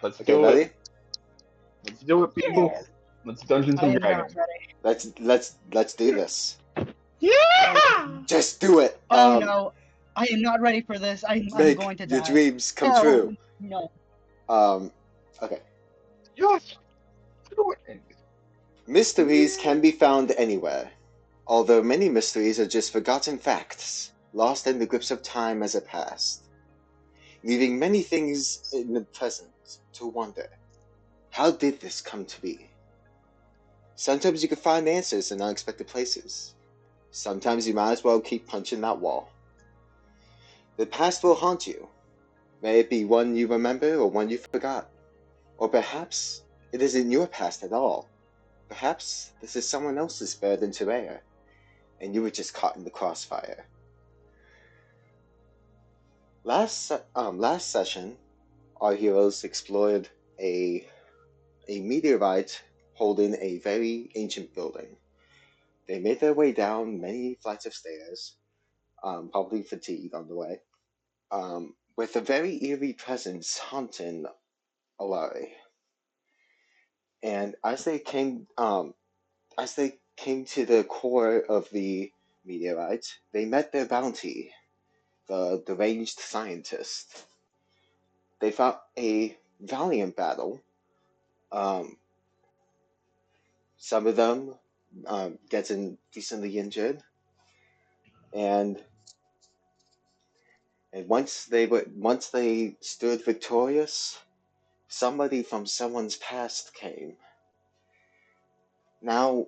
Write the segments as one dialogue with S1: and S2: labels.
S1: Let's
S2: Okay,
S1: do
S2: ready?
S1: it. Let's do it, people.
S3: Yeah.
S1: Let's Dungeons
S3: I
S1: and
S3: am not
S1: Dragons.
S3: ready.
S2: Let's do this.
S1: Yeah!
S2: Just do it.
S3: Oh no, I am not ready for this. I'm
S2: Make
S3: going to
S2: your
S3: die.
S2: dreams come
S3: Hell
S2: true.
S3: no.
S2: Okay.
S1: Yes! Do it!
S2: Mysteries can be found anywhere, although many mysteries are just forgotten facts, lost in the grips of time as it passed, leaving many things in the present to wonder. How did this come to be? Sometimes you can find answers in unexpected places. Sometimes you might as well keep punching that wall. The past will haunt you. May it be one you remember or one you forgot. Or perhaps it isn't your past at all. Perhaps this is someone else's burden to bear, and you were just caught in the crossfire. Last session, our heroes explored a meteorite holding a very ancient building. They made their way down many flights of stairs, probably fatigued on the way, with a very eerie presence haunting Alari. And as they came to the core of the meteorite, they met their bounty, the deranged scientist. They fought a valiant battle. Um, some of them getting decently injured, and once they stood victorious, somebody from someone's past came. Now,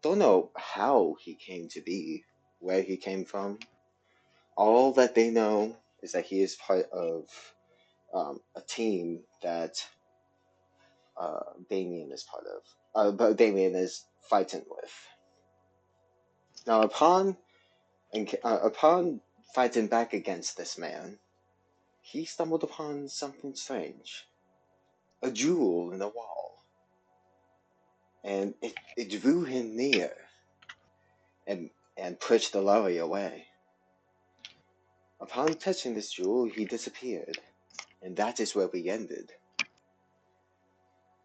S2: don't know how he came to be, where he came from. All that they know is that he is part of a team that Damien is part of. But Damien is fighting with. Now, upon fighting back against this man, he stumbled upon something strange. A jewel in the wall. And it drew him near and pushed the Lari away. Upon touching this jewel, he disappeared. And that is where we ended.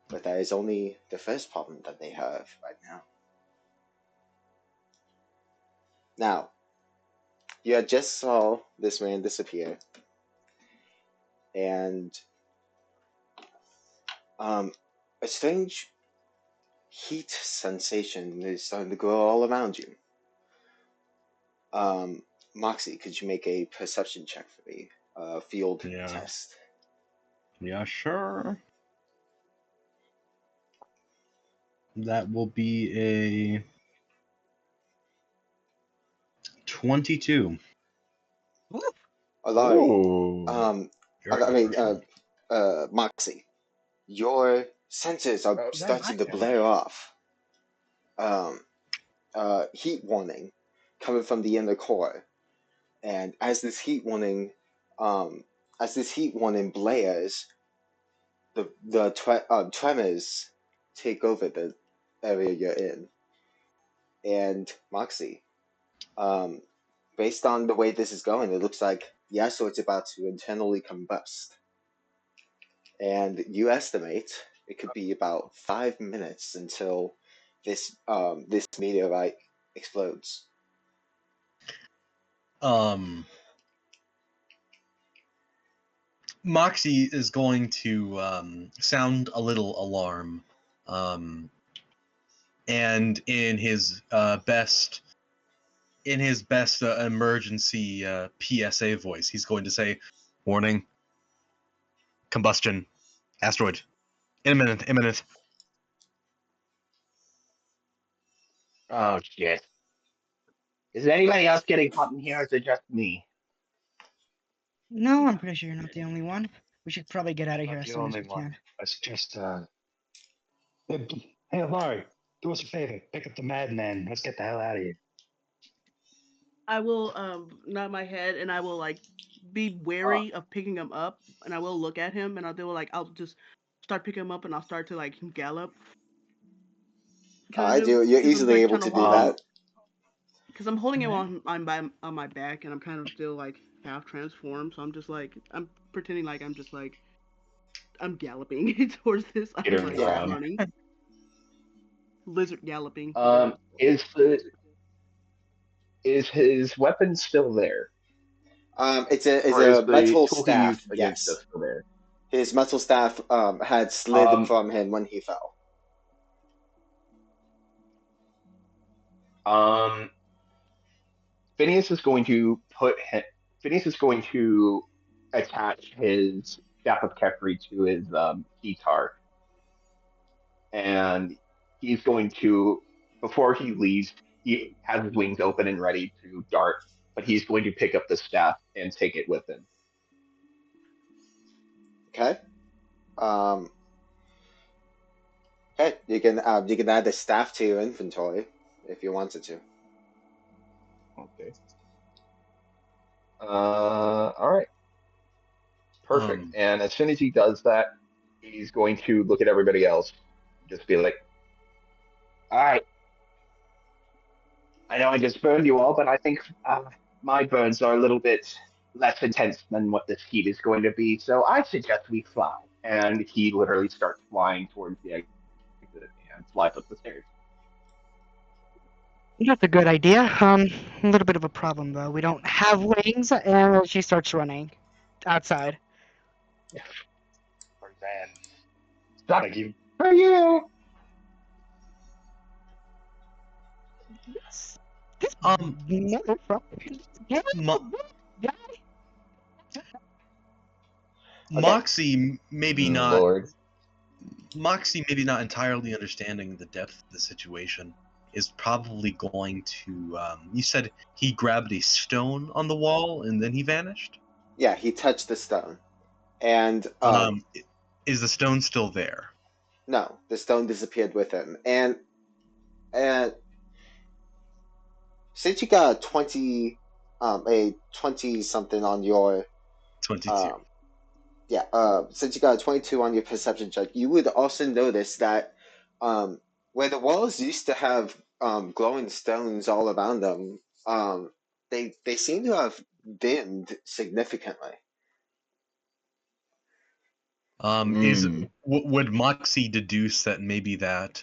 S2: But that is only the first problem that they have right now. Now, you had just saw this man disappear, and a strange heat sensation is starting to grow all around you. Moxie, could you make a perception check for me? Field test.
S4: Yeah, sure. That will be a 22.
S2: Alari, Moxie, your senses are starting to blare off. Heat warning coming from the inner core, and as this heat warning blares, the tremors take over the area you're in. And Moxie, based on the way this is going, it looks like Yasuo's about to internally combust. And you estimate it could be about 5 minutes until this meteorite explodes.
S4: Moxie is going to sound a little alarm, and in his best emergency PSA voice, he's going to say, "Warning, combustion, asteroid, imminent."
S1: Oh, shit. Is anybody else getting hot in here, or is it just me?
S3: No, I'm pretty sure you're not the only one. We should probably get out of here
S5: Not
S3: as
S5: the
S3: soon as
S5: only
S3: we
S5: one.
S3: can.
S5: I suggest, hey, Laurie, do us a favor. Pick up the madman. Let's get the hell out of here.
S6: I will nod my head and I will like be wary of picking him up, and I will look at him and I'll just start picking him up and I'll start to like gallop.
S2: I do. You're easily able to do that.
S6: Because I'm holding him on my back and I'm kind of still like half transformed, so I'm just like I'm pretending like I'm just like I'm galloping towards this. I'm
S1: Skittering
S6: like
S2: Yeah.
S1: around.
S6: running. Lizard galloping.
S1: Is his weapon still there,
S2: It's
S1: or is
S2: a
S1: the
S2: metal
S1: tool he used
S2: staff.
S1: against us
S2: Yes,
S1: still there?
S2: his metal staff had slid
S1: Um,
S2: from him when he fell.
S1: um, Phineas is going to Phineas is going to attach his staff of Kefri to his guitar, and he's going to, before he leaves, he has his wings open and ready to dart, but he's going to pick up the staff and take it with him.
S2: Okay. Okay. You can add the staff to your inventory if you wanted to.
S1: Okay. All right. Perfect. And as soon as he does that, he's going to look at everybody else, just be like, "All right, I know I just burned you all, but I think my burns are a little bit less intense than what this heat is going to be. So I suggest we fly." And he literally starts flying towards the exit and flies up the stairs.
S3: That's a good idea. A little bit of a problem though. We don't have wings, and she starts running outside.
S5: Or then,
S1: Suck
S5: like you,
S1: for you.
S3: This
S4: Um,
S3: motherfucker. Get
S4: Mo-
S3: guy.
S2: Okay.
S4: Moxie maybe
S1: Oh,
S4: not.
S1: Lord.
S4: Moxie maybe not entirely understanding the depth of the situation is probably going to. You said he grabbed a stone on the wall and then he vanished.
S2: Yeah, he touched the stone, and
S4: Is the stone still there?
S2: no, the stone disappeared with him. And since you got a 20 something on your
S4: 22.
S2: since you got a 22 on your perception check, you would also notice that where the walls used to have glowing stones all around them, they seem to have dimmed significantly.
S4: Would Moxie deduce that maybe that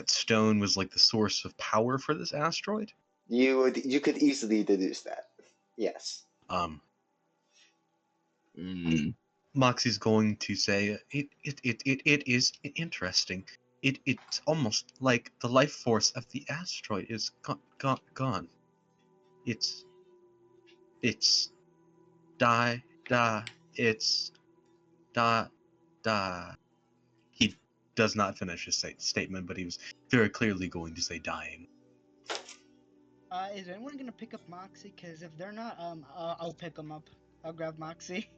S4: stone was like the source of power for this asteroid?
S2: You could easily deduce that. Yes.
S4: Moxie's going to say it is interesting. It's almost like the life force of the asteroid is gone. It's die it's die. He does not finish his statement, but he was very clearly going to say dying.
S3: Is anyone gonna pick up Moxie? Because if they're not, I'll pick them up. I'll grab Moxie.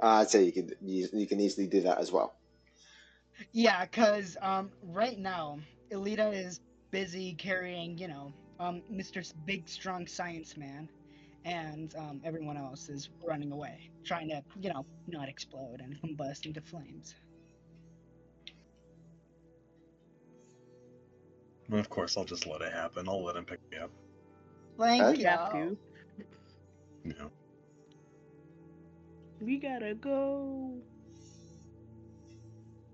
S2: I'd say you can easily do that as well.
S3: Yeah, cause right now Elita is busy carrying, Mr. Big Strong Science Man, and everyone else is running away, trying to, not explode and combust into flames.
S4: And of course, I'll just let it happen. I'll let him pick me up.
S3: Thank
S6: We
S3: you.
S6: have to.
S4: You know.
S6: We gotta go.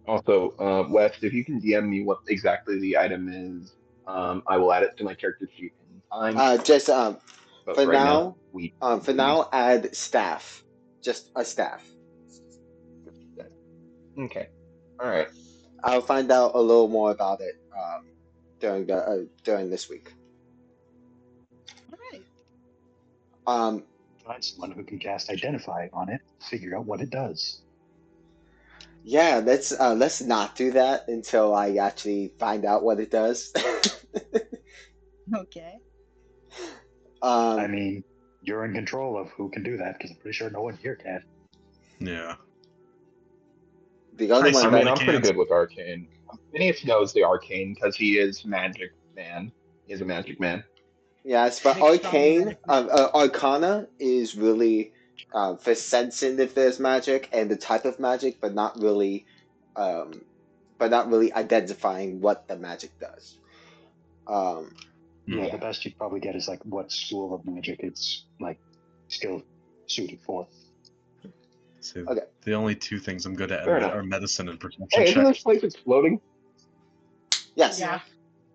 S1: Also, Wes, if you can DM me what exactly the item is, I will add it to my character sheet in time.
S2: Just
S1: But
S2: for
S1: right now,
S2: now,
S1: we
S2: for
S1: leave.
S2: now, add staff, just a staff.
S1: Okay. All right.
S2: I'll find out a little more about it during this week.
S3: All right.
S5: find someone who can cast Identify on it, figure out what it does.
S2: Yeah, let's not do that until I actually find out what it does.
S3: Okay.
S5: I mean, you're in control of who can do that because I'm pretty sure no one here can.
S4: Yeah.
S2: The only
S4: I
S2: one
S1: I mean,
S2: that
S1: I'm pretty
S4: can't.
S1: good with arcane. Phineas knows the arcane because he is magic man. He is a magic man.
S2: yes, but
S3: Big strong
S2: arcane
S3: magic man.
S2: arcana is really for sensing if there's magic and the type of magic, um, but not really identifying what the magic does.
S5: Yeah,
S1: Yeah.
S5: the best you'd probably get is like what school of magic it's like still suited for.
S4: So
S2: Okay.
S4: the only two things I'm good at
S1: Fair enough.
S4: are medicine and perception
S1: Hey, isn't this
S4: checks.
S1: place exploding?
S2: Yes.
S6: Yeah.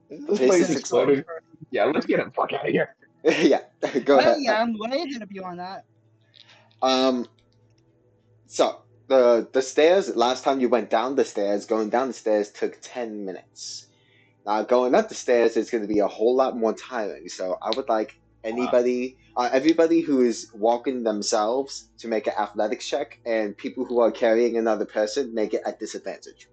S1: Isn't this
S2: Place
S1: place
S2: is
S1: exploding? Yeah, let's get him fuck out of here.
S2: Yeah. Go
S3: Well,
S2: ahead.
S3: yeah, I'm way ahead of you on that.
S2: So the stairs. Last time you went down the stairs, going down the stairs took 10 minutes. Now going up the stairs is going to be a whole lot more tiring. So I would like everybody who is walking themselves to make an athletics check, and people who are carrying another person make it at disadvantage.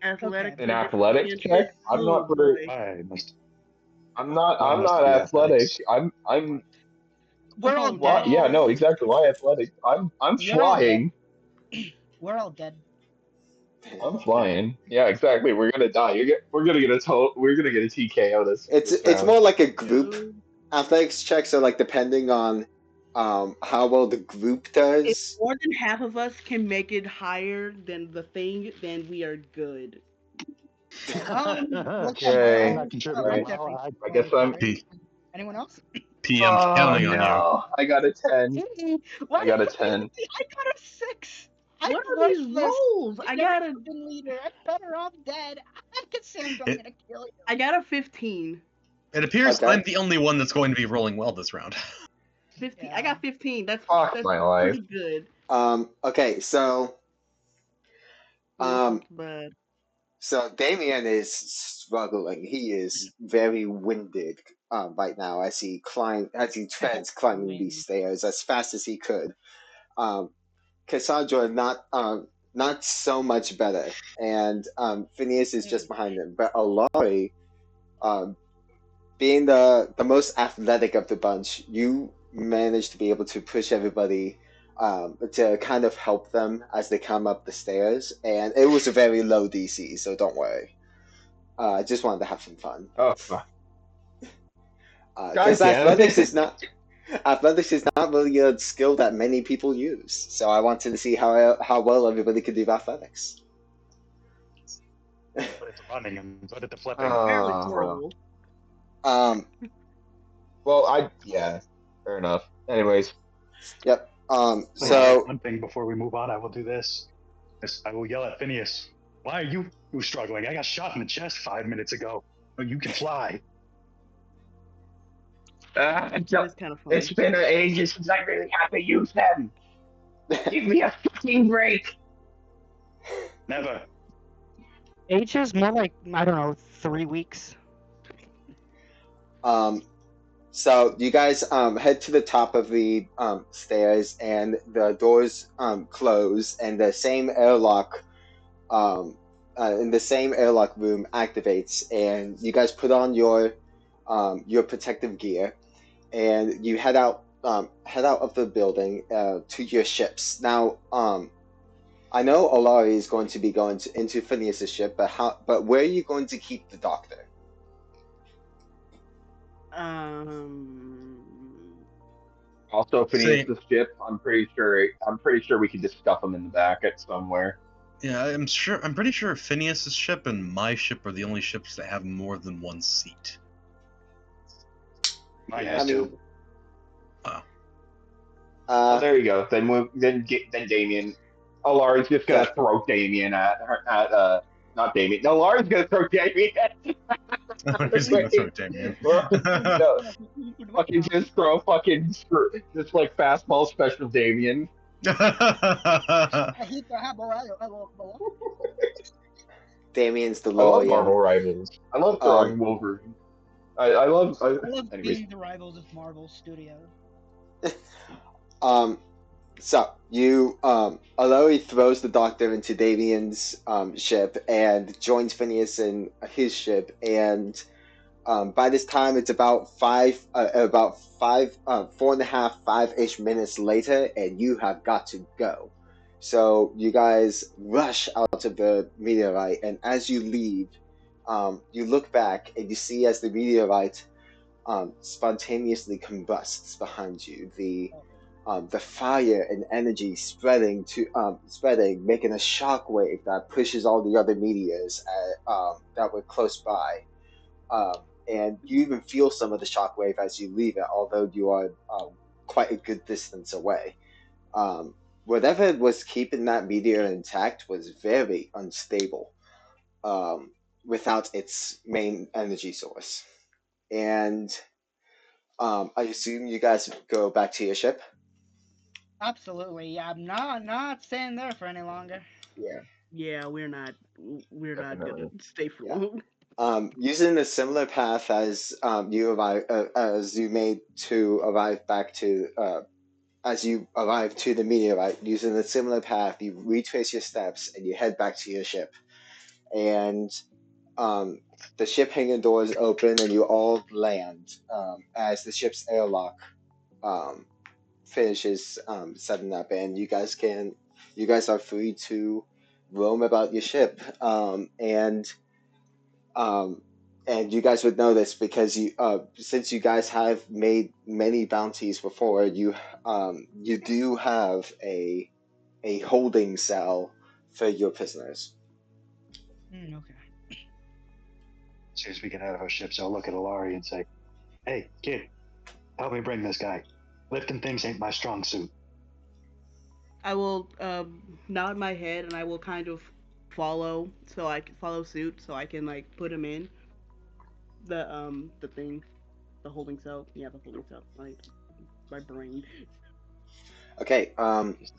S6: Athletics
S1: An
S6: with
S1: athletics check?
S6: disadvantage.
S1: I'm
S6: Oh
S1: not very.
S6: boy.
S5: I must.
S1: I'm not.
S5: I
S1: I'm
S5: must
S1: not
S5: do
S1: athletic.
S5: athletics.
S1: I'm.
S3: We're all
S6: Oh
S3: dead.
S1: Yeah, no,
S6: no.
S1: exactly. Why athletic? I'm
S3: We're all dead.
S1: flying.
S3: We're all dead.
S1: I'm flying. Yeah, exactly. We're gonna die. We're gonna get a We're gonna get a TKO this
S2: It's
S1: round.
S2: more like a group
S6: No.
S2: athletics check. So like depending on how well the group
S6: If
S2: does.
S6: more than half of us can make it higher than the thing, then we are good.
S3: Look at
S1: Okay.
S5: I'm
S3: mine.
S5: not contributing.
S3: Correct every
S1: I guess I'm.
S4: P.
S3: Anyone else?
S4: P. I'm
S1: Oh
S4: counting on you.
S1: no! I got a 10.
S3: Why
S1: I got a
S3: did you
S1: 10.
S3: I got a 6. I'm
S6: What are these
S3: worthless.
S6: rolls?
S3: I never been leader. I'm better off dead. I can say I'm
S4: It-
S3: gonna kill you.
S6: I got a 15.
S4: It appears
S2: Okay.
S4: I'm the only one that's going to be rolling well this round.
S6: 15.
S3: Yeah.
S6: I got 15. That's
S1: Fuck my life.
S6: pretty good.
S2: Okay, so
S6: But
S2: so Damien is struggling. He is very winded right now as he treads climbing these stairs as fast as he could. Cassandra not so much better, and Phineas is just behind him. But Alari, being the most athletic of the bunch, you managed to be able to push everybody to kind of help them as they come up the stairs, and it was a very low DC, so don't worry. I just wanted to have some fun.
S1: Oh fuck!
S2: Because
S1: God damn
S2: athletics is not really a skill that many people use. So I wanted to see how well everybody could do athletics.
S5: But it's running and but it's flipping.
S6: apparently
S1: Oh.
S6: horrible.
S1: Well, yeah, fair enough. Anyways,
S2: Yep. So
S5: One thing before we move on, I will do this. I will yell at Phineas. Why are you struggling? I got shot in the chest 5 minutes ago. Oh, you can fly.
S6: It's kind of funny.
S1: it's been ages since I really had to use them. Give me a fucking break.
S5: Never.
S3: Ages more like I don't know 3 weeks.
S2: So you guys head to the top of the stairs, and the doors close, and the same airlock in the same airlock room activates, and you guys put on your protective gear, and you head out of the building to your ships. Now, I know Olari is going to be going into Phineas's ship, but where are you going to keep the doctor?
S1: Also, Phineas' ship. I'm pretty sure we can just stuff him in the back at somewhere.
S4: Yeah, I'm pretty sure Phineas's ship and my ship are the only ships that have more than one seat.
S5: Mine
S1: Yeah,
S5: has
S2: I mean,
S5: two.
S1: Oh, there you go. Then Damien. Alari's just gonna
S2: Exactly.
S1: throw Damien not Damien. No, Alari's gonna throw Damien.
S4: Who's gonna throw Damien?
S1: No, fucking just throw just like fastball special Damien.
S2: Damien's the
S1: I love
S2: lawyer.
S1: Marvel Rivals. I love throwing Wolverine. I love anyways.
S3: being the rivals of Marvel Studios.
S2: So you Aloy throws the doctor into Damien's ship and joins Phineas in his ship, and by this time it's about 4.5, 5-ish minutes later, and you have got to go. So you guys rush out of the meteorite, and as you leave, you look back and you see as the meteorite spontaneously combusts behind you. The fire and energy spreading, making a shockwave that pushes all the other meteors that were close by. And you even feel some of the shockwave as you leave it, although you are quite a good distance away. Um, Whatever was keeping that meteor intact was very unstable, um, without its main energy source. And I assume you guys go back to your ship.
S3: Absolutely. Yeah, I'm not staying there for any longer.
S1: Yeah,
S6: Yeah, we're not gonna
S1: definitely.
S6: stay for
S2: Yeah.
S6: long.
S2: Using a similar path as as you made to arrive back to as you arrive to the meteorite, using a similar path, you retrace your steps and you head back to your ship. And um, the ship hangar doors open and you all land as the ship's airlock um, finishes setting up, and you guys are free to roam about your ship. Um, and you guys would know this because since you guys have made many bounties before, you do have a holding cell for your prisoners.
S3: Okay.
S5: As soon as we get out of our ships, I'll look at Alari and say, "Hey, kid, help me bring this guy. Lifting things ain't my strong suit."
S6: I will nod my head and I will kind of follow, so I can follow suit, so I can like put him in the thing, the holding cell. Yeah, the holding cell. My brain.
S2: Okay.
S5: Just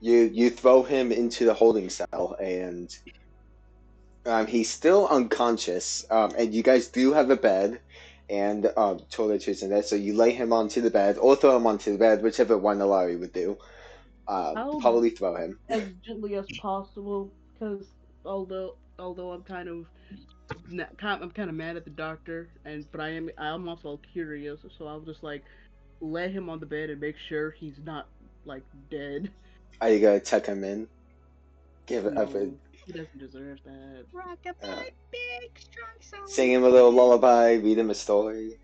S2: You throw him into the holding cell, and he's still unconscious. And you guys do have a bed and toiletries in there, so you lay him onto the bed or throw him onto the bed, whichever one Alari would do.
S6: I'll
S2: Probably throw him.
S6: as gently as possible, because although I'm kind of mad at the doctor, but I'm also curious, so I'll just like lay him on the bed and make sure he's not like dead.
S2: Are you gonna tuck him in? Give
S6: No, he doesn't deserve that.
S2: uh,
S3: Rockabye, big strong
S2: sing
S3: solid
S2: him a little
S3: man.
S2: lullaby, read him a story.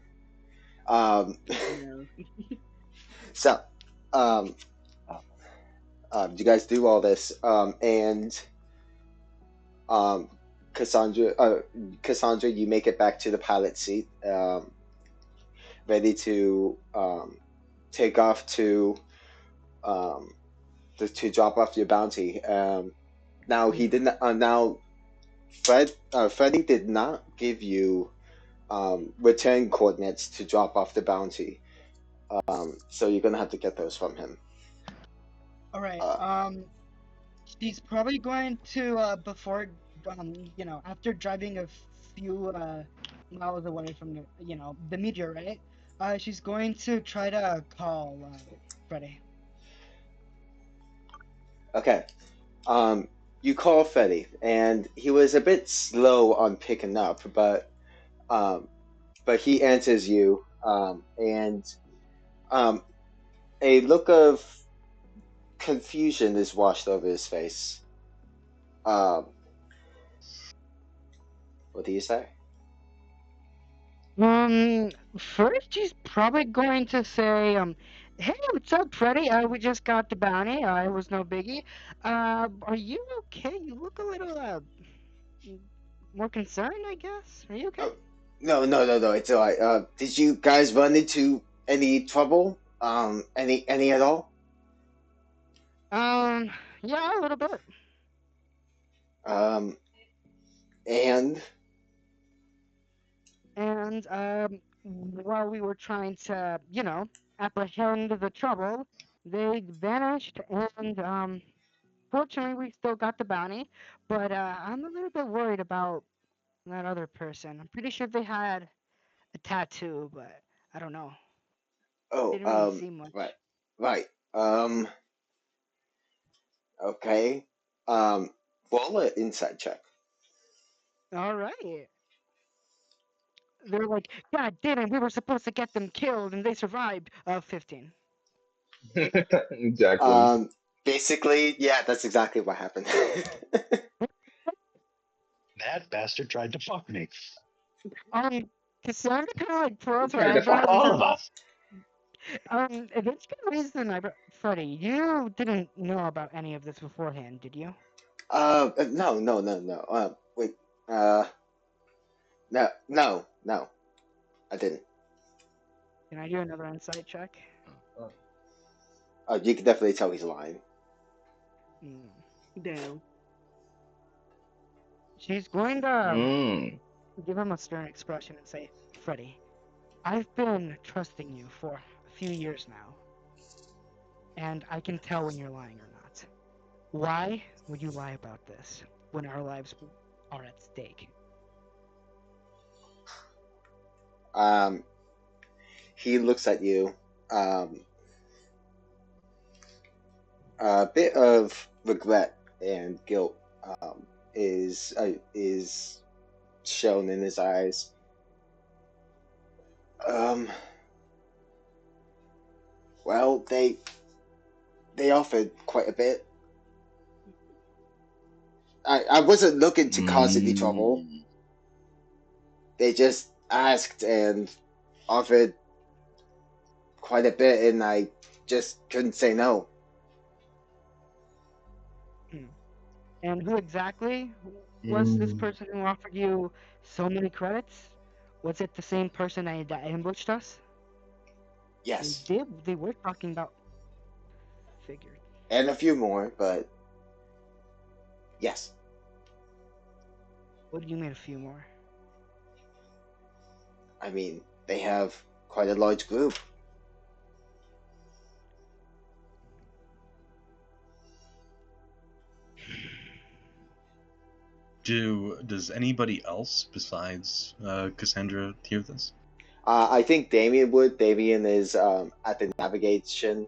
S2: Um,
S6: No.
S2: so, um, you guys do all this, and um, Cassandra, Cassandra, you make it back to the pilot seat, ready to take off um, to drop off your bounty. Now he
S3: Yeah.
S2: didn't. Now Freddie did not give you return coordinates to drop off the bounty. So you're gonna have to get those from him.
S3: All right.
S2: Uh,
S3: She's probably going to before after driving a few miles away from the meteor, right? She's going to try to call Freddy.
S2: okay. You call Freddie, and he was a bit slow on picking up, um, but he answers you, and um, a look of confusion is washed over his face. Um, what do you say?
S3: First she's probably going to say, hey, what's up, Freddy? We just got the bounty. It was no biggie. Are you okay? You look a little more concerned, I guess. Are you okay?
S2: Oh, no. It's all right. Did you guys run into any trouble? Any at all?
S3: Um, yeah, a little bit.
S2: Um, and
S3: And while we were trying to, apprehend the trouble, they vanished. And fortunately, we still got the bounty. But I'm a little bit worried about that other person. I'm pretty sure they had a tattoo, but I don't know.
S2: oh,
S3: Didn't really see
S2: right,
S3: much.
S2: right. Okay. Um, roll an insight check.
S3: All right. They're like, God damn it, we were supposed to get them killed, and they survived. 15.
S1: Exactly.
S2: Um, Basically, yeah, that's exactly what happened.
S5: that bastard tried to fuck me.
S3: Um, Cassandra kind of like
S1: He
S3: twirls her
S1: tried to fuck
S3: eyebrows and
S1: all
S3: says,
S1: of us.
S3: This guy raised an eyebrow. Freddie, you didn't know about any of this beforehand, did you?
S2: No. Wait. Uh, no, I didn't.
S3: Can I do another insight check?
S2: You can definitely tell he's lying.
S3: Hmm.
S6: Damn.
S3: She's going to
S1: Mm.
S3: give him a stern expression and say, Freddy, I've been trusting you for a few years now, and I can tell when you're lying or not. Why would you lie about this when our lives are at stake?
S2: Um, he looks at you. Um, a bit of regret and guilt is shown in his eyes. Um, well, they offered quite a bit. I wasn't looking to cause any trouble.
S1: Mm.
S2: They just asked and offered quite a bit, and I just couldn't say no.
S3: Hmm. And who exactly was this
S1: Mm.
S3: person who offered you so many credits? Was it the same person that ambushed us?
S2: Yes,
S3: They were talking about figured.
S2: and a few more, but yes.
S3: What do you mean a few more?
S2: I mean, they have quite a large group.
S4: Does anybody else besides Cassandra hear this?
S2: I think Damien would. Damien is at the navigation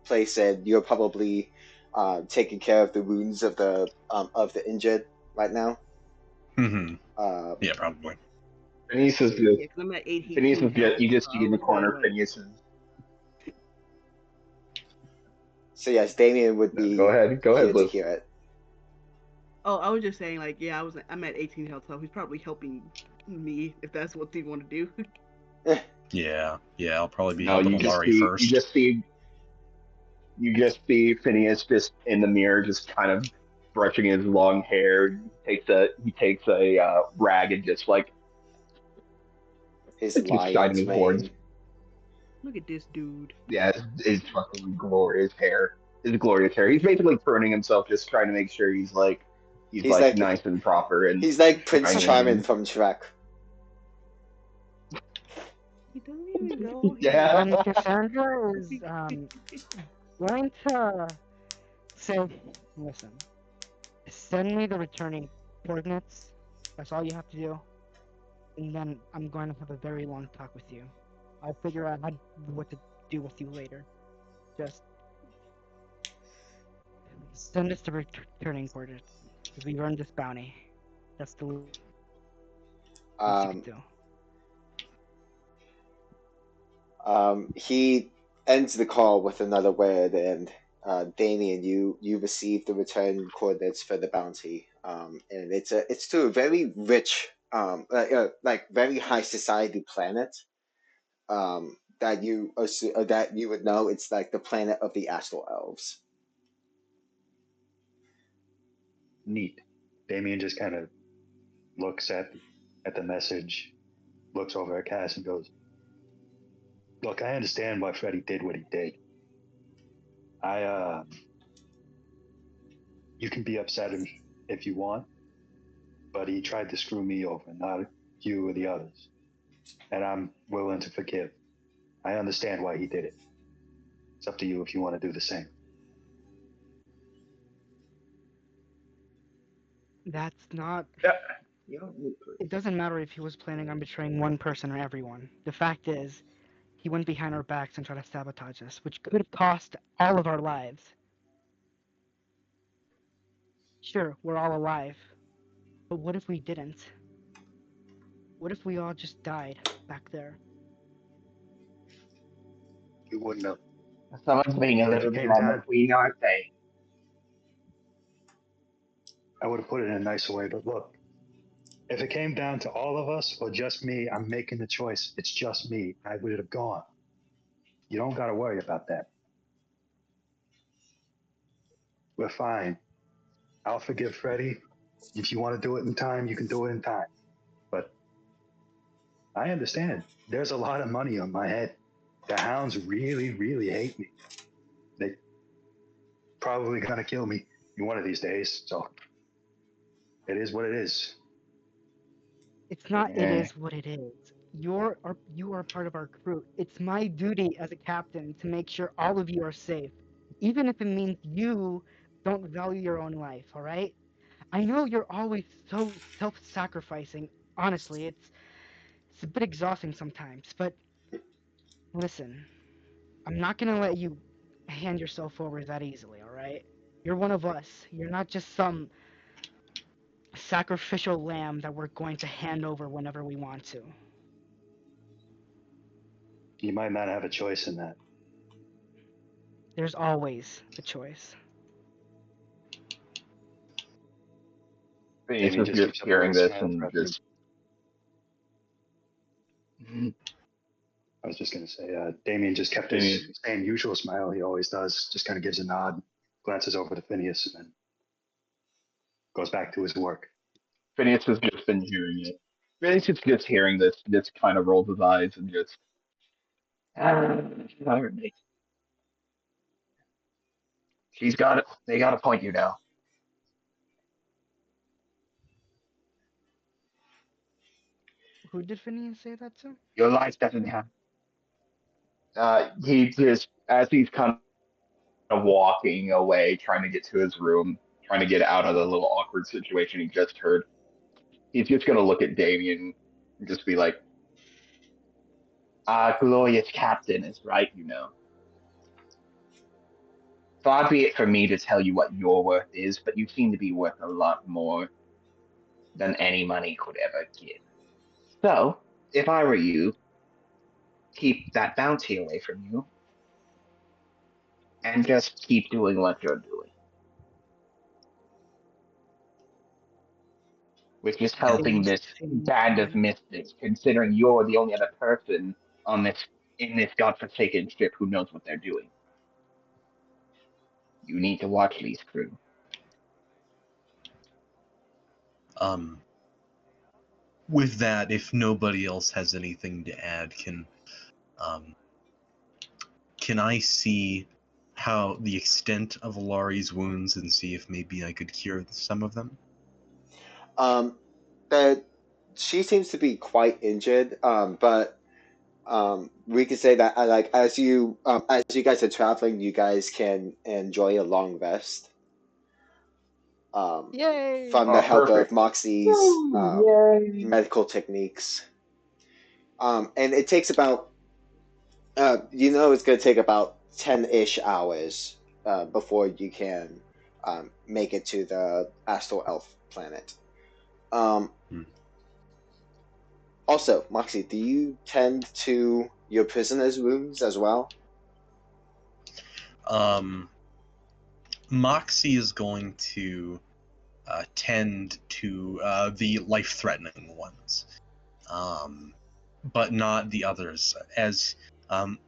S2: place, and you're probably taking care of the wounds of the injured right now.
S4: Hmm.
S2: Uh,
S4: Yeah, probably.
S1: Phineas is just,
S6: Yeah, because I'm at
S1: Phineas
S6: 18
S1: is just,
S6: health,
S1: you
S6: so
S1: just
S6: I
S1: see in the
S6: was gonna
S1: corner,
S6: like.
S1: Phineas is,
S2: so yes, Damien would
S1: no, go
S2: be
S1: ahead,
S2: here to
S1: Liz.
S2: hear it.
S6: Oh, I was just saying like, yeah, I'm at 18 health, so he's probably helping me if that's what they want to do.
S4: Yeah, I'll probably be
S1: No,
S4: helping
S1: you just
S4: Alari
S1: see,
S4: first.
S1: you just see Phineas just in the mirror, just kind of brushing his long hair. He takes a rag and just like
S2: His
S1: just shining
S2: lion's
S1: his horns.
S2: mane.
S6: Look at this dude.
S1: Yeah, his fucking glorious hair. His glorious hair. He's basically pruning himself, just trying to make sure he's
S2: He's
S1: like
S2: like
S1: nice and proper and
S2: he's like Prince
S1: shiny
S2: Charming
S1: and
S2: from Shrek.
S6: He doesn't even go
S1: yeah.
S6: here.
S3: Cassandra is going to say, listen, send me the returning coordinates. That's all you have to do. And then I'm going to have a very long talk with you. I'll figure out what to do with you later. Just send us the returning coordinates. Because we earned this bounty. That's the least you can
S2: Um,
S3: do.
S2: he ends the call with another word, and Damien, you receive the return coordinates for the bounty, and it's to a very rich, like very high society planet, that you would know it's like the planet of the astral elves.
S5: Neat. Damien just kind of looks at the message, looks over at Cass and goes, "Look, I understand why Freddie did what he did. I you can be upset if you want, but he tried to screw me over, not you or the others. And I'm willing to forgive. I understand why he did it. It's up to you if you want to do the same."
S3: That's not.
S1: Yeah. You don't need proof.
S3: It doesn't matter if he was planning on betraying one person or everyone. The fact is, he went behind our backs and tried to sabotage us, which could have cost all of our lives. Sure, we're all alive. But what if we didn't? What if we all just died back there?
S5: You wouldn't have.
S1: Someone's being a
S5: If
S1: little
S5: it came
S1: drama
S5: down,
S1: queen, aren't they?
S5: I would have put it in a nicer way, but look, if it came down to all of us or just me, I'm making the choice. It's just me. I would have gone. You don't got to worry about that. We're fine. I'll forgive Freddie. If you want to do it in time, you can do it in time. But I understand. there's a lot of money on my head. The hounds really, really hate me. They probably gonna kill me one of these days. So it is what it is.
S3: It's not it
S1: Eh,
S3: is what it is. You are part of our crew. It's my duty as a captain to make sure all of you are safe, even if it means you don't value your own life, all right? I know you're always so self-sacrificing. Honestly, it's a bit exhausting sometimes, but listen, I'm not going to let you hand yourself over that easily, all right? You're one of us. You're not just some sacrificial lamb that we're going to hand over whenever we want to.
S5: You might not have a choice in that.
S3: There's always a choice.
S1: Phineas
S5: Damien
S1: is
S5: just
S1: just
S5: keeps up a
S1: hearing
S5: little
S1: this
S5: smile
S1: and
S5: throughout the.
S1: just
S5: I was just going to say, Damien just kept
S1: Phineas,
S5: his same usual smile he always does, just kind of gives a nod, glances over to Phineas, and then goes back to his work.
S1: Phineas has just been hearing it. Phineas is just hearing this, just kind of rolls his eyes and just, all right. She's got it. They got to point you now.
S3: Who did Phineas say that to?
S1: Your life doesn't have. He just, as he's kind of walking away, trying to get to his room, trying to get out of the little awkward situation he just heard, he's just going to look at Damien and just be like, glorious captain is right, you know. Far be it from me to tell you what your worth is, but you seem to be worth a lot more than any money could ever give. So, if I were you, keep that bounty away from you and just keep doing what you're doing, which is
S4: And
S1: helping
S3: Phineas,
S1: this
S3: Phineas,
S1: band of
S3: Phineas.
S1: misfits, considering you're the only other person on this in this godforsaken ship who knows what they're doing. You need to watch these crew.
S4: um, with that, if nobody else has anything to add, um, can I see how the extent of Alari's wounds and see if maybe I could cure some of them?
S2: Um, that she seems to be quite injured, but we could say that like as you guys are traveling, you guys can enjoy a long rest um,
S3: Yay!
S2: from the
S1: Oh,
S2: help of
S1: perfect.
S2: Moxie's
S1: Woo, yay.
S2: medical techniques. And it takes about it's going to take about 10-ish hours before you can make it to the Astral Elf planet. Um,
S4: Hmm.
S2: Also, Moxie, do you tend to your prisoners' wounds as well?
S4: Um, Moxie is going to tend to the life-threatening ones, but not the others. As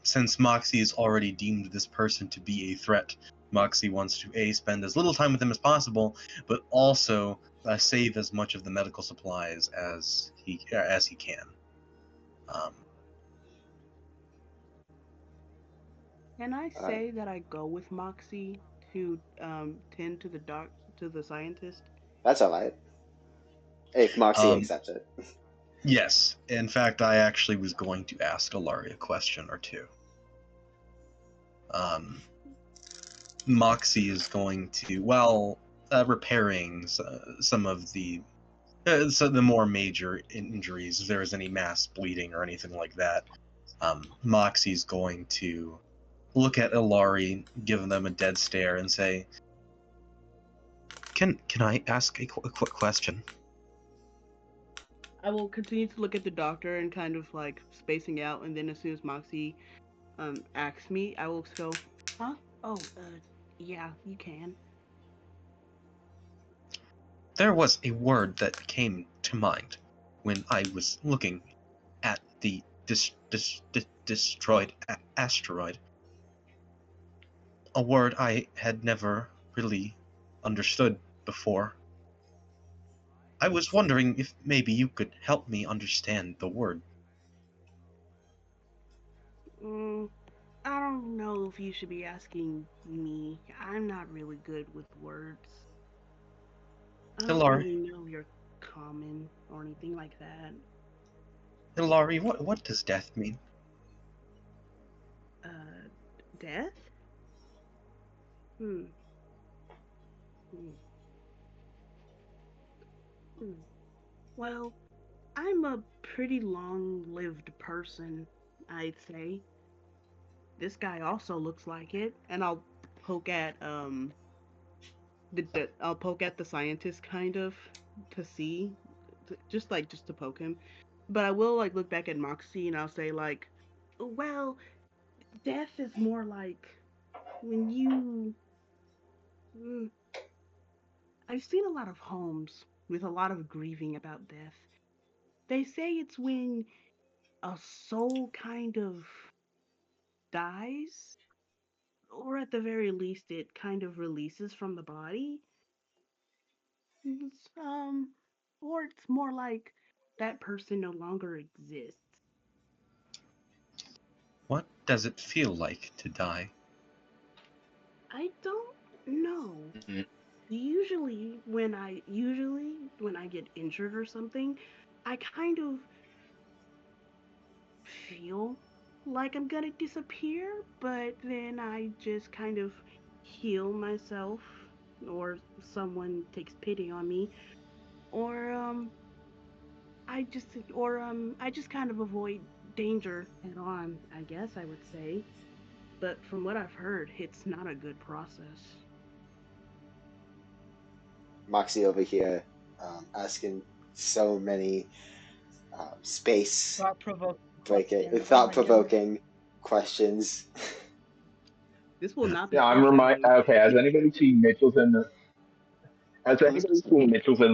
S4: since Moxie has already deemed this person to be a threat, Moxie wants to spend as little time with him as possible, but also save as much of the medical supplies as he can. Um,
S6: Can I
S2: Uh,
S6: say that I go with Moxie to tend to the scientist?
S2: that's all right if Moxie
S4: um,
S2: accepts it.
S4: yes, in fact, I actually was going to ask Alari a question or two. Um, Moxie is going to, while repairing some of the more major injuries, if there is any mass bleeding or anything like that, Moxie's going to look at Ilari, give them a dead stare, and say, "Can I ask a quick question?"
S6: I will continue to look at the doctor and kind of like spacing out, and then as soon as Moxie asks me, I will go, huh? Oh, yeah, you can.
S4: There was a word that came to mind when I was looking at the destroyed asteroid. A word I had never really understood before. I was wondering if maybe you could help me understand the word.
S6: don't know if you should be asking me. I'm not really good with words. I don't
S4: Hilari,
S6: really know your common or anything like that.
S4: Hilari, what does death mean?
S6: Uh, Death? Hmm. Hmm. Hmm. Well, I'm a pretty long-lived person, I'd say. This guy also looks like it, and poke at I'll poke at the scientist kind of to see, just to poke him. But I will like look back at Moxie and I'll say like, well, death is more like when you. Mm, I've seen a lot of homes with a lot of grieving about death. They say it's when a soul kind of dies, or at the very least, it kind of releases from the body. It's, or it's more like that person no longer exists.
S4: What does it feel like to die?
S6: I don't know.
S1: Mhm.
S6: Usually when I get injured or something, I kind of feel like I'm gonna disappear, but then I just kind of heal myself, or someone takes pity on me, or I just kind of avoid danger head on, I guess I would say. But from what I've heard, it's not a good process.
S2: Moxie over here asking so many space
S3: Thought-provoking
S2: breaking,
S3: questions. Oh
S2: thought
S3: my god.
S2: provoking questions.
S6: This will not be
S1: Yeah, I'm remind.
S6: foreshadowing.
S1: Okay, has
S2: Hmm?
S1: anybody seen Mitchell's in the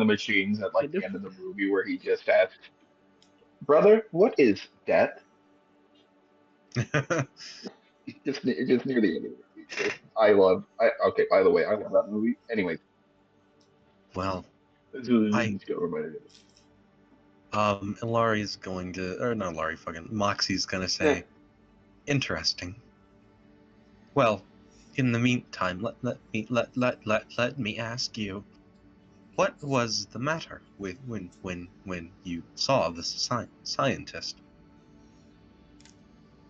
S1: Machines at like the end of the movie where he just asks, "Brother, what is death?" Just near the end of the movie. Just I love. Okay, by the way, I love that movie. Anyways,
S4: Well,
S1: this is
S4: I
S1: just got reminded of it.
S4: Ilari's going to, or not Ilari, fucking Moxie's gonna
S2: Eh,
S4: say, interesting. Well, in the meantime, let me ask you, what was the matter with when you saw the scientist?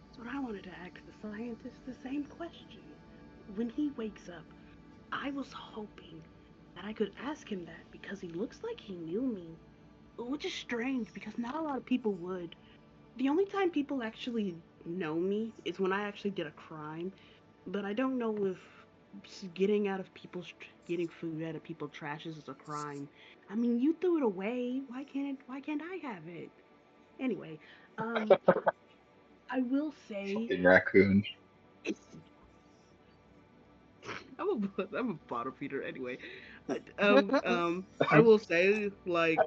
S6: That's what I wanted to ask the scientist the same question. When he wakes up, I was hoping that I could ask him that because he looks like he knew me, which is strange because not a lot of people would. The only time people actually know me is when I actually did a crime, but I don't know if getting food out of people's trashes is a crime. I mean, you threw it away. Why can't I have it? Anyway, um, I will say
S1: Fucking raccoon.
S6: it's I'm a bottle feeder anyway. I will say like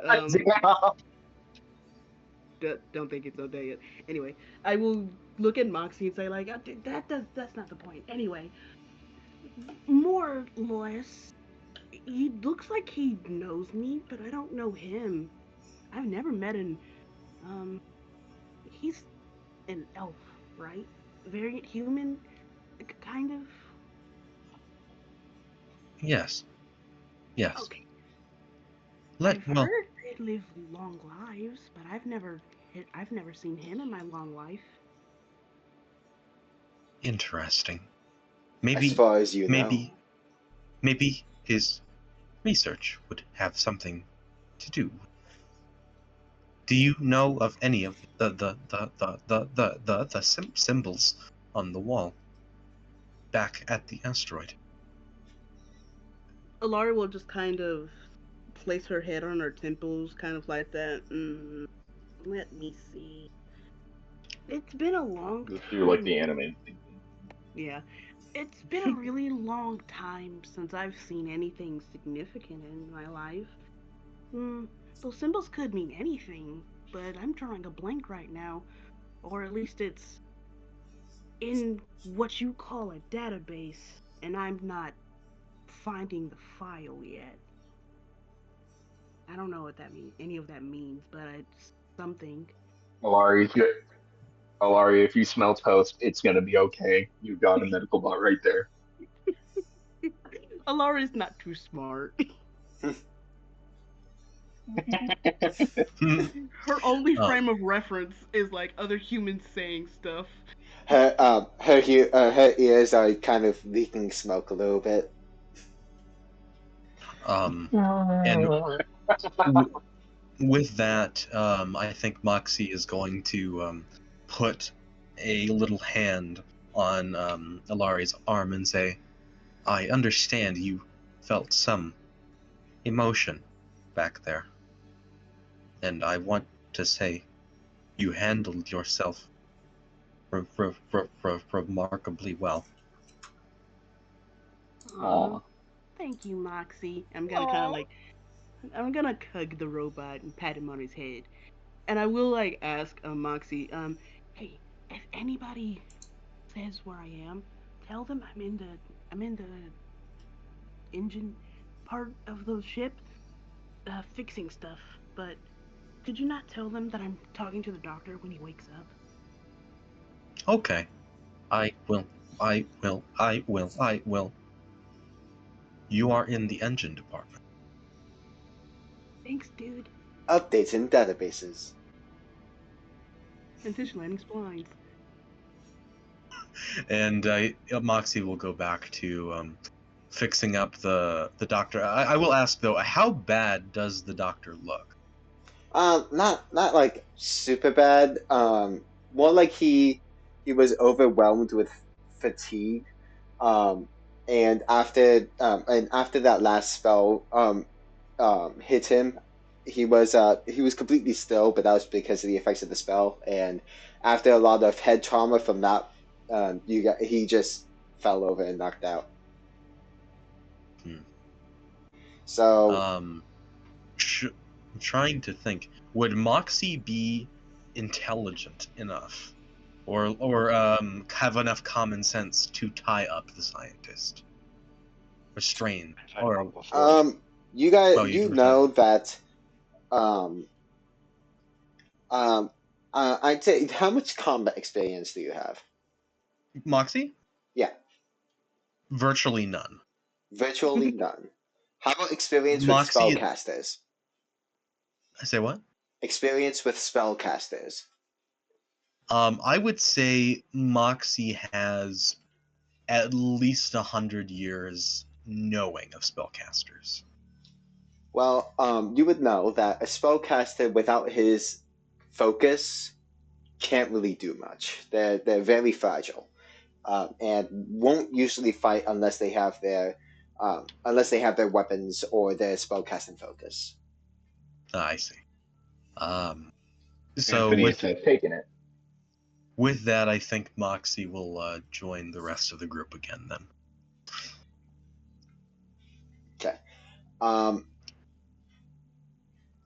S6: don't think it's no day yet. Anyway, I will look at Moxie and say like that's not the point. Anyway, more or less, he looks like he knows me, but I don't know him. I've never met him. Um, he's an elf, right? Variant human, kind of.
S4: Yes, yes.
S6: Okay,
S4: Let
S6: I've
S4: well,
S6: heard they live long lives, but I've never seen him in my long life.
S4: interesting.
S2: as
S4: Maybe,
S2: far as you know.
S4: maybe, maybe his research would have something to do. Do you know of any of the symbols on the wall back at the asteroid?
S6: Alara will just kind of place her head on her temples, kind of like that. Let me see. It's been a long
S1: Just do like
S6: time.
S1: the anime.
S6: Yeah, it's been a really long time since I've seen anything significant in my life. Hmm, those symbols could mean anything, but I'm drawing a blank right now. Or at least it's in what you call a database, and I'm not finding the file yet. I don't know what that means, any of that means, but it's something.
S1: Malari's good. Alari, if you smell toast, it's gonna be okay. You got a medical bot right there.
S6: Alari's not too smart. Her only
S4: uh,
S6: frame of reference is like other humans saying stuff.
S2: her ears are kind of leaking smoke a little bit.
S4: um, and w- with that, I think Moxie is going to put a little hand on Alari's arm and say, I understand you felt some emotion back there, and I want to say you handled yourself remarkably well.
S6: Aw,
S1: Aw.
S6: thank you, Moxie. I'm gonna kind of like, I'm gonna hug the robot and pat him on his head, and I will like ask Moxie, hey, if anybody says where I am, tell them I'm in the engine part of the ship, fixing stuff. But could you not tell them that I'm talking to the doctor when he wakes up?
S4: Okay, I will, I will. You are in the engine department.
S6: Thanks, dude.
S2: Updates in databases.
S6: Intention landing splines.
S4: And Moxie will go back to fixing up the doctor. I will ask though, how bad does the doctor look?
S2: Not like super bad. More like he was overwhelmed with fatigue. Um, and after that last spell hit him, he was completely still, but that was because of the effects of the spell. And after a lot of head trauma from that, he just fell over and knocked out.
S4: Hmm.
S2: So
S4: I'm trying to think. Would Moxie be intelligent enough, or have enough common sense to tie up the scientist, restrain,
S5: I've
S4: or
S5: done before.
S4: well,
S2: you
S4: you'd retain
S2: know that um I'd say, how much combat experience do you have?
S4: Moxie?
S2: Yeah,
S4: Virtually none.
S2: virtually none. How about experience with
S4: Moxie,
S2: spellcasters?
S4: I say what?
S2: Experience with spellcasters.
S4: I would say Moxie has at least 100 years knowing of spellcasters.
S2: Well, you would know that a spellcaster without his focus can't really do much. They're very fragile, and won't usually fight unless they have their weapons or their spellcasting focus.
S4: I see. Um, so
S1: Anthony
S4: with
S1: says taking it.
S4: with that, I think Moxie will join the rest of the group again then.
S2: Okay. Um,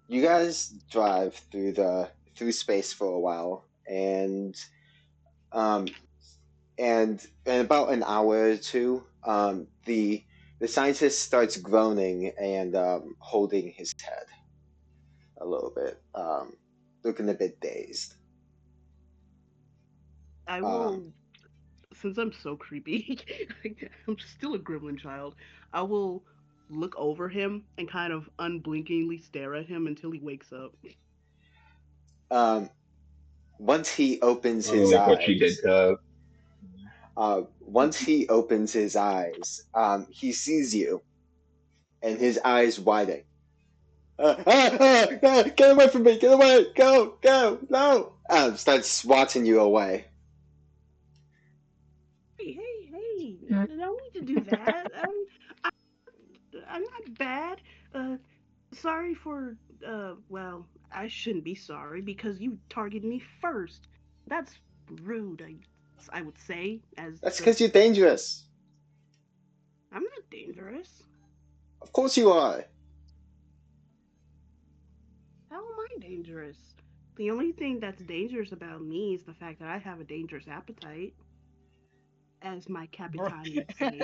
S2: you guys drive through space for a while, um, and in about an hour or two, the scientist starts groaning and holding his head a little bit, looking a bit dazed.
S6: I
S2: Um,
S6: will, since I'm so creepy, I'm still a gremlin child. I will look over him and kind of unblinkingly stare at him until he wakes up.
S2: um, once he opens
S1: Oh,
S2: his
S1: look what she did
S2: eyes,
S1: to.
S2: he sees you, and his eyes widen. Get away from me! Get away! Go! Go! No! Starts swatting you away.
S6: Hey! I don't need to do that. I, I'm not bad. Uh, sorry for, well, I shouldn't be sorry because you targeted me first. That's rude, I would say, as
S2: That's
S6: the.
S2: because you're dangerous.
S6: I'm not dangerous.
S2: Of course you are.
S6: How am I dangerous? The only thing that's dangerous about me is the fact that I have a dangerous appetite, as my
S3: Bro.
S6: Capitan would say.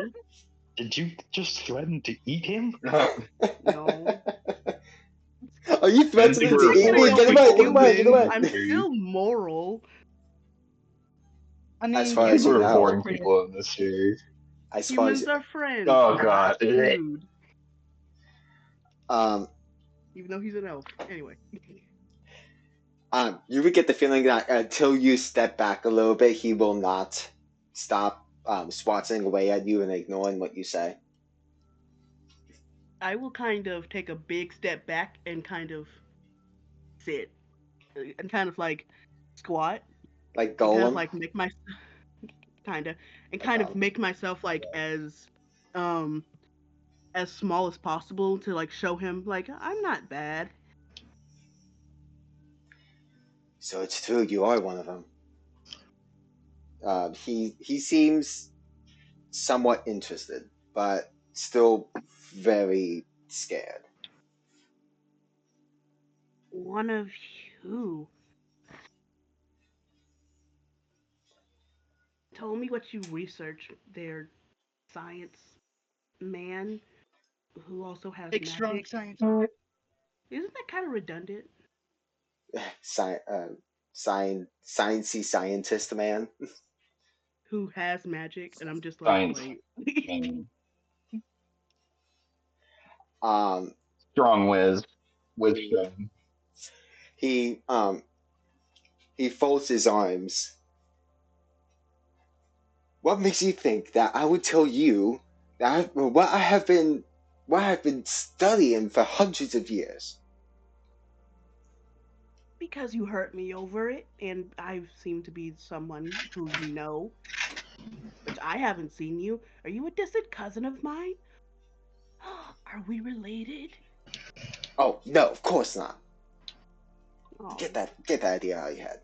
S5: Did you just threaten to eat him?
S6: No.
S2: Are you
S1: And the
S2: threatening to
S1: group
S6: You're
S2: eat
S6: gonna
S2: me?
S1: more
S6: go
S2: Get
S6: with
S2: away! Get away! Get
S1: quickly.
S6: humans.
S2: away!
S6: I'm still moral.
S3: I
S2: As
S3: mean,
S2: far as
S1: People
S2: you
S3: humans
S1: are
S3: are
S1: boring
S2: know,
S3: pretty.
S1: people in this series.
S2: as far as
S6: Humans are friends,
S1: Oh
S6: not
S1: god.
S6: rude.
S2: um
S6: Even though he's an elf. Anyway.
S2: you would get the feeling that until you step back a little bit, he will not stop swatting away at you and ignoring what you say.
S6: I will kind of take a big step back and kind of sit and kind of like squat
S2: Like
S6: and kind of
S2: Golem.
S6: like make my kind of and
S2: Like
S6: kind of
S2: Golem.
S6: make myself like um as small as possible to like show him like I'm not bad.
S2: So it's true, you are one of them. He seems somewhat interested, but still very scared.
S6: One of you told me what you researched there, science man who also has
S3: Big, strong
S6: magic.
S3: science.
S6: Isn't that kind of redundant?
S2: Sci- sciencey scientist man.
S6: Who has magic? And I'm just like,
S1: Science.
S6: wait.
S1: And
S2: Um,
S1: strong wisdom.
S2: he um he folds his arms. What makes you think that I would tell you that what I've been studying for hundreds of years?
S6: Because you hurt me over it, and I seem to be someone who you know, which I haven't seen you. Are you a distant cousin of mine? Are we related?
S2: Oh no, of course not.
S6: Oh,
S2: Get that idea out of your head.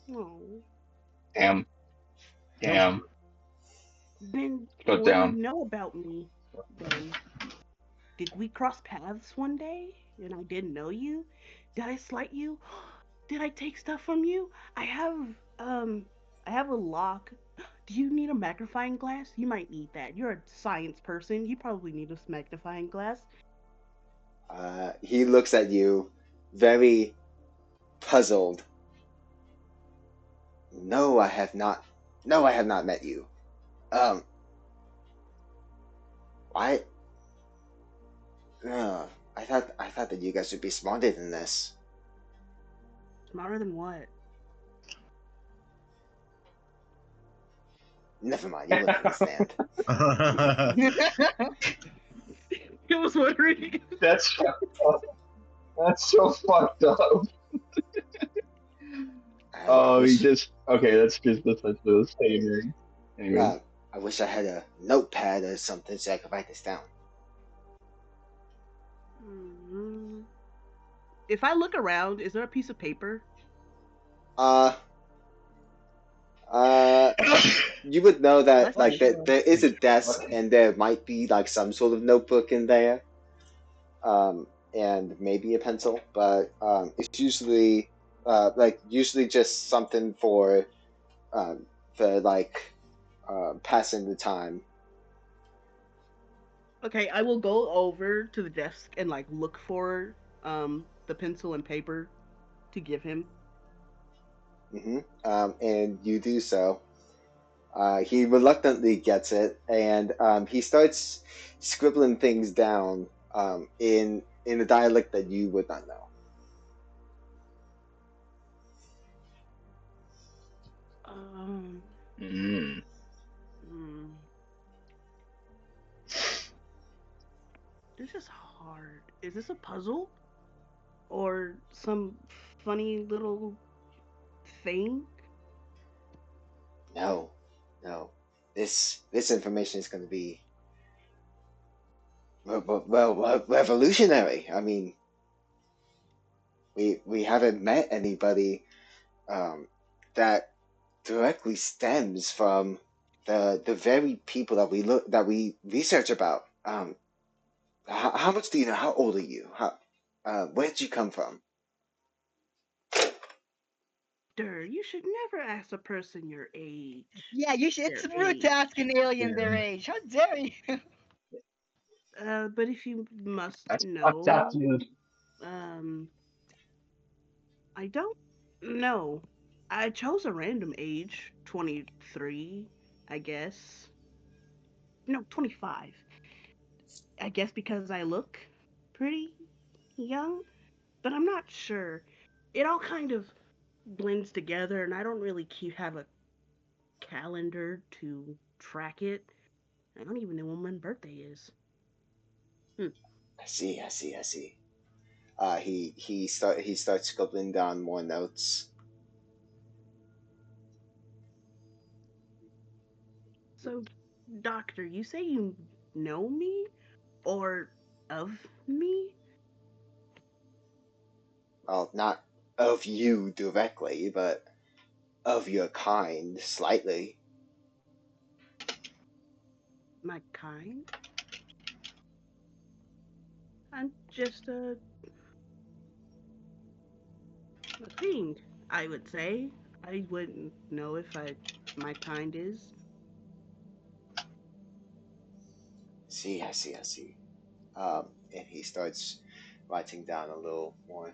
S6: oh.
S1: Damn.
S4: Nope.
S1: Damn.
S6: Then
S1: Shut
S6: what do you
S1: down.
S6: know about me? Then did we cross paths one day and I didn't know you? Did I slight you? Did I take stuff from you? Um I have a lock. Do you need a magnifying glass? You might need that. You're a science person. You probably need a magnifying glass.
S2: He looks at you, very puzzled. No, I have not. No, I have not met you. Um, I. I thought that you guys would be smarter than this.
S6: Smarter than what?
S2: Never mind, you wouldn't understand.
S6: I was wondering.
S1: That's that's so fucked up.
S2: I
S1: Oh, he
S2: wish.
S1: just okay. That's such a statement. Anyways,
S2: I wish I had a notepad or something so I could write this down.
S6: Hmm. If I look around, is there a piece of paper?
S2: Uh, uh, you would know
S3: That's
S2: that
S3: for
S2: like
S3: sure.
S2: there is a desk and there might be like some sort of notebook in there. And maybe a pencil, but it's usually like usually just something um, for like passing the time.
S6: Okay, I will go over to the desk and like look for the pencil and paper to give him.
S2: And you do so. He reluctantly gets it, and he starts scribbling things down in a dialect that you would not know.
S6: Um,
S1: mm.
S6: hmm, this is hard. Is this a puzzle or some funny little thing?
S2: No, no. This information is going to be revolutionary. I mean, we haven't met anybody um, that directly stems from the very people that we research about. How much do you know? How old are you? Where did you come from?
S6: You should never ask a person your age.
S3: Yeah, you should.
S6: Their
S3: It's rude to ask
S6: age.
S3: an alien their
S1: Yeah,
S3: age. How dare you?
S6: But if you must
S1: that's fucked up,
S6: know,
S1: dude.
S6: um, I don't know. I chose a random age, 23, I guess. No, 25. I guess because I look pretty young, but I'm not sure. It all kind of blends together, and I don't really keep have a calendar to track it. I don't even know when my birthday is. Hmm.
S2: I see. He starts scribbling down more notes.
S6: So, doctor, you say you know me or of me?
S2: Well, not of you directly, but of your kind slightly.
S6: My kind? I'm just a thing, I would say. I wouldn't know if I my kind is.
S2: I see. And he starts writing down a little more.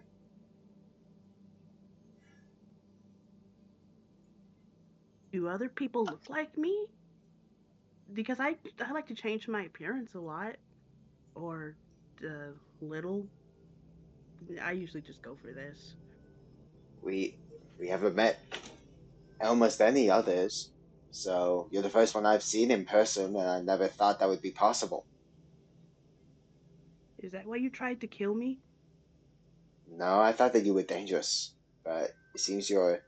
S6: Do other people look like me? Because I like to change my appearance a lot or little. I usually just go for this.
S2: We we haven't met almost any others, so you're the first one I've seen in person, and I never thought that would be possible.
S6: Is that why you tried to kill me?
S2: No, I thought that you were dangerous, but it seems you're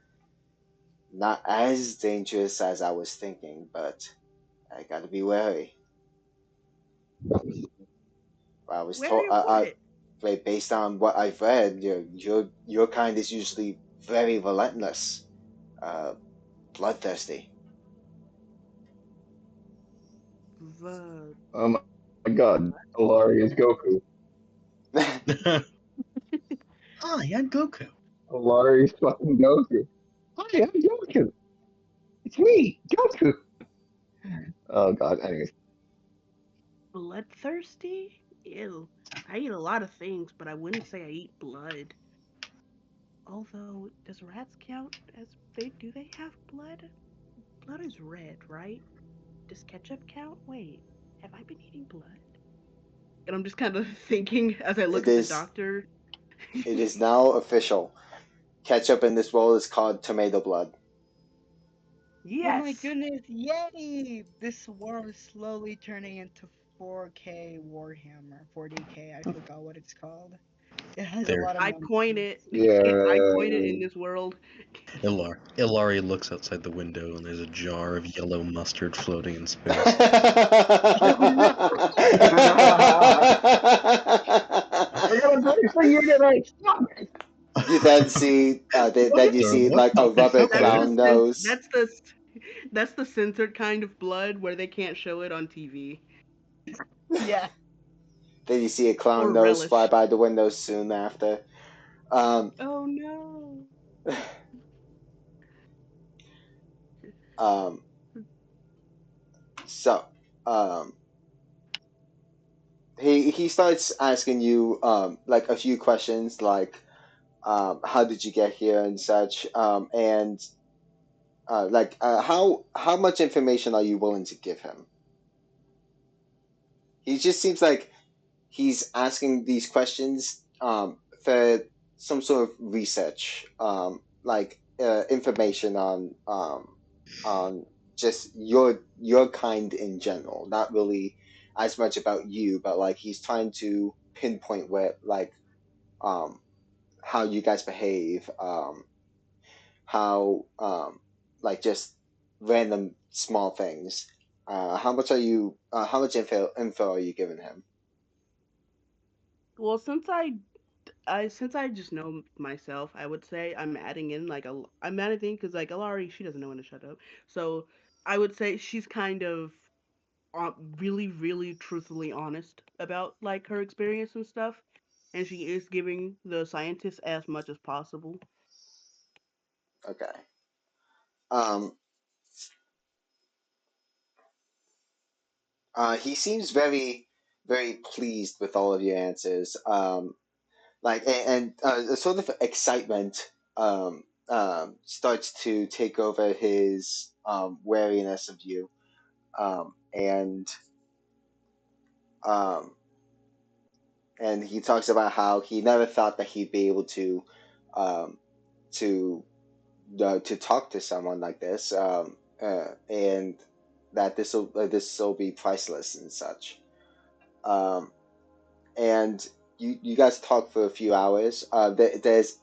S2: not as dangerous as I was thinking. But I gotta be wary. I was told,
S6: Wary of what?
S2: based on what I've read, your kind is usually very relentless, uh, bloodthirsty.
S6: The
S1: Oh my god, Ilari is Goku.
S4: Hi, I'm Goku.
S1: Ilari's fucking Goku. Hi, I'm Goku. It's me, Goku. Oh god, anyways.
S6: bloodthirsty? Ew. I eat a lot of things, but I wouldn't say I eat blood. Although, does rats count as they do they have blood? Blood is red, right? Does ketchup count? Wait, have I been eating blood? And I'm just kind of thinking as I look
S2: it
S6: at the
S2: is
S6: doctor.
S2: it is now official. Ketchup in this world is called tomato blood.
S3: Oh my
S6: Yes.
S3: goodness, yay! This war is slowly turning into 4K Warhammer, 40K, I forgot what it's called. It has a
S4: There,
S3: lot of
S6: I coin
S3: numbers.
S6: it. I coin it in
S1: Yeah.
S6: this world.
S4: Ilari looks outside the window, and there's a jar of yellow mustard floating in space.
S6: Oh no!
S1: We're gonna break the universe! Stop it!
S2: You then see, then you
S4: Sir,
S2: see
S4: what
S2: like a
S4: the
S2: rubber
S4: hell
S6: That's
S4: are
S6: the
S2: clown
S6: cen-
S2: nose.
S6: that's the censored kind of blood where they can't show it on TV
S3: Yeah.
S2: Then you see a clown
S6: or
S2: nose fly
S6: relish.
S2: by the window soon after. Um,
S6: Oh no!
S2: um, so, um, he starts asking you like a few questions like how did you get here and such and how much information are you willing to give him? He just seems like he's asking these questions for some sort of research, like information on just your kind in general, not really as much about you, but like he's trying to pinpoint where um, how you guys behave, how like just random small things. How much are you? How much info are you giving him?
S6: Well, since I just know myself, I would say I'm adding in I'm adding because like Alari, she doesn't know when to shut up. So I would say she's kind of really truthfully honest about like her experience and stuff, and she is giving the scientists as much as possible.
S2: Okay. Um, he seems very pleased with all of your answers. Like and a sort of excitement. starts to take over his wariness of you, and um, he talks about how he never thought that he'd be able um, to to talk to someone like this, and that this will be priceless and such. Um, and you guys talk for a few hours. There's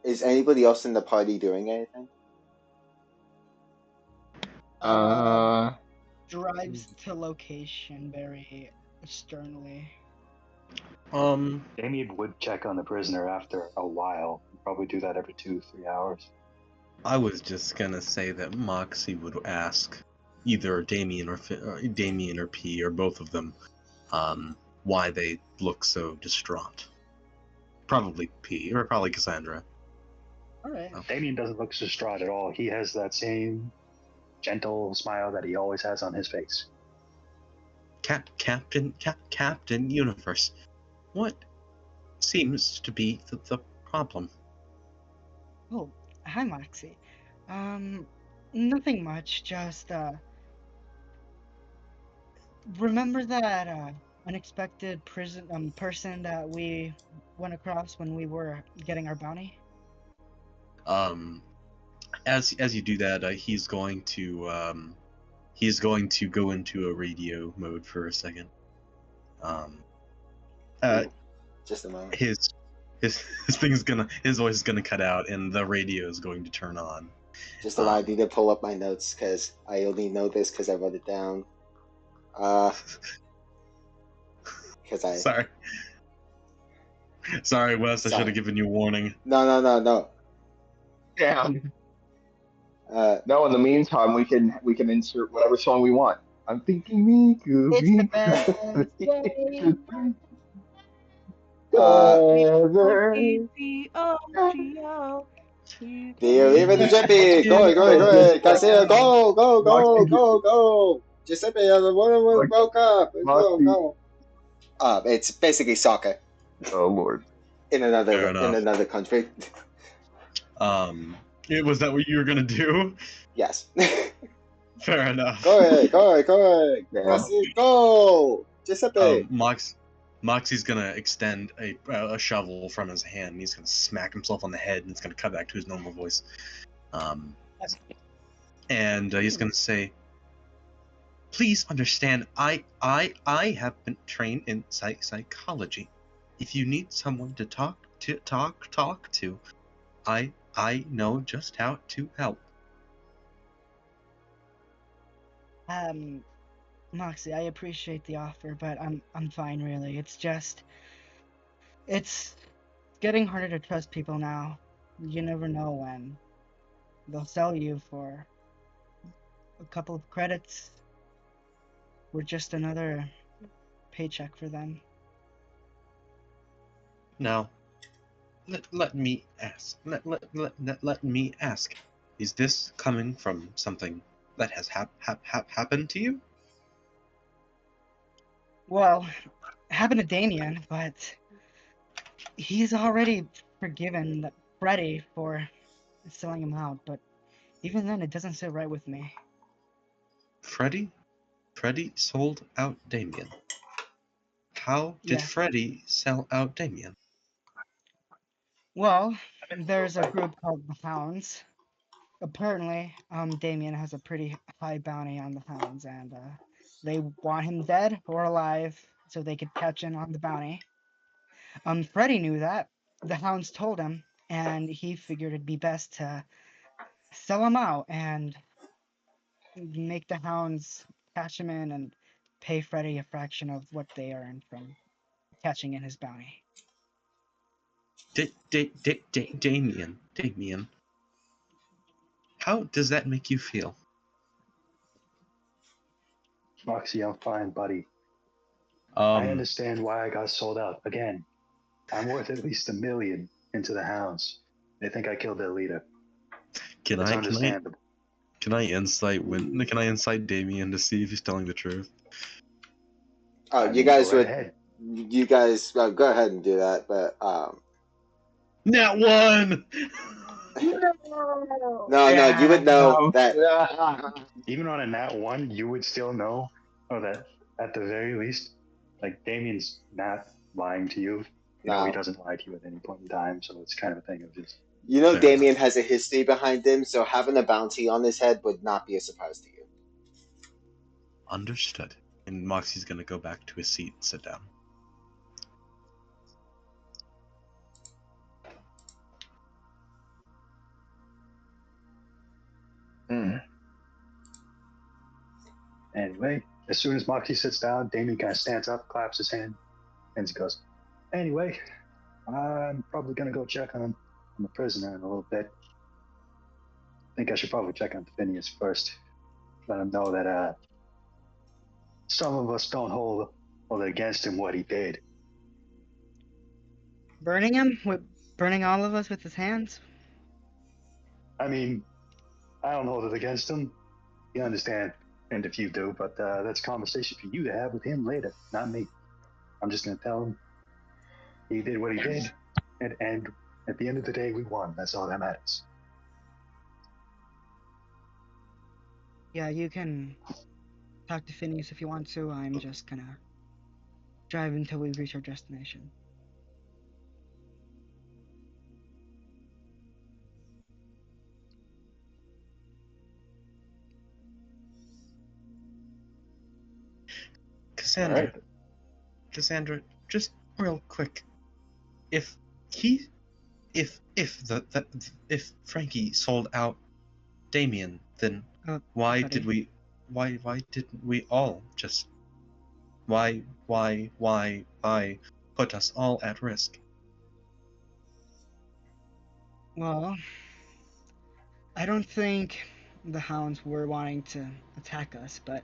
S2: is anybody else in the party doing anything?
S1: Uh,
S3: Drives to location very sternly.
S5: Damien would check on the prisoner after a while. He'd probably do that every 2-3 hours.
S4: I was just gonna say that Moxie would ask either Damien Damien or P or both of them, why they look so distraught. Probably P or probably Cassandra.
S3: All right.
S5: Damien doesn't look distraught at all. He has that same gentle smile that he always has on his face.
S4: Captain Universe, what seems to be the problem?
S3: Oh, hi, Moxie. Nothing much. Just remember that unexpected person that we went across when we were getting our bounty?
S4: As you do that, he's going to go into a radio mode for a second.
S2: Just a moment.
S4: His his his voice is gonna cut out, and the radio is going to turn on.
S2: Just allow me to pull up my notes because I only know this because I wrote it down. Because
S4: Sorry, Wes. I should have given you a warning.
S2: No.
S1: yeah. No, in the meantime, we can insert whatever song we want. I'm thinking me could
S3: It's the
S1: be
S3: best day.
S1: together.
S2: Viva di Giuseppe! Go! Cassia, go! Giuseppe, woke up! Go! It's basically soccer
S1: Oh Lord.
S2: in another country.
S4: Was that what you were gonna do?
S2: Yes.
S4: Fair enough.
S2: Go! Cassia, go! Giuseppe!
S4: Moxie's gonna extend a shovel from his hand, and he's gonna smack himself on the head, and it's gonna cut back to his normal voice. And he's gonna say, "Please understand, I have been trained in psychology. If you need someone to talk to, I know just how to help."
S3: Moxie, I appreciate the offer, but I'm fine really. It's getting harder to trust people now. You never know when they'll sell you for a couple of credits or just another paycheck for them.
S4: Now, let me ask. Let me ask. Is this coming from something that has happened to you?
S3: Well, it happened to Damien, but he's already forgiven Freddy for selling him out. But even then, it doesn't sit right with me.
S4: Freddy sold out Damien. How did Freddy sell out Damien?
S3: Well, there's a group called the Hounds. Apparently, Damien has a pretty high bounty on the Hounds, and they want him dead or alive so they could catch in on the bounty. Freddy knew that. The Hounds told him, and he figured it'd be best to sell him out and make the Hounds catch him in and pay Freddy a fraction of what they earned from catching in his bounty.
S4: Damien. How does that make you feel?
S5: Moxie, I'm fine, buddy. I understand why I got sold out. Again, I'm worth at least $1 million into the Hounds. They think I killed their leader. It's understandable.
S4: Can I insight Damien to see if he's telling the truth?
S2: Oh, you guys go ahead and do that, but
S4: Nat one.
S2: No, you would know
S1: Yeah.
S2: that.
S5: Even on a nat one, you would still know, or that at the very least, like Damien's not lying to you. You know, he
S2: No.
S5: doesn't lie to you at any point in time, so it's kind of a thing of just
S2: You know
S4: Fair enough.
S2: Damien has a history behind him, so having a bounty on his head would not be a surprise to you.
S4: Understood. And Moxie's gonna go back to his seat and sit down.
S1: Hmm.
S5: anyway. As soon as Moxie sits down, Damien kind of stands up, claps his hand, and he goes, "Anyway, I'm probably gonna go check on the prisoner in a little bit. I think I should probably check on Phineas first. Let him know that some of us don't hold it against him what he did.
S3: Burning him? Burning all of us with his hands?
S5: I mean, I don't hold it against him. You understand, and if you do, but that's a conversation for you to have with him later, not me. I'm just gonna tell him he did what he did, and at the end of the day, we won. That's all that matters."
S3: Yeah, you can talk to Phineas if you want to. I'm just gonna drive until we reach our destination.
S1: All
S4: Cassandra,
S1: right.
S4: Cassandra, just real quick. If he, if Frankie sold out Damien, then
S3: Oh,
S4: why
S3: buddy.
S4: did we, why didn't we all just, why put us all at risk?
S3: Well, I don't think the hounds were wanting to attack us, but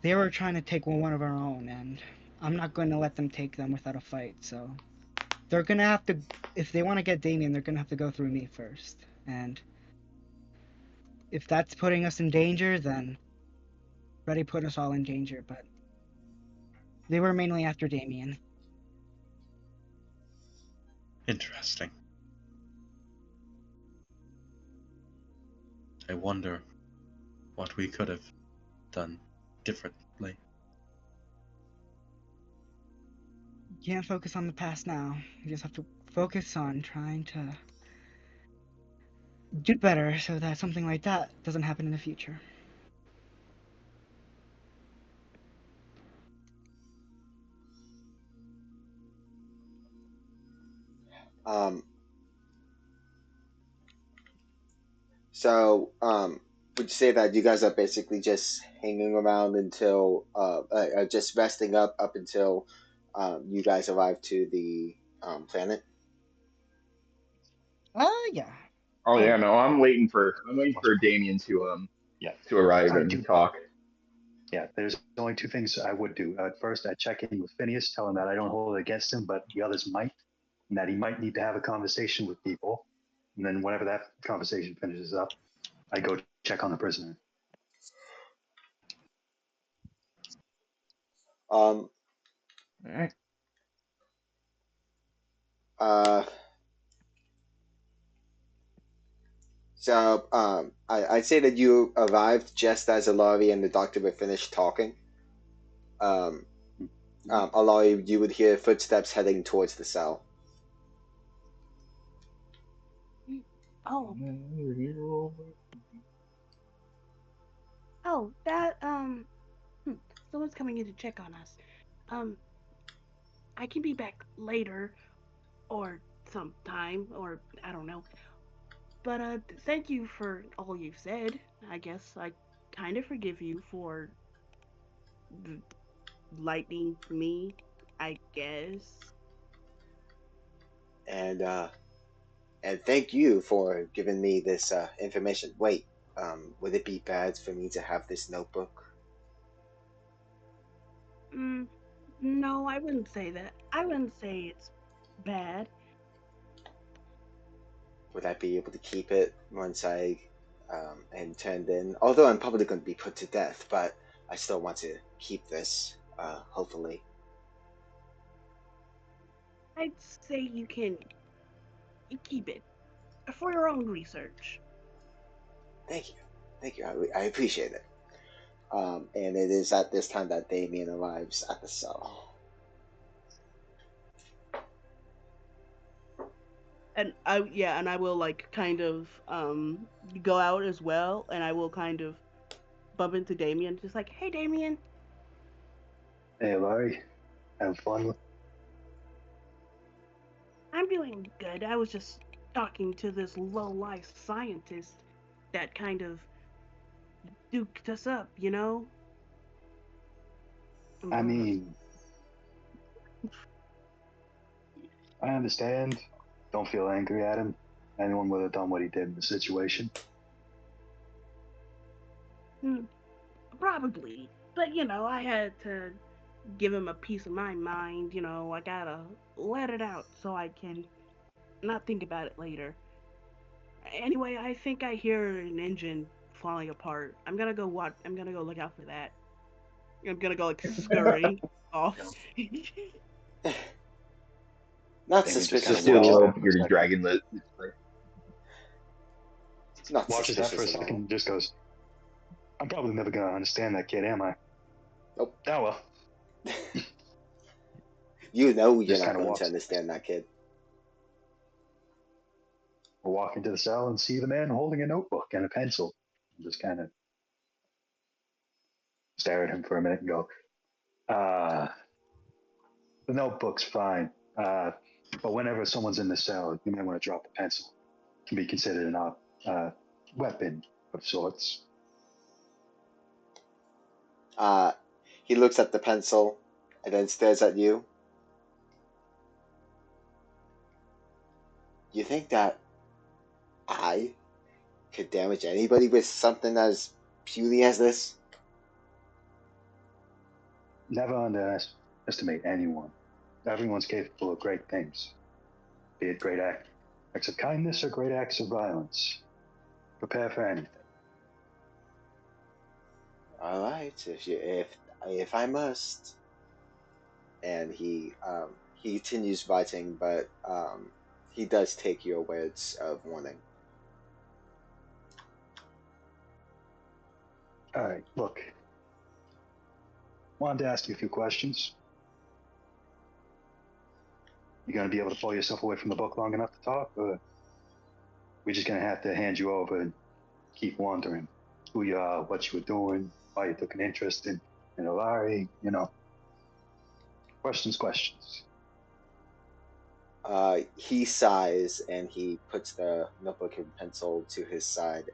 S3: they were trying to take one of our own, and I'm not going to let them take them without a fight, so they're going to have to, if they want to get Damien, they're going to have to go through me first. And if that's putting us in danger, then Freddy put us all in danger, but they were mainly after Damien.
S4: Interesting. I wonder what we could have done differently.
S3: You can't focus on the past now. You just have to focus on trying to do better so that something like that doesn't happen in the future.
S2: Um, so, would you say that you guys are basically just hanging around until, just resting up until you guys arrive to the planet?
S3: Yeah.
S1: Oh
S6: Oh,
S1: yeah, no, I'm waiting for Damien
S5: Yeah,
S1: to arrive
S5: I
S1: and
S5: do.
S1: talk.
S5: Yeah, there's only two things I would do. First, I'd check in with Phineas, tell him that I don't hold it against him, but the others might, and that he might need to have a conversation with people. And then whenever that conversation finishes up, I go check on the prisoner.
S2: Um,
S1: All right.
S2: uh, I'd say that you arrived just as Alari and the doctor were finished talking. Um, Alari, you would hear footsteps heading towards the cell.
S6: oh, that someone's coming in to check on us. Um, I can be back later or sometime or I don't know. But thank you for all you've said. I guess I kind of forgive you for lightning me. I guess.
S2: And and thank you for giving me this information. Wait, would it be bad for me to have this notebook?
S6: Mm, no, I wouldn't say that. I wouldn't say it's bad.
S2: Would I be able to keep it once I am turned in? Although I'm probably going to be put to death, but I still want to keep this. Hopefully,
S6: I'd say you can keep it for your own research.
S2: Thank you. Thank you. I appreciate it. And it is at this time that Damien arrives at the cell.
S6: And I will like kind of go out as well, and I will kind of bump into Damien, just like, hey, Damien.
S5: Hey, Larry, have fun with.
S6: I'm doing good. I was just talking to this low life scientist that kind of duked us up, you know?
S5: I
S6: Uh,
S5: mean, I understand. Don't feel angry at him. Anyone would have done what he did in the situation.
S6: hmm, probably. But, I had to give him a piece of my mind. I gotta let it out so I can not think about it later. Anyway, I think I hear an engine falling apart. I'm gonna go watch. I'm gonna go look out for that. I'm gonna go like scurry off.
S2: Not
S5: Damien just kind of
S2: suspicious
S1: Just
S2: at
S1: do a
S5: watches
S2: all.
S1: little
S5: that for a
S1: bearded
S5: second.
S1: dragon.
S2: Not
S5: Watches that for
S2: suspicious
S5: a
S2: at
S5: second
S2: all.
S5: and just goes, I'm probably never going to understand that kid, am I?
S2: Nope.
S5: Oh, well.
S2: You know you're
S5: Just
S2: not
S5: kind of
S2: going to
S5: walks.
S2: understand that kid.
S5: We'll walk into the cell and see the man holding a notebook and a pencil. And just kind of stare at him for a minute and go, uh, the notebook's fine. But whenever someone's in the cell, you may want to drop the pencil. It can be considered an weapon of sorts.
S2: Uh, he looks at the pencil and then stares at you. You think that I could damage anybody with something as puny as this?
S5: Never underestimate anyone. Everyone's capable of great things, be it great acts of kindness or great acts of violence. Prepare for anything.
S2: All right, if I must. And he continues writing, but he does take your words of warning.
S5: All right, look. Wanted to ask you a few questions. You gonna be able to pull yourself away from the book long enough to talk, or we just gonna have to hand you over and keep wondering who you are, what you were doing, why you took an interest in Olari, questions.
S2: He sighs and he puts the notebook and pencil to his side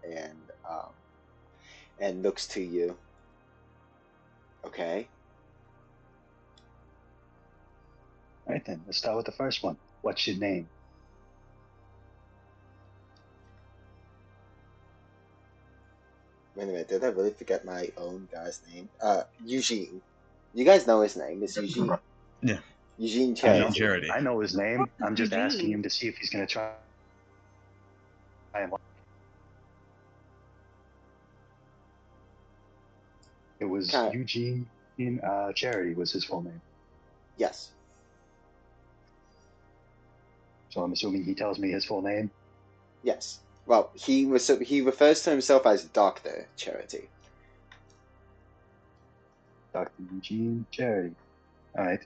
S2: and looks to you. Okay.
S5: All right then, let's start with the first one. What's your name?
S2: Wait a minute, did I really forget my own guy's name? Eugene. You guys know his name. It's Eugene.
S4: Yeah.
S2: Eugene
S4: Eugene
S2: Charity.
S4: Charity.
S5: I know his name. I'm just asking
S6: Eugene.
S5: him to see if he's gonna try and. It was
S2: Kind of,
S5: Eugene in Charity was his full name.
S2: yes.
S5: So I'm assuming he tells me his full name.
S2: Yes. Well, he refers to himself as Doctor Charity.
S5: Dr. Eugene Charity. All right.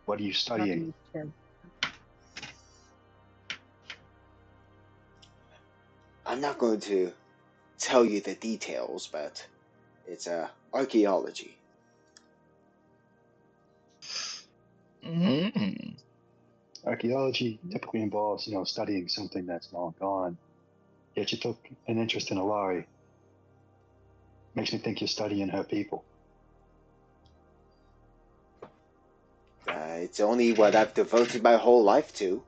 S5: What are you studying?
S2: I'm not going to tell you the details, but it's archaeology.
S1: Mm-hmm.
S5: Archaeology typically involves, studying something that's long gone. Yet you took an interest in Alari. Makes me think you're studying her people.
S2: It's only what I've devoted my whole life to.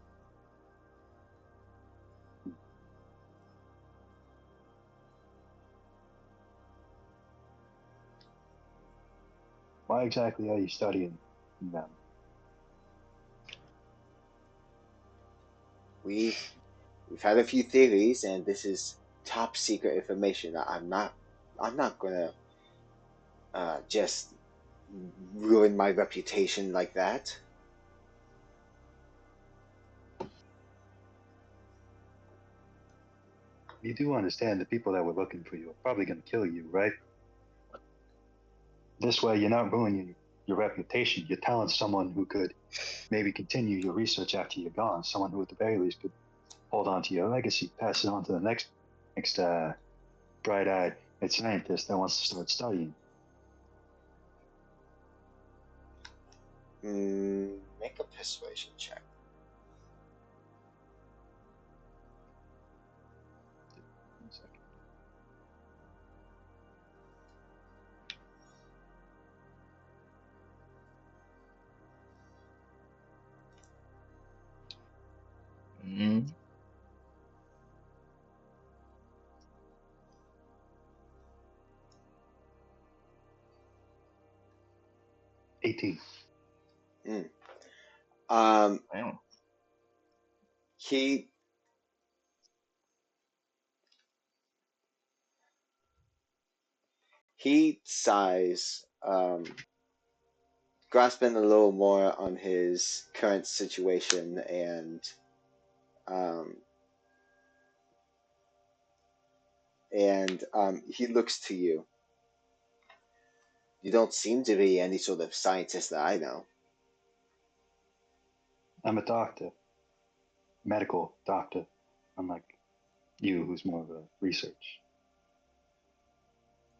S5: Why exactly are you studying them?
S2: We've had a few theories, and this is top secret information. I'm not gonna just ruin my reputation like that.
S5: you do understand the people that were looking for you are probably going to kill you, right? This way, you're not ruining your reputation. You're telling someone who could maybe continue your research after you're gone. Someone who, at the very least, could hold on to your legacy, pass it on to the next bright-eyed scientist that wants to start studying.
S2: Make a persuasion check.
S5: One second.
S1: Mm.
S5: 18.
S2: Mm. Um,
S1: Wow.
S2: he he sighs, grasping a little more on his current situation, um, and he looks to you. You don't seem to be any sort of scientist that I know.
S5: I'm a doctor, medical doctor, unlike you, who's more of a research.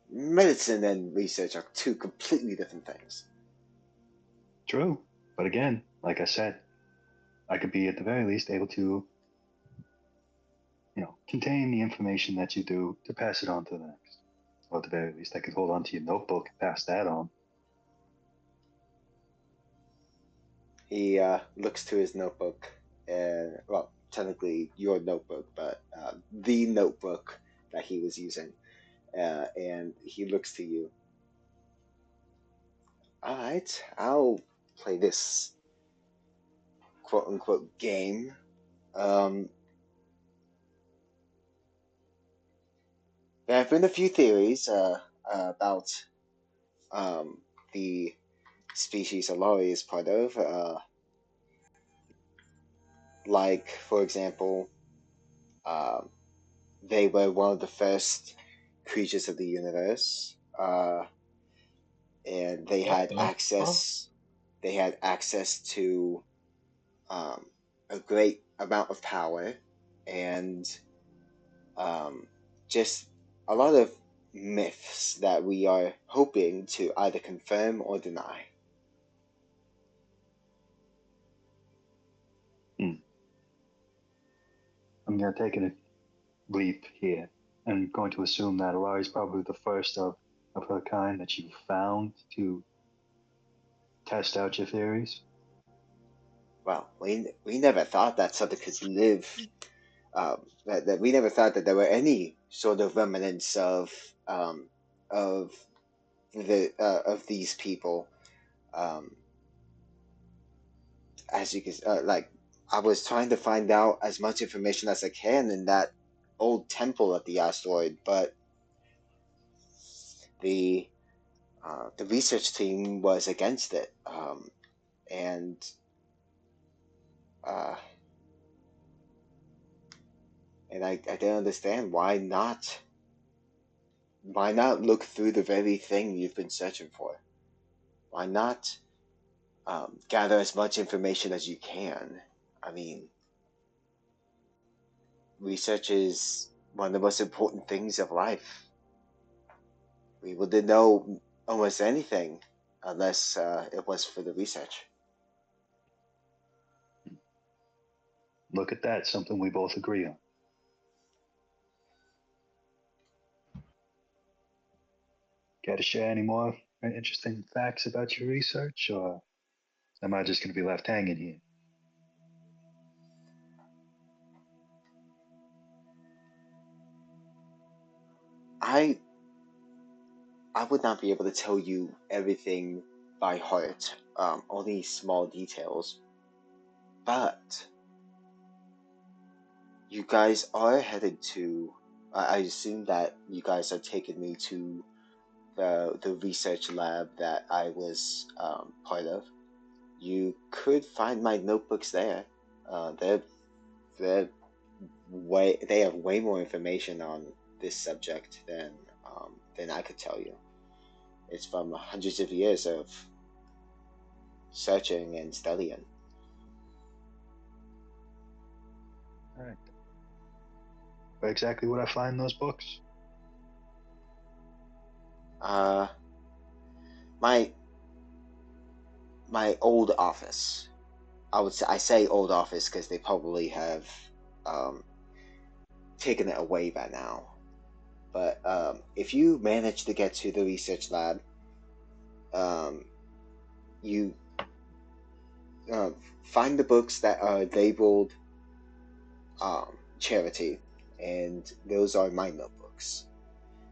S2: Medicine and research are two completely different things.
S5: True, but again, like I said, I could be at the very least able to, contain the information that you do to pass it on to the next. Or at the very least, I could hold on to your notebook and pass that on.
S2: He looks to his notebook, and well, technically your notebook, but the notebook that he was using, and he looks to you. All right, I'll play this quote unquote game. There have been a few theories about um, the species Alari is part of. Like, for example, um, they were one of the first creatures of the universe, and they
S1: What
S2: had
S1: the fuck?
S2: access. They had access to a great amount of power, and um, just a lot of myths that we are hoping to either confirm or deny.
S5: Hmm. I'm going to take a leap here and going to assume that Alari is probably the first of her kind that you found to test out your theories.
S2: Well, we never thought that something could live. That we never thought that there were any sort of remnants of of these people. Um, as you can like, I was trying to find out as much information as I can in that old temple at the asteroid, but the the research team was against it, and uh, I don't understand why not look through the very thing you've been searching for? Why not gather as much information as you can? I mean, research is one of the most important things of life. We wouldn't know almost anything unless it was for the research.
S5: Look at that, something we both agree on. Care to share any more interesting facts about your research, or am I just going to be left hanging here?
S2: I I would not be able to tell you everything by heart, only small details. But you guys are headed to. I assume that you guys are taking me to the research lab that I was part of. You could find my notebooks there. They're they have way more information on this subject than I could tell you. It's from hundreds of years of searching and studying.
S5: All right. Where exactly would I find those books?
S2: Uh, my my old office. I say old office because they probably have um, taken it away by now. But if you manage to get to the research lab, um, you uh, find the books that are labeled charity, and those are my notebooks.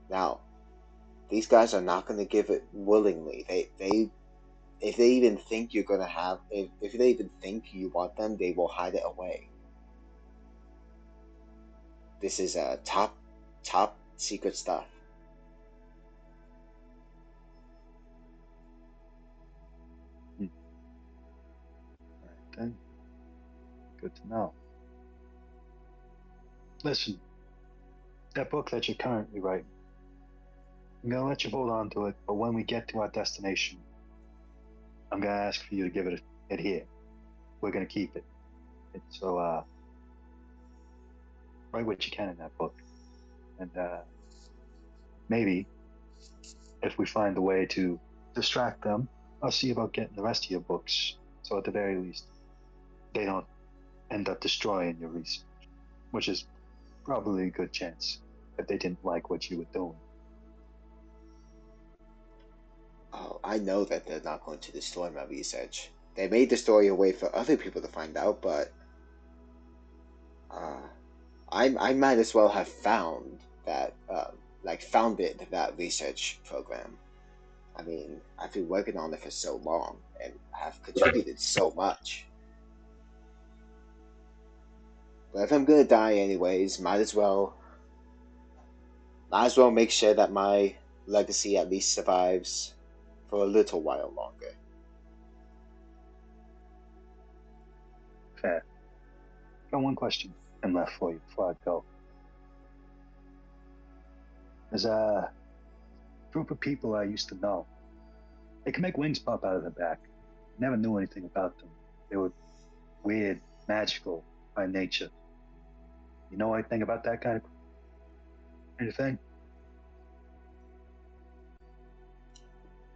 S2: Now, these guys are not going to give it willingly. They if they even think you're going to have if they even think you want them, they will hide it away. This is top secret stuff.
S5: Hmm. All right, then. Good to know. Listen, that book that you're currently writing, I'm gonna let you hold on to it, but when we get to our destination, I'm gonna ask for you to give it here. We're gonna keep it. So write what you can in that book, and maybe if we find a way to distract them, I'll see about getting the rest of your books. So at the very least, they don't end up destroying your research, which is probably a good chance if they didn't like what you were doing.
S2: Oh, I know that they're not going to destroy my research. They made the story a way for other people to find out, but uh, I might as well have found that founded that research program. I mean, I've been working on it for so long and have contributed so much. But if I'm gonna die anyways, might as well make sure that my legacy at least survives for a little while longer.
S5: Fair. Got one question and left for you before I go. There's a group of people I used to know. They can make wings pop out of their back. Never knew anything about them. They were weird, magical by nature. You know anything about that kind of thing?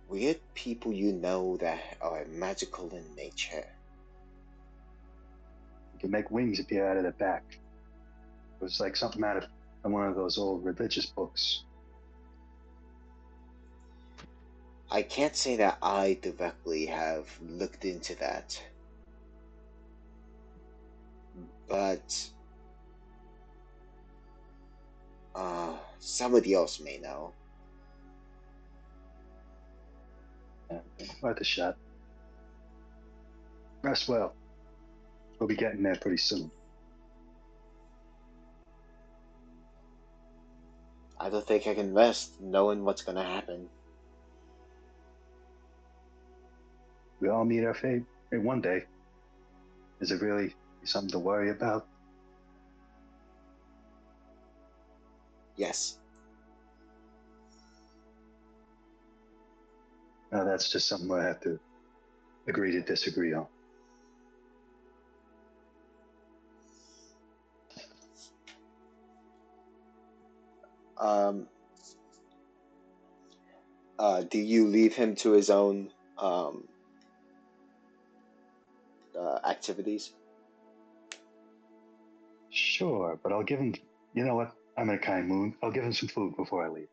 S2: Weird people you know that are magical in nature.
S5: They can make wings appear out of their back. It was like something out of one of those old religious books.
S2: I can't say that I directly have looked into that, but somebody else may know.
S5: Yeah, worth a shot. Rest well. We'll be getting there pretty soon.
S2: I don't think I can rest knowing what's gonna happen.
S5: We all meet our fate one day. Is it really something to worry about?
S2: Yes.
S5: No, that's just something I have to agree to disagree on.
S2: Um. Do you leave him to his own activities?
S5: Sure, but I'll give him. You know what? I'm in a kind mood. I'll give him some food before I leave.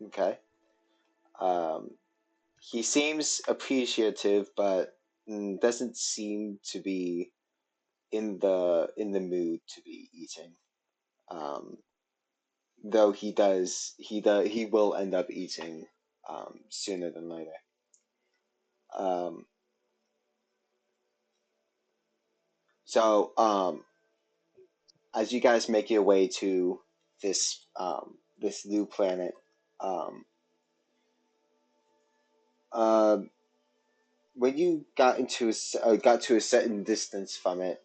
S2: Okay. Um. He seems appreciative, but doesn't seem to be in the mood to be eating. Um, though he will end up eating sooner than later. Um, so as you guys make your way to this new planet, um, uh, when you got to a certain distance from it,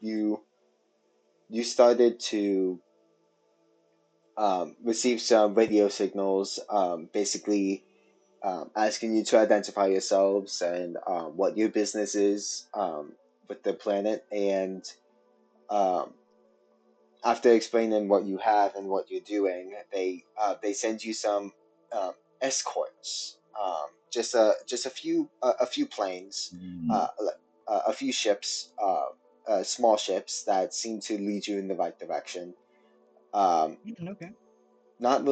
S2: you you started to receive some radio signals, basically asking you to identify yourselves and what your business is with the planet. And um, after explaining what you have and what you're doing, they send you some um, escorts, just a few planes,
S1: Mm.
S2: uh, a few ships, small ships that seem to lead you in the right direction. Um,
S3: Okay.
S2: not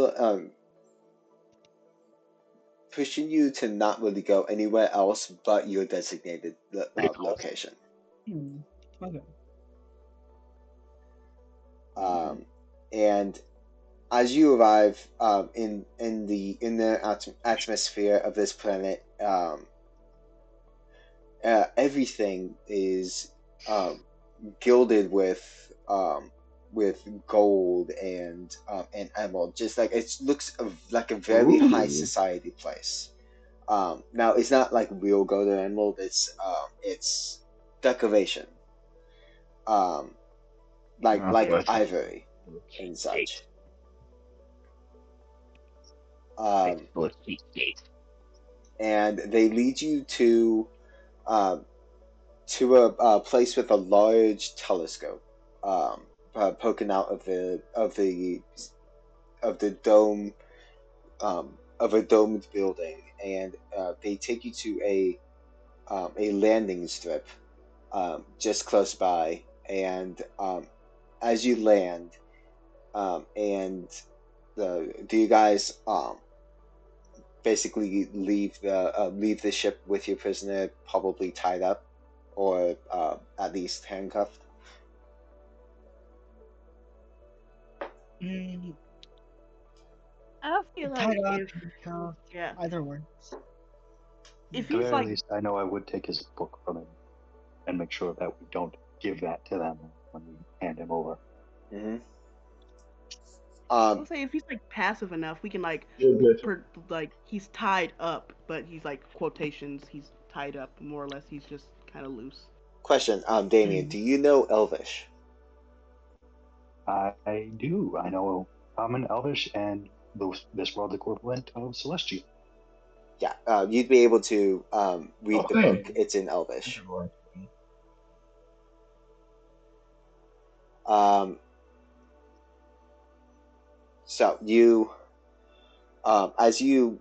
S2: pushing you to not really go anywhere else but your designated
S1: Pretty close.
S2: location.
S3: Hmm. Okay.
S1: Mm.
S2: Um, and as you arrive in the atmosphere of this planet, everything is um, gilded with gold and emerald. Just like it looks like a very high
S1: Ooh.
S2: society place. Now it's not like real gold or emerald. It's decoration, um, like
S1: So it's
S2: ivory and
S1: cheapskate.
S2: such.
S1: Nice
S2: Um,
S1: full of cheapskate.
S2: and they lead you um, to a place with a large telescope poking out of the dome of a domed building, and they take you to a landing strip just close by. And as you land, and do you guys basically leave the ship with your prisoner probably tied up or at least handcuffed?
S3: Mm,
S6: I feel like
S3: tied up,
S6: if
S3: handcuffed,
S6: yeah,
S3: either works.
S6: if
S5: At the
S6: he's
S5: very
S6: like
S5: least, I know I would take his book from him and make sure that we don't give that to them when we hand him over.
S2: Hmm.
S6: I'll say if he's like passive enough, we can like
S1: Feel good.
S6: like he's tied up, but he's like quotations. He's tied up more or less. He's just kind of loose.
S2: Question, Damien,
S3: Mm.
S2: do you know Elvish?
S5: I do. I know Common, Elvish, and this world equivalent of Celestial.
S2: Yeah, you'd be able to read the
S1: Okay.
S2: book. It's in Elvish. Um, so as you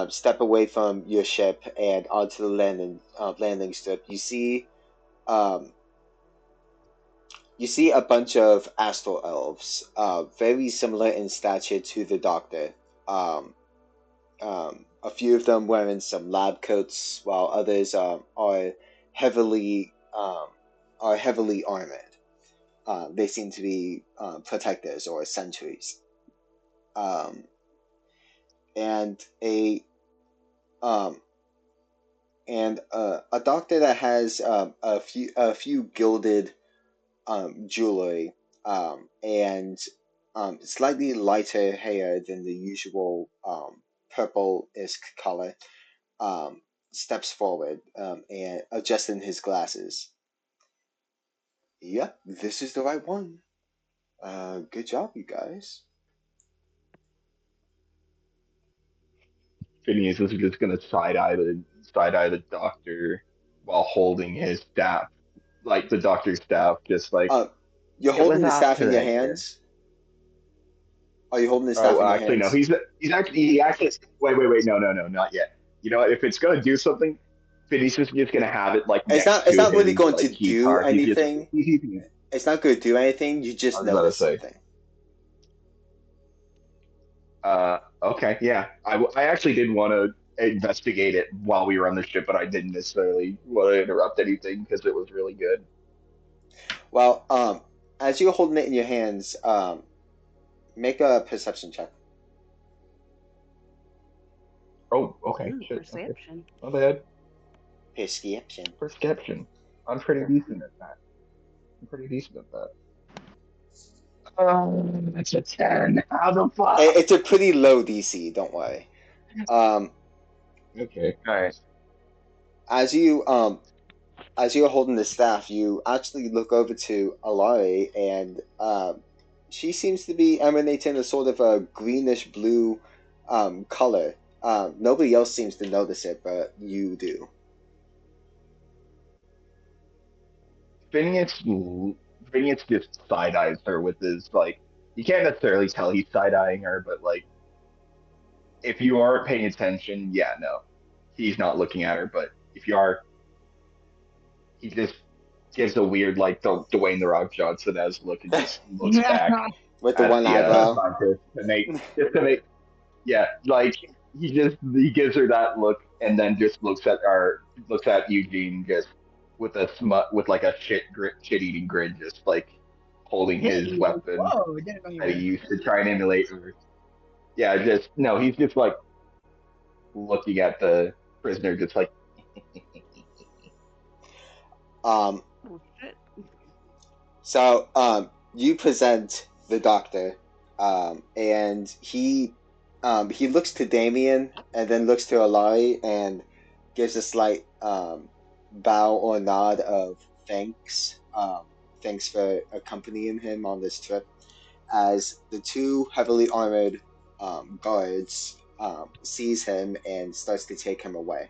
S2: step away from your ship and onto the landing strip, um, you see a bunch of astral elves, very similar in stature to the Doctor. Um, a few of them wearing some lab coats, while others heavily um, are heavily armored. They seem to be protectors or sentries. Um, and um, a doctor that has a few gilded jewelry and slightly lighter hair than the usual purple-ish color, um, steps forward and adjusting his glasses. Yep, this is the right one. Good job, you guys.
S1: Phineas is just gonna side eye the doctor while holding his staff, like the doctor's staff, just like
S2: Uh, you're
S1: it was
S2: holding the
S1: up
S2: staff
S1: to
S2: in your
S1: right here.
S2: hands. Are you holding the staff
S1: Oh,
S2: in your
S1: actually, no.
S2: hands?
S1: He actually. Wait. No, not yet. You know what? If it's gonna do something, Phineas is just gonna have it like next
S2: It's
S1: to
S2: not really
S1: his
S2: going to
S1: like key
S2: do
S1: card.
S2: anything. It's not going to do anything. You
S1: I
S2: just
S1: was about to
S2: notice
S1: say.
S2: something.
S1: Okay, yeah. I actually did want to investigate it while we were on the ship, but I didn't necessarily want to interrupt anything because it was really good.
S2: Well, as you're holding it in your hands, make a perception check.
S1: Oh, okay.
S6: Ooh,
S1: Shit. Okay.
S6: perception.
S1: My bad.
S2: Perception.
S1: Perception. I'm pretty decent at that. I'm pretty decent at that. It's a 10. How the fuck?
S2: It's a pretty low DC. Don't worry. Um,
S1: Okay. All right.
S2: as you as you're holding the staff, you actually look over to Alari, and she seems to be emanating a sort of a greenish blue color. Nobody else seems to notice it, but you do.
S1: Phineas, Phineas just side eyes her with his like. You can't necessarily tell he's side eyeing her, but like if you aren't paying attention, yeah, no, he's not looking at her. But if you are, he just gives a weird like the Dwayne the Rock Johnson as look and just looks
S3: Yeah.
S1: back
S2: With the
S1: at
S2: one
S1: the
S2: eyebrow.
S1: scientist to make yeah, like he gives her that look and then just looks at Eugene just with a smut with like a shit eating grin, just like holding his
S3: Hey,
S1: weapon
S3: whoa! Didn't know you
S1: that
S3: were
S1: he
S3: there.
S1: used to try and emulate her. Yeah, just no, he's just like looking at the prisoner, just like
S2: Um,
S6: Oh shit.
S2: so you present the doctor, and he looks to Damien and then looks to Alari and gives a slight bow or nod of thanks. Thanks for accompanying him on this trip. As the two heavily armored guards sees him and starts to take him away.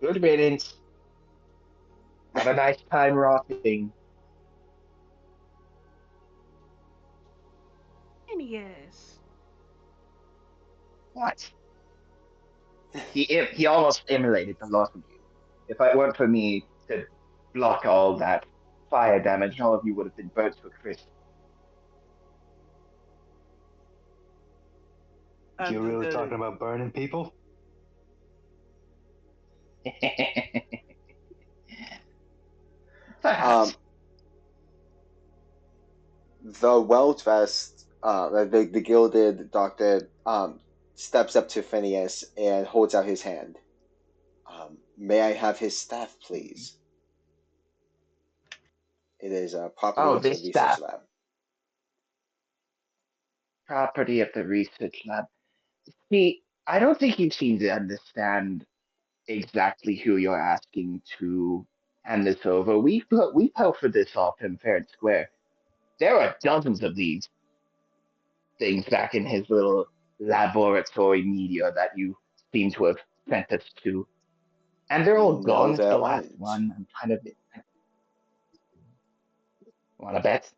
S1: good riddance. Have a nice time rotting.
S6: Yes.
S1: What? He almost emulated the loss of you. If it weren't for me to block all that fire damage, all of you would have been burnt to a crisp.
S5: You're really
S6: The
S5: talking about burning people?
S2: Um,
S1: Perhaps.
S2: the well dressed, the gilded doctor steps up to Phineas and holds out his hand. May I have his staff, please? It is a property
S1: Oh,
S2: of the
S1: this
S2: research
S1: staff,
S2: lab.
S1: property of the research lab. See, I don't think you seem to understand exactly who you're asking to hand this over. We pilfered this off him fair and square. There are dozens of these things back in his little laboratory media that you seem to have sent us to. And they're all
S2: No,
S1: gone. It's
S2: there
S1: the last
S2: aren't.
S1: one. I'm kind of want to bet.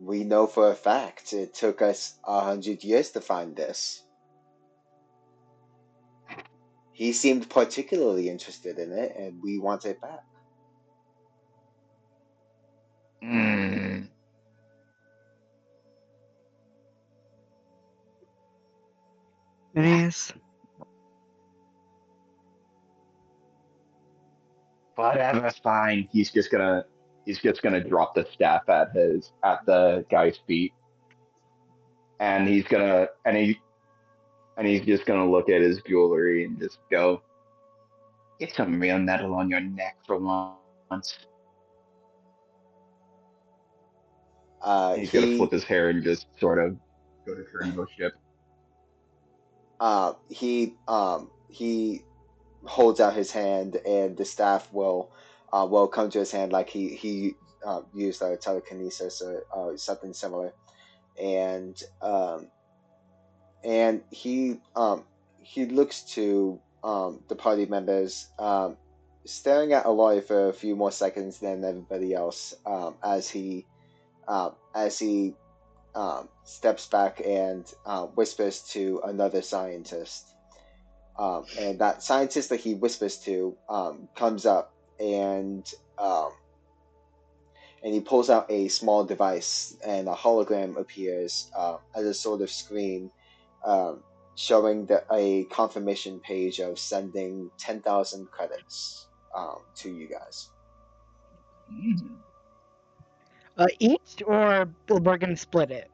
S2: We know for a fact it took us 100 years to find this. He seemed particularly interested in it, and we want it back.
S1: Mm,
S3: Phineas.
S1: whatever, fine. He's just gonna drop the staff at the guy's feet, and he's just gonna look at his jewelry and just go, "Get some real metal on your neck for once." And he's gonna flip
S2: He
S1: his hair and just sort of go to Kerngo ship.
S2: he holds out his hand, and the staff will come to his hand like he used telekinesis or something similar, and he looks to the party members, staring at Aloy for a few more seconds than everybody else, as he steps back and whispers to another scientist. And that scientist that he whispers to comes up, um, and he pulls out a small device, and a hologram appears as a sort of screen, um, showing a confirmation page of sending 10,000 credits to you guys.
S1: Mm.
S3: Each, or we're gonna split it?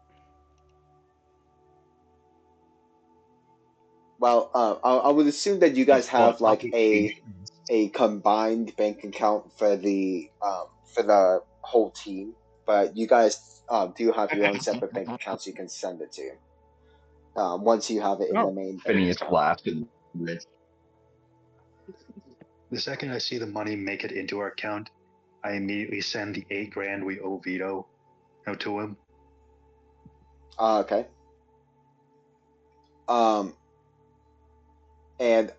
S2: Well, I would assume that you guys
S1: Well,
S2: have like a combined bank account for the whole team, but you guys do you have your own separate bank accounts you can send it to? Once you have it in the
S1: Oh,
S2: main bank
S1: Phineas
S2: account.
S1: laughs and grins.
S5: The second I see the money make it into our account, I immediately send the 8 grand we owe Vito to him.
S2: Okay. Um, and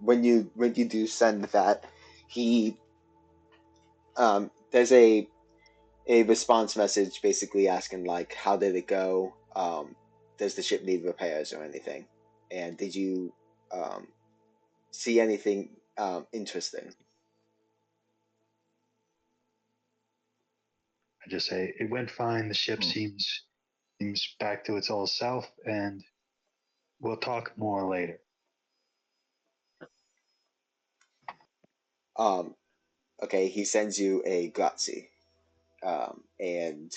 S2: when you do send that, he there's a response message basically asking like how did it go? Does the ship need repairs or anything? And did you um, see anything interesting?
S5: I just say it went fine. The ship
S1: Hmm.
S5: seems back to its old self, and we'll talk more later.
S2: Um, okay, he sends you a grazie, um, and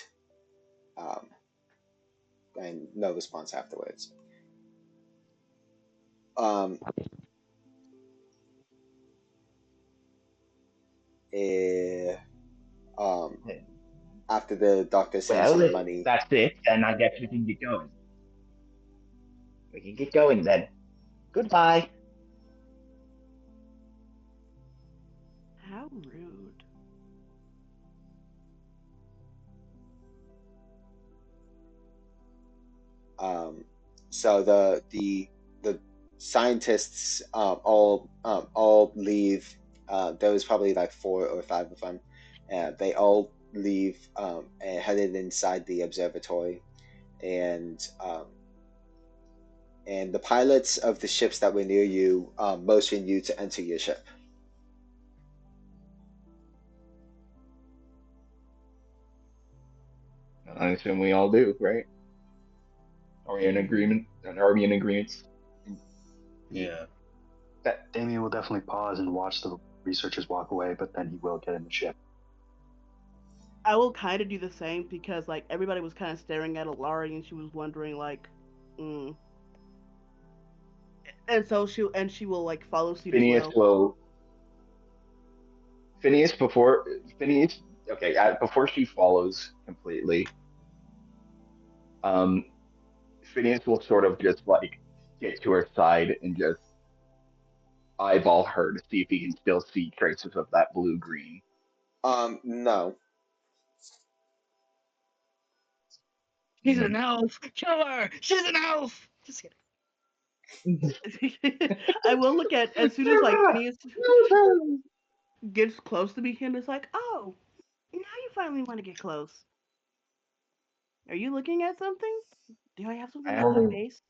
S2: um, and no response afterwards. Um, eh, um, after the doctor sends
S1: Well,
S2: you
S1: if
S2: money,
S1: that's it, then I guess we can get going. We can get going then. Goodbye.
S6: How rude.
S2: um, so the scientists all leave. There was probably like 4 or 5 of them. They all leave and headed inside the observatory, and the pilots of the ships that were near you motion you to enter your ship.
S1: I assume we all do, right? Are we in agreement? Are we in agreement?
S4: Yeah.
S1: That
S5: Damien will definitely pause and watch the researchers walk away, but then he will get in the ship.
S6: I will kind of do the same because like everybody was kind of staring at Alari and she was wondering like, mm. And so she will like follow suit as
S1: Phineas
S6: well.
S1: will Phineas before Phineas okay before she follows completely. Um, Phineas will sort of just like get to her side and just eyeball her to see if he can still see traces of that blue green.
S2: No.
S3: She's an elf. Kill her. She's an elf. Just kidding.
S6: I will look at as soon as like Phineas gets close to me, him it's like, oh, now you finally want to get close. Are you looking at something? Do I have something on my
S1: Um,
S6: face?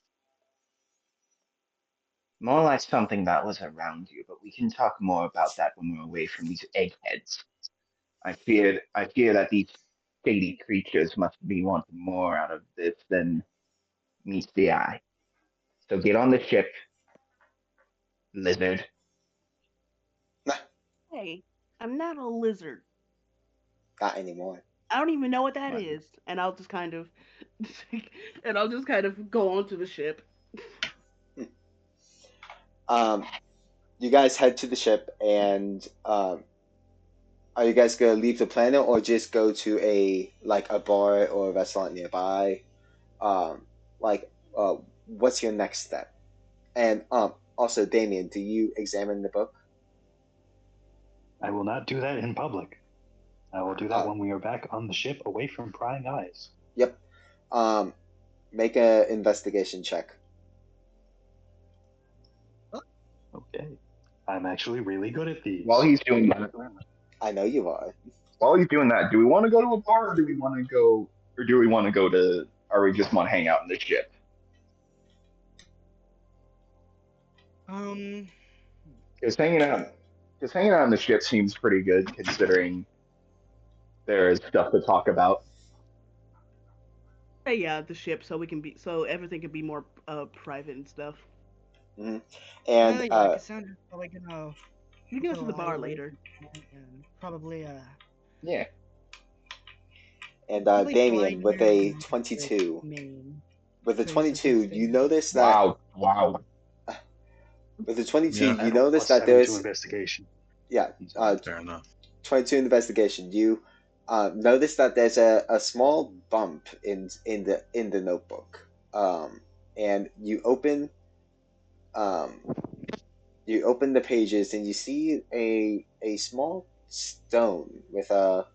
S1: More like something that was around you, but we can talk more about that when we're away from these eggheads. I fear that these shady creatures must be wanting more out of this than meets the eye. So get on the ship, lizard.
S2: Nah,
S6: Hey, I'm not a lizard.
S2: not anymore.
S6: I don't even know what that
S1: Well,
S6: is. And I'll just kind of and I'll just kind of go onto the ship.
S2: Hmm. Um, you guys head to the ship, and are you guys gonna leave the planet or just go to a bar or a restaurant nearby? Um, like, what's your next step? And also, Damien, do you examine the book?
S5: I will not do that in public. I will do that
S2: Uh,
S5: when we are back on the ship away from prying eyes.
S2: yep. Um, make a investigation check.
S5: Okay. I'm actually really good at
S1: while
S5: these.
S1: he's doing that,
S2: I know you are.
S1: do we want to go to a bar, or do we want to go, or do we want to go to, or we just want to hang out in the ship?
S3: Um.
S1: Because hanging out on the ship seems pretty good considering there is stuff to talk about.
S6: Hey, yeah, the ship, so we can be so everything can be more private and stuff.
S2: Hmm. And
S3: Yeah, Cassandra's probably gonna
S6: We can go to the bar
S3: politely
S6: later.
S3: and probably
S1: Yeah.
S3: probably
S2: Damien
S3: brighten
S2: with
S3: her
S2: a
S3: like
S2: 22.
S3: main
S2: With a
S3: place of
S2: 22,
S3: his
S2: you
S3: favorite.
S2: notice that
S1: Wow. Wow.
S2: with the 22,
S4: Yeah.
S5: I
S2: you
S5: have a
S2: notice
S5: plus
S2: that
S5: 7 to
S2: there's
S5: investigation.
S2: yeah,
S5: He's on.
S4: Fair enough.
S2: 22 investigation. notice that there's a small bump in the notebook, and um, you open the pages and you see a small stone with a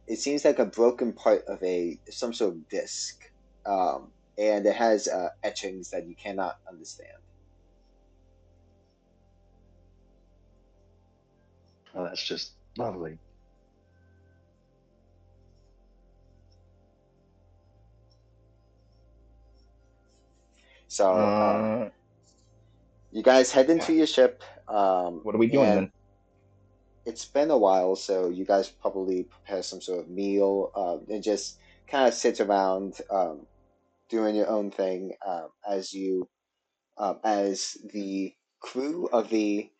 S2: it seems like a broken part of a some sort of disc, and it has etchings that you cannot understand.
S5: Oh, that's just lovely.
S2: So
S1: Uh,
S2: you guys head into
S1: yeah.
S2: your ship,
S1: What are we doing
S2: and
S1: then?
S2: it's been a while, so you guys probably prepare some sort of meal, and just kind of sit around, doing your own thing, as the crew of the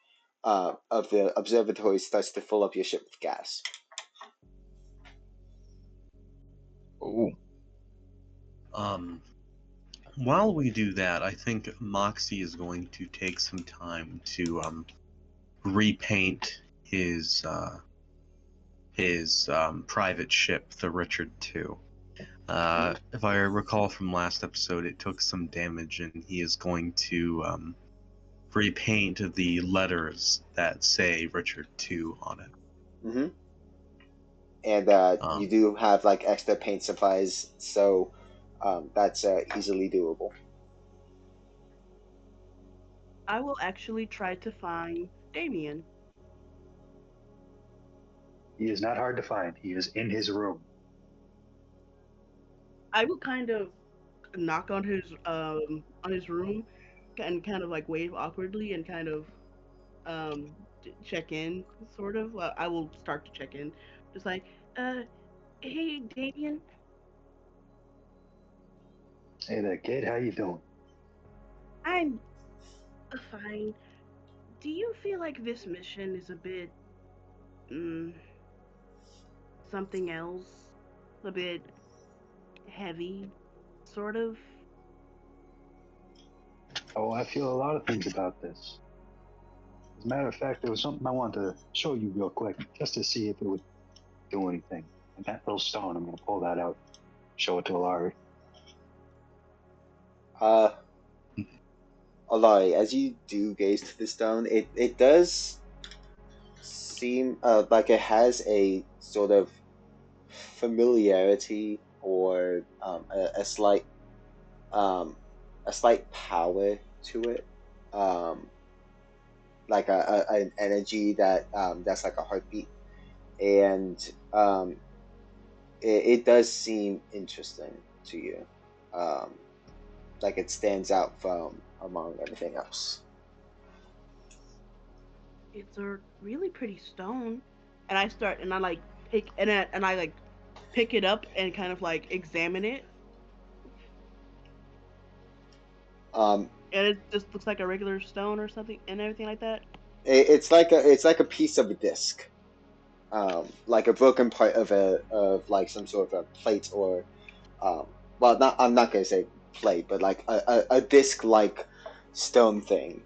S2: observatory starts to fill up your ship with gas.
S1: Oh,
S4: Um, while we do that, I think Moxie is going to take some time to repaint his private ship, the Richard II. If I recall from last episode, it took some damage, and he is going to repaint the letters that say Richard II on it.
S2: Hmm. And you
S4: Um,
S2: do have like extra paint supplies, so that's easily doable.
S6: I will actually try to find Damien.
S5: He is not hard to find. He is in his room.
S6: I will kind of knock on his room and kind of like wave awkwardly and kind of check in, sort of. I will start to check in, just like, uh, hey Damien,
S5: Hey there, kid. How you doing?
S6: I'm fine. Do you feel like this mission is a bit mm, something else, a bit heavy, sort of?
S5: Oh, I feel a lot of things about this. As a matter of fact, there was something I wanted to show you real quick, just to see if it would do anything. And that little stone, I'm going to pull that out, show it to Alari.
S2: Uh, Alari, as you do gaze to the stone, it does seem like it has a sort of familiarity or um, a slight power to it, um, like an energy that's like a heartbeat, and it does seem interesting to you, um, like it stands out from among everything else.
S6: It's a really pretty stone. And I start and I like pick and I like pick it up and kind of like examine it,
S2: Um,
S6: and it just looks like a regular stone or something and everything like that.
S2: it's like a piece of a disc, like a broken part of like some sort of a plate or um, well, not I'm not gonna say plate, but like a disc like stone thing.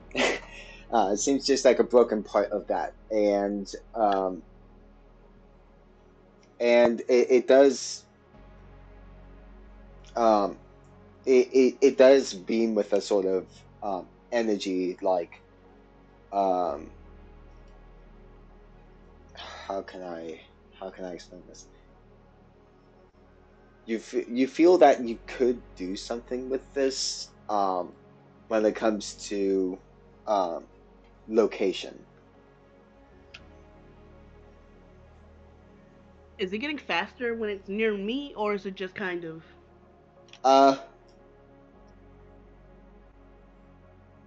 S2: It seems just like a broken part of that, and it does um, it does beam with a sort of energy like um, how can I how can I explain this? You feel that you could do something with this when it comes to um, location.
S6: Is it getting faster when it's near me, or is it just kind of?
S2: Uh,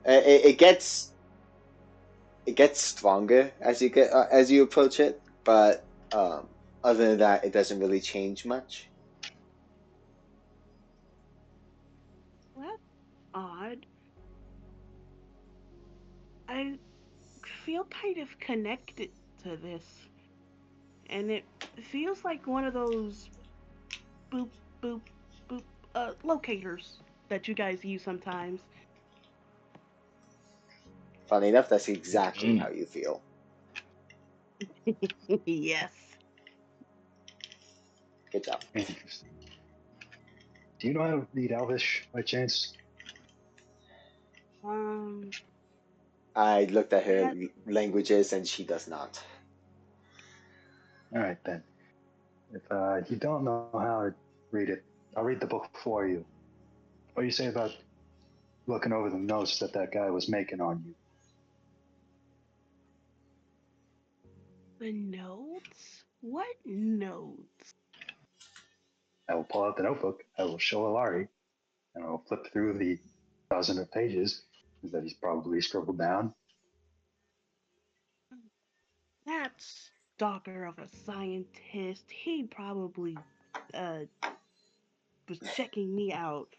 S2: it gets stronger as you get as you approach it, but other than that, it doesn't really change much.
S6: Well, that's odd. I feel kind of connected to this, and it feels like one of those boop boop boop locators that you guys use sometimes.
S2: Funny enough, that's exactly
S1: mm,
S2: how you feel.
S6: Yes.
S2: Good job.
S5: Interesting. Do you know how to read Elvish by chance?
S6: Um,
S2: I looked at her
S6: that
S2: languages and she does not.
S5: All right then. If you don't know how to read it, I'll read the book for you. What do you say about looking over the notes that guy was making on you?
S6: the notes. What notes?
S5: I will pull out the notebook. I will show Alari, and I will flip through the dozen of pages that he's probably scribbled down.
S6: That stalker of a scientist. He probably uh was checking me out.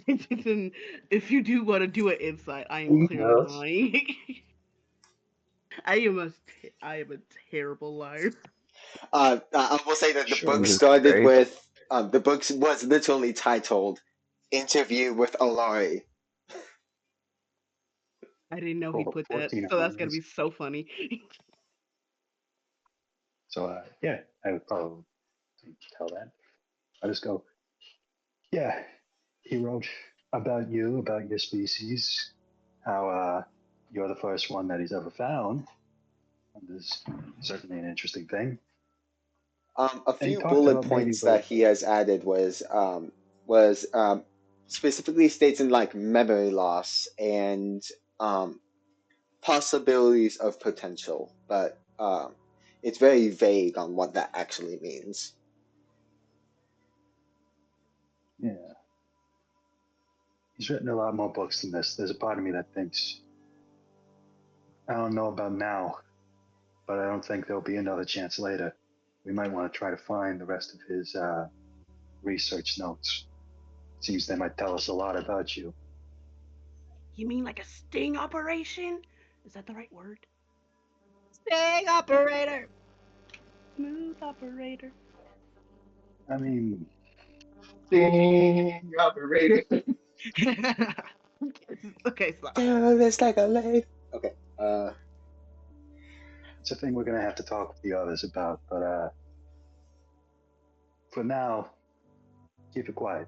S6: If you do want to do an insight, I am clearly
S1: Yes.
S6: lying. I am a terrible liar.
S2: I will say that the
S1: Sure,
S2: book
S1: is
S2: started
S1: great.
S2: with the book was literally titled "Interview with Alari."
S6: I didn't know he
S5: Total
S6: put that,
S5: 14
S6: so that's gonna
S5: hours.
S6: be so funny.
S5: So, yeah, I would probably tell that. I just go, yeah, he wrote about you, about your species, how you're the first one that he's ever found. And this is certainly an interesting thing.
S2: A
S5: And he
S2: few
S5: talked
S2: bullet
S5: about maybe
S2: points that
S5: the
S2: he has added was specifically states in like memory loss and possibilities of potential, but it's very vague on what that actually means.
S5: yeah, he's written a lot more books than this. There's a part of me that thinks I don't know about now, but I don't think there'll be another chance later. We might want to try to find the rest of his research notes. Seems they might tell us a lot about you.
S6: You mean like a sting operation? Is that the right word?
S3: Sting operator.
S6: Smooth operator.
S5: I mean,
S1: Ding, operator.
S6: Okay, stop.
S2: It's like a lake. Okay.
S5: it's a thing we're going to have to talk with the others about, but for now, keep it quiet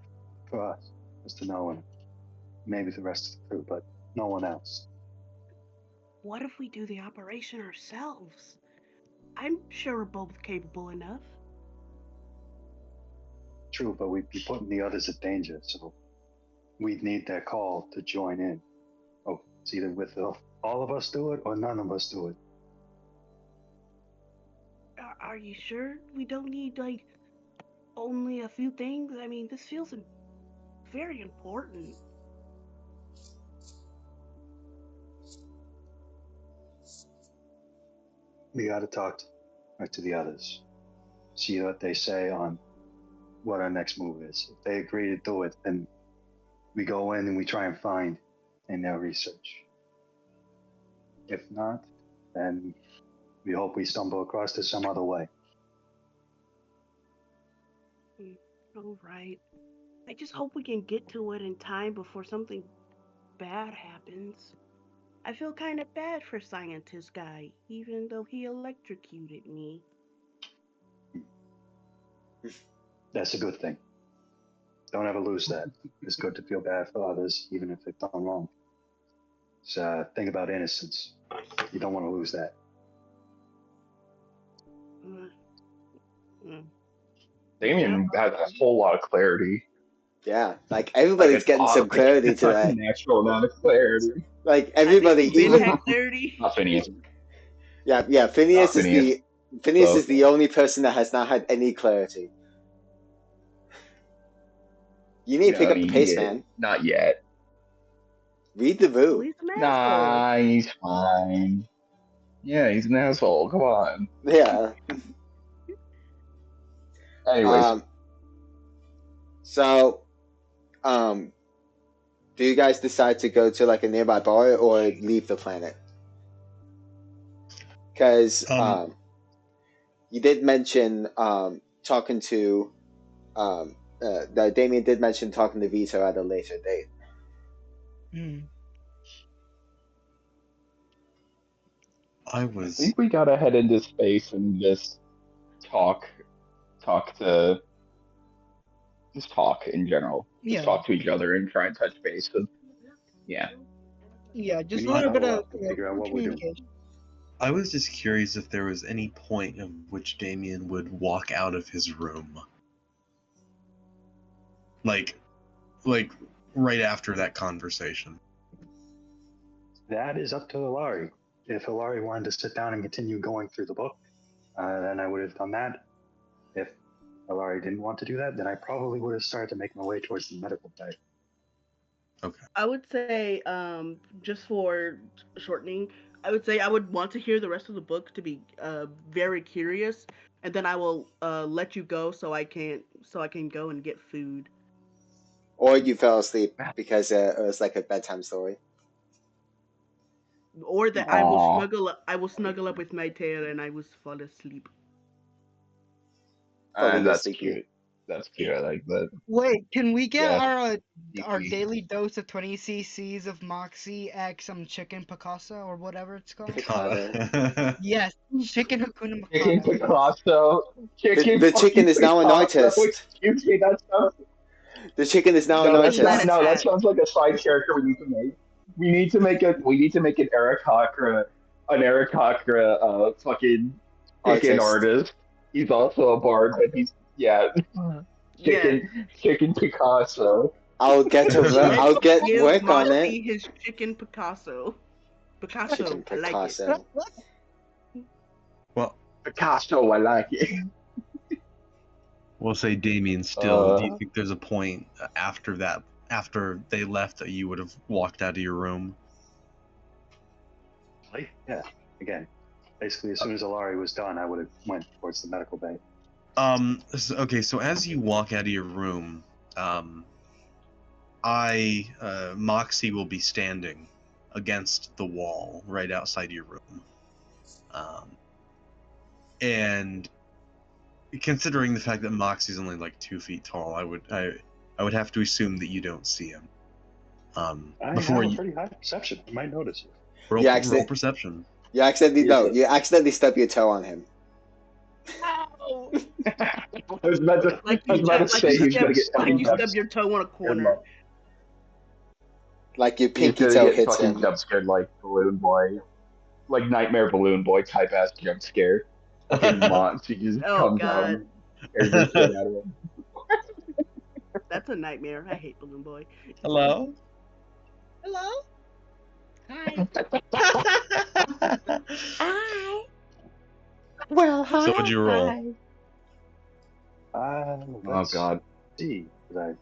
S5: for us, Mr. Nolan. Maybe the rest of the crew, but no one else.
S6: What if we do the operation ourselves? I'm sure we're both capable enough.
S5: True, but we'd be putting the others at danger, so we'd need their call to join in. Oh, it's either with all of us do it or none of us do it.
S6: Are you sure we don't need like only a few things? I mean, this feels very important.
S5: We got to talk to the others, see what they say on what our next move is. If they agree to do it, then we go in and we try and find in their research. If not, then we hope we stumble across it some other way.
S6: Mm, all right. I just hope we can get to it in time before something bad happens. I feel kind of bad for scientist guy, even though he electrocuted me.
S5: That's a good thing. Don't ever lose that. It's good to feel bad for others, even if they've done wrong. It's a thing about innocence. You don't want to lose that.
S6: Mm, mm. Well,
S1: Damien has a whole lot of clarity,
S2: Yeah, like
S1: like a
S2: everybody's getting some
S1: like
S2: clarity
S1: an
S2: today.
S1: unnatural amount of clarity.
S2: Like
S6: I think
S2: everybody,
S6: Finn
S2: even
S6: had clarity.
S1: Not Phineas.
S2: yeah,
S1: Not Phineas.
S2: Phineas
S1: So
S2: is the only person that has not had any clarity. You need to pick
S1: no,
S2: up the pace, man.
S1: not yet.
S2: Read the
S6: Well,
S2: room.
S6: he's an asshole.
S1: Nah, he's fine. Yeah, he's an asshole. Come on.
S2: Yeah.
S1: Anyways,
S2: Um. So, um, do you guys decide to go to like a nearby bar or leave the planet? Because
S4: Um,
S2: you did mention talking to that Damien did mention talking to Vito at a later date.
S3: Mm.
S4: I
S1: I
S4: was
S1: think we gotta head into space and just talk talk to just talk in general. Just
S3: Yeah,
S1: talk to each other and try and touch base. So, yeah.
S3: yeah,
S5: We
S3: just a
S5: need to
S3: little bit
S5: huddle
S3: of
S5: up and figure out what we're doing.
S3: communication.
S4: I was just curious if there was any point at which Damien would walk out of his room. Like right after that conversation.
S5: That is up to Hilari. If Hilari wanted to sit down and continue going through the book, then I would have done that. If Hilari didn't want to do that, then I probably would have started to make my way towards the medical bay.
S4: Okay.
S6: I would say, just for shortening, I would say I would want to hear the rest of the book to be very curious, and then I will let you go so I can go and get food,
S2: Or you fell asleep because it was like a bedtime story.
S6: or that
S1: Aw,
S6: I will snuggle up with my tail and I will fall asleep.
S2: Falling
S1: that's
S2: asleepy.
S1: cute. That's cute. I like that.
S3: Wait, can we get
S1: Yeah,
S3: our
S1: DP.
S3: daily dose of 20 cc's of Moxie X chicken Picasso or whatever it's called?
S2: Picado.
S3: Yes, chicken Hakuna
S1: Chicken
S3: Matata.
S1: Picasso. Chicken
S2: The chicken
S1: fucking
S2: is now an
S1: Picasso.
S2: artist.
S1: Excuse me. That sounds.
S2: The chicken is now an
S1: No, that's
S6: Let
S1: not.
S6: us
S2: artist.
S1: No, that
S6: hat.
S1: sounds like a side character we need to make. We need to make it. We need to make an Eric Hakra, fucking chicken
S2: Artist.
S1: artist. He's also a bard, but he's yeah,
S6: Yes.
S1: chicken Picasso.
S6: Let's
S2: I'll get
S6: give
S2: work on it.
S6: Moxie his chicken Picasso.
S2: Chicken
S6: Picasso, I like it.
S2: Picasso.
S4: Well,
S1: Picasso, I like it.
S4: we'll say Damien still. Do you
S1: Uh,
S4: think there's a point after that, after they left, that you would have walked out of your room?
S5: Yeah. Again, basically, as soon as Hilari was done, I would have went towards the medical bay.
S4: Okay, so as you walk out of your room, Moxie will be standing against the wall right outside your room. And considering the fact that Moxie's only like 2 feet tall, I would have to assume that you don't see him.
S5: I
S4: Before
S5: have a
S4: you
S5: pretty high perception. I might notice you.
S4: roll,
S2: You
S4: roll
S2: accident-
S4: perception.
S2: You accidentally
S1: Yes,
S2: no.
S1: sir.
S2: You accidentally stub your toe on him.
S3: Ow!
S1: I was about to.
S6: Like
S1: I
S6: you
S1: was about to
S6: like
S1: say he's gonna get
S6: like
S1: fucking
S6: you
S1: jump
S6: stub your toe on a
S1: scared.
S6: corner.
S2: Like your
S1: He's
S2: pinky
S1: gonna
S2: toe
S1: get
S2: hits
S1: fucking
S2: him.
S1: jump scared like Balloon Boy, like Nightmare Balloon Boy type ass jump scare. Fucking Monty just
S6: Oh
S1: comes out
S6: god,
S1: and scares the shit out of him.
S6: that's a nightmare. I hate Balloon Boy.
S4: Hello?
S3: Hello? Hi. Hi.
S2: Well,
S4: So what'd you roll?
S1: Oh
S5: Let's
S1: god.
S5: see. 'Cause I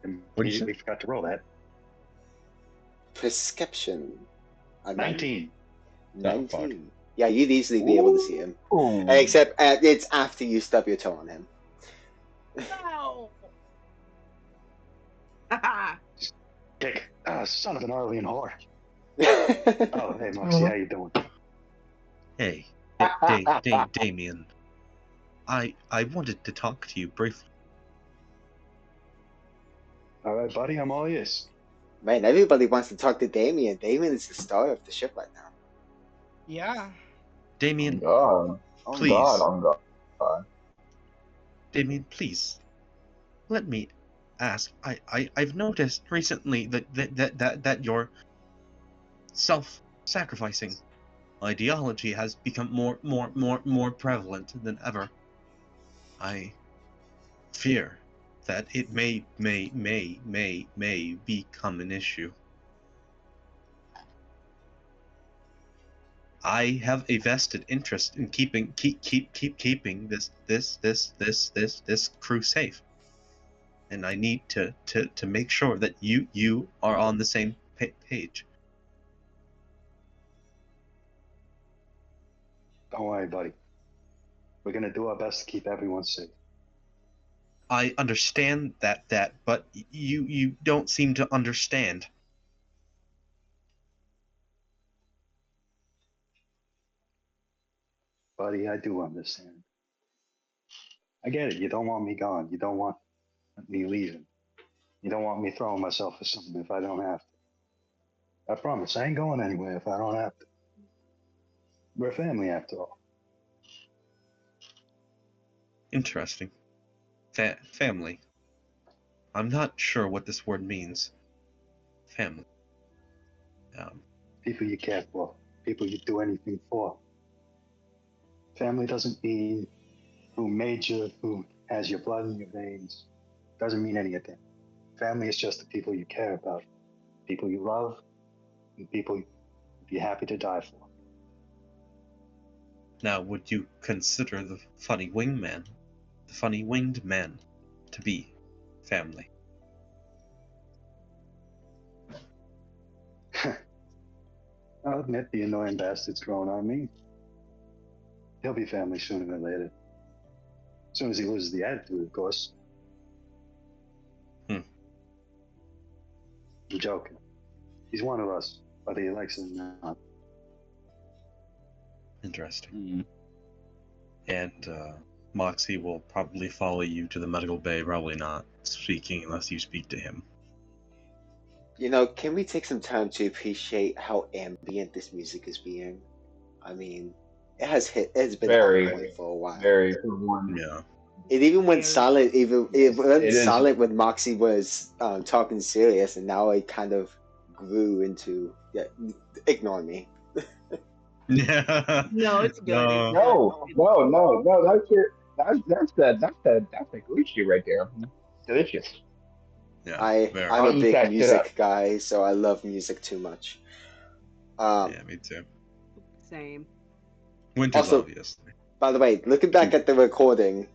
S4: What'd you
S5: immediately forgot to roll that.
S2: Perception. A
S5: 19.
S2: 19. Yeah, you'd easily be able to see him.
S1: Ooh.
S2: Except it's after you stub your toe on him.
S3: No.
S6: Haha.
S5: Kick. Ah, son of an Arlean whore.
S2: Oh,
S5: Oh, hey, Moxie, how you doing?
S4: Hey, Damien. I wanted to talk to you briefly.
S5: All right, buddy, I'm all ears.
S2: Man, everybody wants to talk to Damien. Damien is the star of the ship right now.
S3: Yeah.
S4: Damien,
S1: God. Oh
S4: Please.
S1: god. Oh god.
S4: Damien, please. Let me ask. I've noticed recently that your self-sacrificing ideology has become more prevalent than ever. I fear that it may become an issue. I have a vested interest in keeping this crew safe, and I need to make sure that you are on the same page.
S5: Don't worry, buddy. We're gonna do our best to keep everyone safe.
S4: I understand that, but you don't seem to understand.
S5: Buddy, I do understand. I get it. You don't want me gone. You don't want me leaving. You don't want me throwing myself for something if I don't have to. I promise, I ain't going anywhere if I don't have to. We're family after all.
S4: Interesting. Family. I'm not sure what this word means. Family. Um,
S5: People you care for, people you do anything for. Family doesn't mean who made you, who has your blood in your veins. Doesn't mean any of that. Family is just the people you care about, people you love, and people you'd be happy to die for.
S4: Now, would you consider the funny winged man, to be family?
S5: I'll admit the annoying bastard's growing on me. He'll be family sooner than later. As soon as he loses the attitude, of course.
S4: Hmm.
S5: I'm joking. He's one of us, whether he likes it or not.
S4: Interesting.
S1: Mm.
S4: And Moxie will probably follow you to the medical bay, probably not speaking unless you speak to him.
S2: Can we take some time to appreciate how ambient this music is being? I mean, it's been on
S1: Very,
S2: point for a while.
S1: very for one.
S4: Yeah.
S2: It even went
S6: Very.
S2: silent. Even it
S1: Yes,
S2: went
S1: it is.
S2: silent when Moxie was talking serious, and now it kind of grew into ignore me.
S4: Yeah.
S6: No, it's good. It's
S4: No.
S6: good.
S1: No. That's a Gucci right there. Delicious.
S4: Yeah.
S2: I'm
S4: Very.
S2: a
S1: I'll eat
S2: big
S1: that shit up.
S2: music guy, so I love music too much.
S4: Yeah, me too.
S6: Same.
S4: Winters,
S2: Also,
S4: obviously.
S2: by the way, looking back at the recording,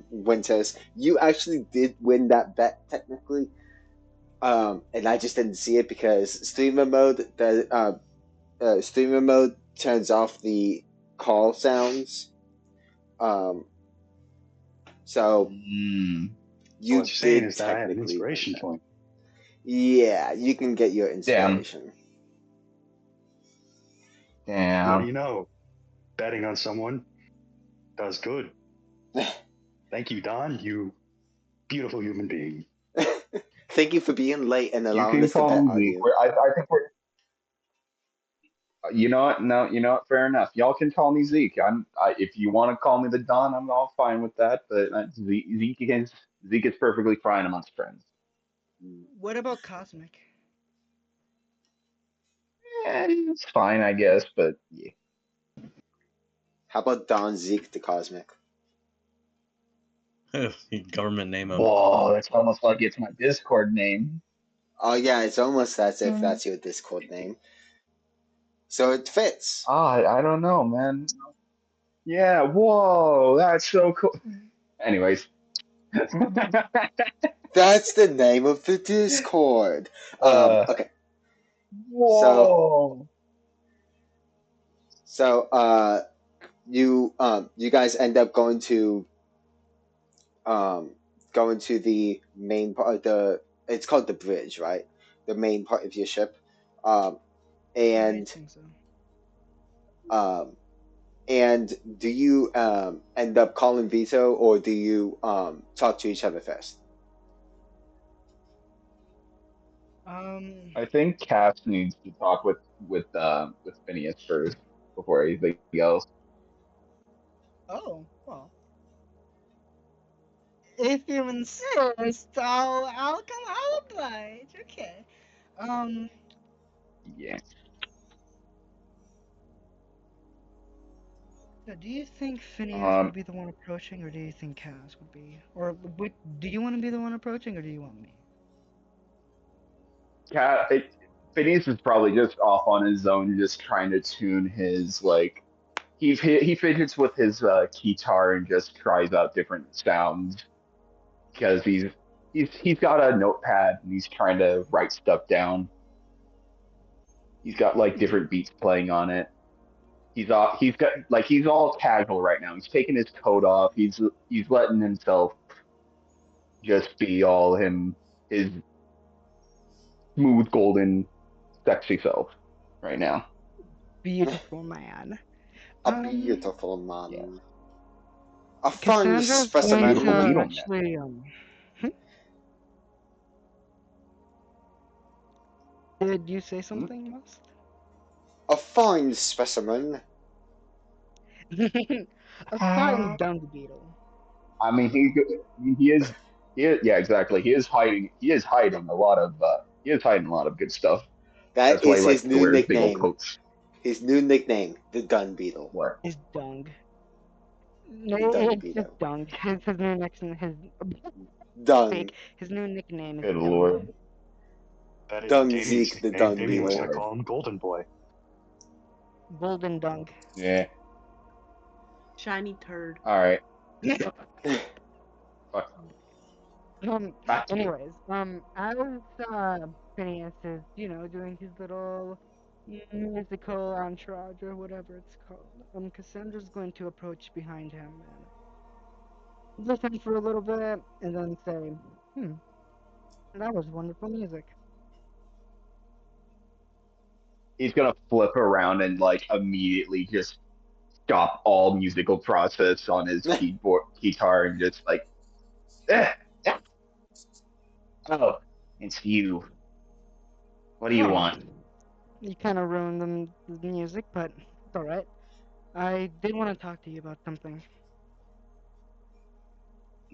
S2: Winters, you actually did win that bet technically. And I just didn't see it because streamer mode turns off the call sounds. Um, so
S1: Mm,
S5: What
S2: you
S5: you're saying
S2: did
S5: is that I have an
S2: technically win
S5: inspiration
S2: that.
S5: point.
S2: Yeah, you can get your
S1: damn,
S2: inspiration.
S5: What do
S1: damn.
S5: you know? Betting on someone does good. Thank you, Don, you beautiful human being.
S2: Thank you for being late and
S1: You
S2: allowing
S1: can
S2: us to
S1: call
S2: bet
S1: me
S2: on
S1: Zeke.
S2: you.
S1: I think we're. You know what? No, you know what? Fair enough. Y'all can call me Zeke. If you want to call me the Don, I'm all fine with that. But Zeke is perfectly fine amongst friends.
S3: What about Cosmic?
S1: It's fine, I guess. But yeah.
S2: How about Don Zeke the Cosmic?
S4: Government name him.
S1: Whoa, that's almost like it's my Discord name.
S2: Oh yeah, it's almost as if that's your Discord name. So it fits.
S1: I don't know, man. Yeah. Whoa, that's so cool. Anyways.
S2: That's the name of the Discord.
S1: uh.
S2: Okay. So
S1: Whoa.
S2: so you guys end up um going to the main part of the it's called the bridge, right? The main part of your ship. Um
S3: I
S2: and
S3: think so.
S2: um and do you end up calling Vito or do you talk to each other first?
S3: Um.
S1: I think Cass needs to talk with Phineas first before anything else.
S3: Oh. Well. If you insist, I'll come. I'll oblige. Okay. Um.
S1: Yeah.
S3: So do you think Phineas
S1: Um.
S3: would be the one approaching, or do you think Cass would be? Or do you want to be the one approaching, or do you want me?
S1: Cat. Phineas is probably just off on his own, just trying to tune his like. He fidgets with his guitar and just tries out different sounds because he's got a notepad and he's trying to write stuff down. He's got like
S3: Hmm.
S1: different beats playing on it. He's all casual right now. He's taking his coat off. He's letting himself just be all his smooth golden sexy self right now.
S3: Beautiful man.
S2: A
S3: Um.
S2: beautiful
S1: Yeah.
S2: man. A fine
S3: Cassandra's going
S2: specimen.
S1: Beautiful
S3: to
S1: beetle man.
S3: actually Did you say
S1: Hmm?
S3: something, Must?
S2: A fine specimen.
S3: A fine dung beetle.
S1: I mean he is Yeah, exactly. He is hiding. He is hiding a lot of. He is hiding a lot of good stuff.
S2: That
S1: That's why he
S2: is
S1: likes
S2: his
S1: to
S2: new
S1: wear his big old
S2: nickname.
S1: coats.
S2: His new nickname, the Dung Beetle.
S1: What?
S3: His dung. No,
S2: The Dung
S3: it's just
S2: Beetle.
S3: dung. His new next his
S2: Dung.
S3: fake. His new nickname is
S1: Good
S3: dung.
S1: lord.
S5: That isn't
S2: Dung
S5: Damon's
S2: Zeke, the
S5: nickname.
S2: Dung
S5: Damien wants to
S2: Beetle.
S1: Lord.
S5: call him Golden Boy.
S3: Golden dung.
S1: Yeah.
S6: Shiny turd.
S1: All right. Fuck.
S3: um.
S1: Back to you.
S3: Anyways, as Phineas is, doing his little musical entourage or whatever it's called, Cassandra's going to approach behind him and listen for a little bit, and then say, "Hmm, that was wonderful music."
S1: He's gonna flip around and like immediately just stop all musical process on his keyboard guitar and just like, eh, eh, oh, it's you. What do you
S3: Oh,
S1: want?
S3: you kind of ruined the music, but it's all right. I did want to talk to you about something.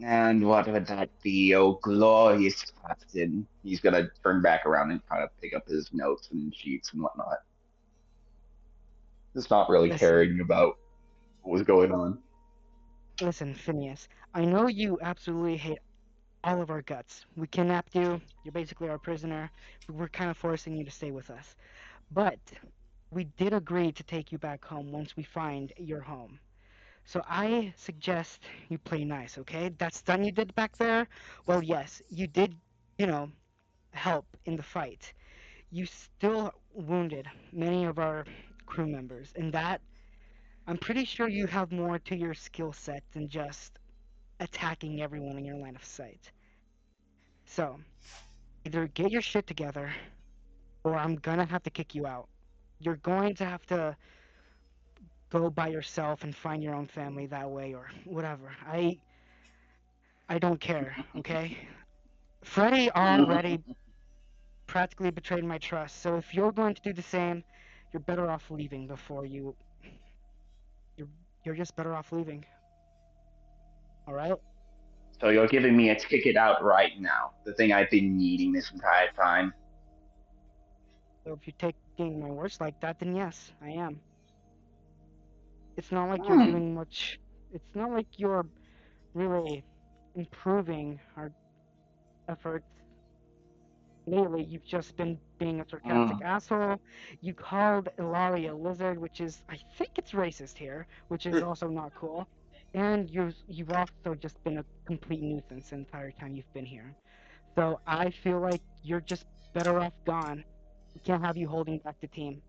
S1: And what would that be, oh glorious captain? He's gonna turn back around and kind of pick up his notes and sheets and whatnot. Just not really
S3: Listen,
S1: caring about what was going on.
S3: listen, Phineas. I know you absolutely hate all of our guts. We kidnapped you. You're basically our prisoner. We're kind of forcing you to stay with us. But we did agree to take you back home once we find your home. So I suggest you play nice, okay? That stun you did back there, well, yes, you did, you know, help in the fight. You still wounded many of our crew members, and that, I'm pretty sure you have more to your skill set than just attacking everyone in your line of sight. So, either get your shit together, or I'm gonna have to kick you out. You're going to have to go by yourself and find your own family that way, or whatever. I don't care, okay? Freddy already practically betrayed my trust, so if you're going to do the same, you're better off leaving before you're you're just better off leaving. All right?
S1: So you're giving me a ticket out right now. The thing I've been needing this entire time.
S3: So if you're taking my words like that, then yes, I am. It's not like you're
S1: Hmm.
S3: doing much. It's not like you're really improving our efforts. Lately, you've just been being a sarcastic
S1: Hmm.
S3: asshole. You called Ilari a lizard, which is, I think it's racist here, which is also not cool. And you've also just been a complete nuisance the entire time you've been here. So I feel like you're just better off gone. We can't have you holding back the team.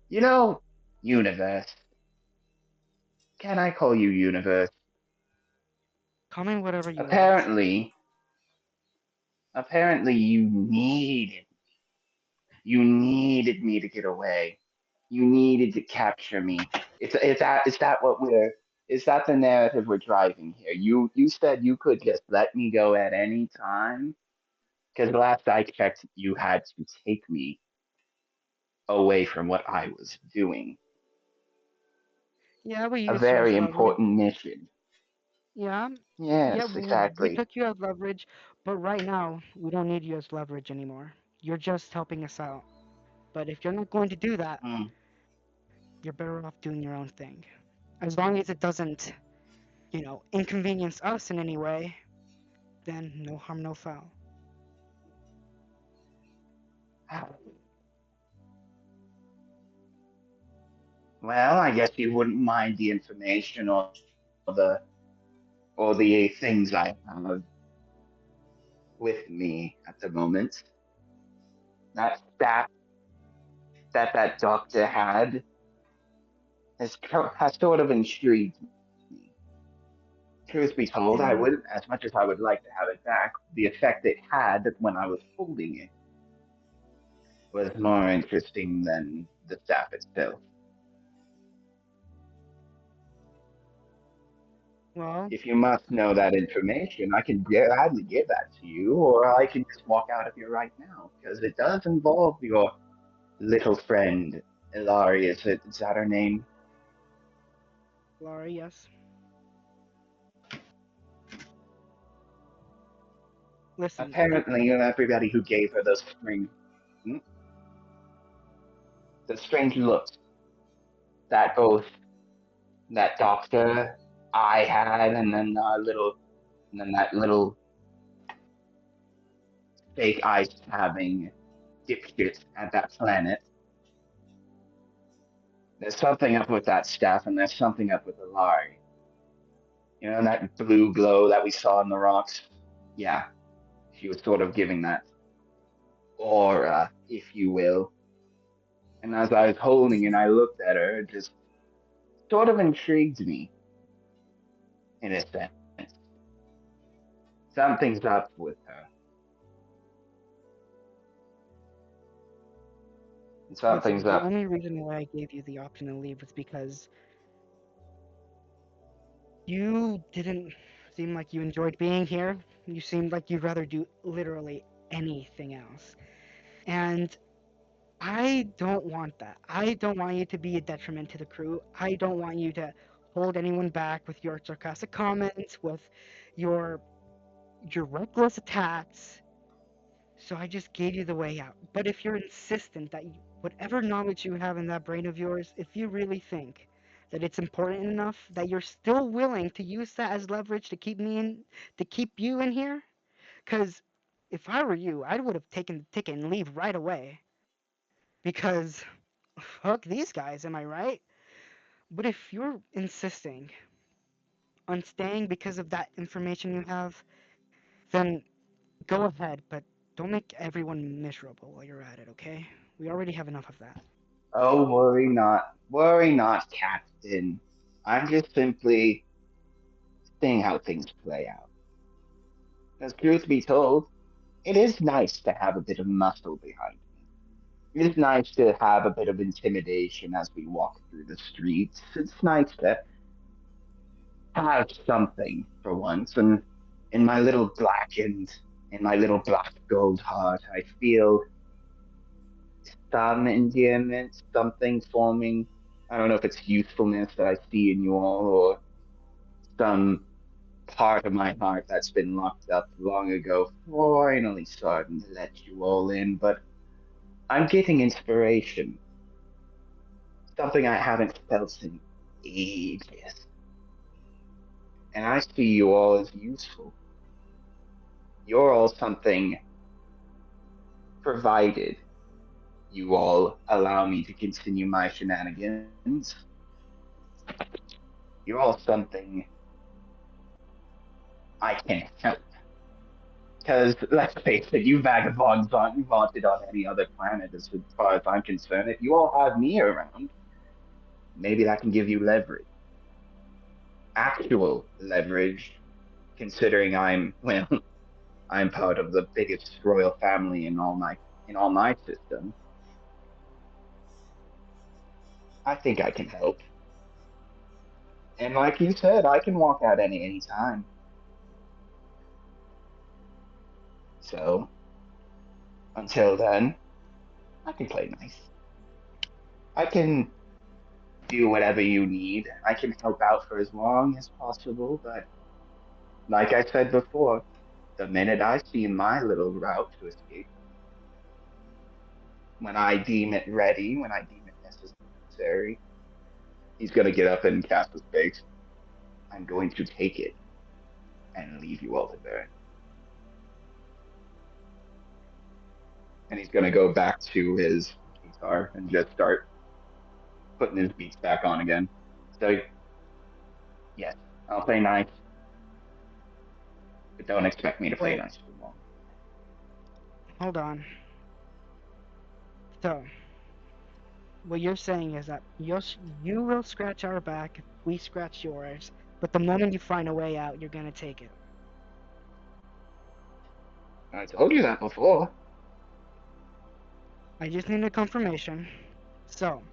S1: You know, universe. Can I call you universe?
S3: Call me whatever, universe.
S1: Apparently, apparently you needed me to get away. You needed to capture me. Is that what we're is that the narrative we're driving here? You said you could just let me go at any time because last I checked, you had to take me away from what I was doing.
S3: Yeah, we
S1: A
S3: used you as
S1: very
S3: leverage.
S1: important mission.
S3: Yeah, yeah,
S1: Yes,
S3: we
S1: exactly.
S3: took you as leverage, but right now we don't need you as leverage anymore. You're just helping us out. But if you're not going to do that,
S1: Mm.
S3: you're better off doing your own thing. As long as it doesn't, inconvenience us in any way, then no harm, no foul.
S1: Well, I guess you wouldn't mind the information the or the things I have with me at the moment. That staff that doctor had has sort of intrigued me. Truth be told, I
S3: Yeah,
S1: wouldn't, as much as I would like to have it back, the effect it had when I was holding it was more interesting than the staff itself.
S3: well,
S1: If you must know that information, I can gladly give that to you, or I can just walk out of here right now, because it does involve your little friend, Ilari. Is that her name?
S3: Laura, yes. Listen,
S1: Apparently, everybody who gave her those hmm, the strange looks that both that doctor I had, and then that little fake ice having dipshit at that planet. There's something up with that staff, and there's something up with Alari. You know, that blue glow that we saw in the rocks? Yeah, she was sort of giving that aura, if you will. And as I was holding it, I looked at her, it just sort of intrigued me, in a sense. Something's up with her. Something's
S3: listen, the
S1: up.
S3: only reason why I gave you the option to leave was because you didn't seem like you enjoyed being here. You seemed like you'd rather do literally anything else. And I don't want that. I don't want you to be a detriment to the crew. I don't want you to hold anyone back with your sarcastic comments, with your your reckless attacks. So I just gave you the way out. But if you're insistent that whatever knowledge you have in that brain of yours, if you really think that it's important enough that you're still willing to use that as leverage to keep me in, to keep you in here, because if I were you, I would have taken the ticket and leave right away. Because fuck these guys, am I right? But if you're insisting on staying because of that information you have, then go ahead, but don't make everyone miserable while you're at it, okay? We already have enough of that.
S1: Oh, worry not, Captain. I'm just simply seeing how things play out. Because truth be told, it is nice to have a bit of muscle behind me. It is nice to have a bit of intimidation as we walk through the streets. It's nice to have something for once. And in my little in my little black gold heart, I feel some endearment, something forming. I don't know if it's youthfulness that I see in you all, or some part of my heart that's been locked up long ago finally starting to let you all in. But I'm getting inspiration, something I haven't felt in ages. And I see you all as useful. You're all something provided you all allow me to continue my shenanigans. You're all something I can help. Because let's face it, you vagabonds aren't wanted on any other planet as far as I'm concerned. If you all have me around, maybe that can give you leverage. Actual leverage, considering well, I'm part of the biggest royal family in all my system. I think I can help. And like you said, I can walk out any time. So until then, I can play nice. I can do whatever you need. I can help out for as long as possible, but like I said before, the minute I see my little route to escape, when I deem it ready, when I deem it necessary, he's going to get up and cast his face. I'm going to take it and leave you all to burn. And he's going to go back to his guitar and just start putting his beats back on again. So, yes, I'll play nice, but don't expect me to play
S3: Wait,
S1: nice for long.
S3: hold on. So, what you're saying is that you will scratch our back if we scratch yours, but the moment you find a way out, you're gonna take it.
S1: I told you that before.
S3: I just need a confirmation. So,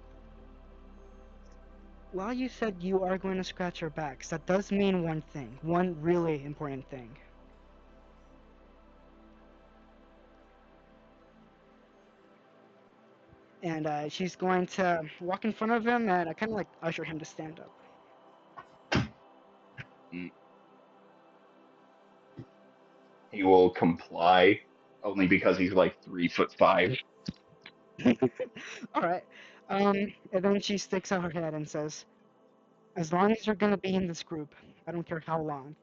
S3: while you said you are going to scratch our backs, that does mean one thing, one really important thing. And she's going to walk in front of him and kind of like usher him to stand up.
S1: Mm. he will comply only because he's like 3'5".
S3: All right. And then she sticks out her head and says, "As long as you're gonna be in this group, I don't care how long,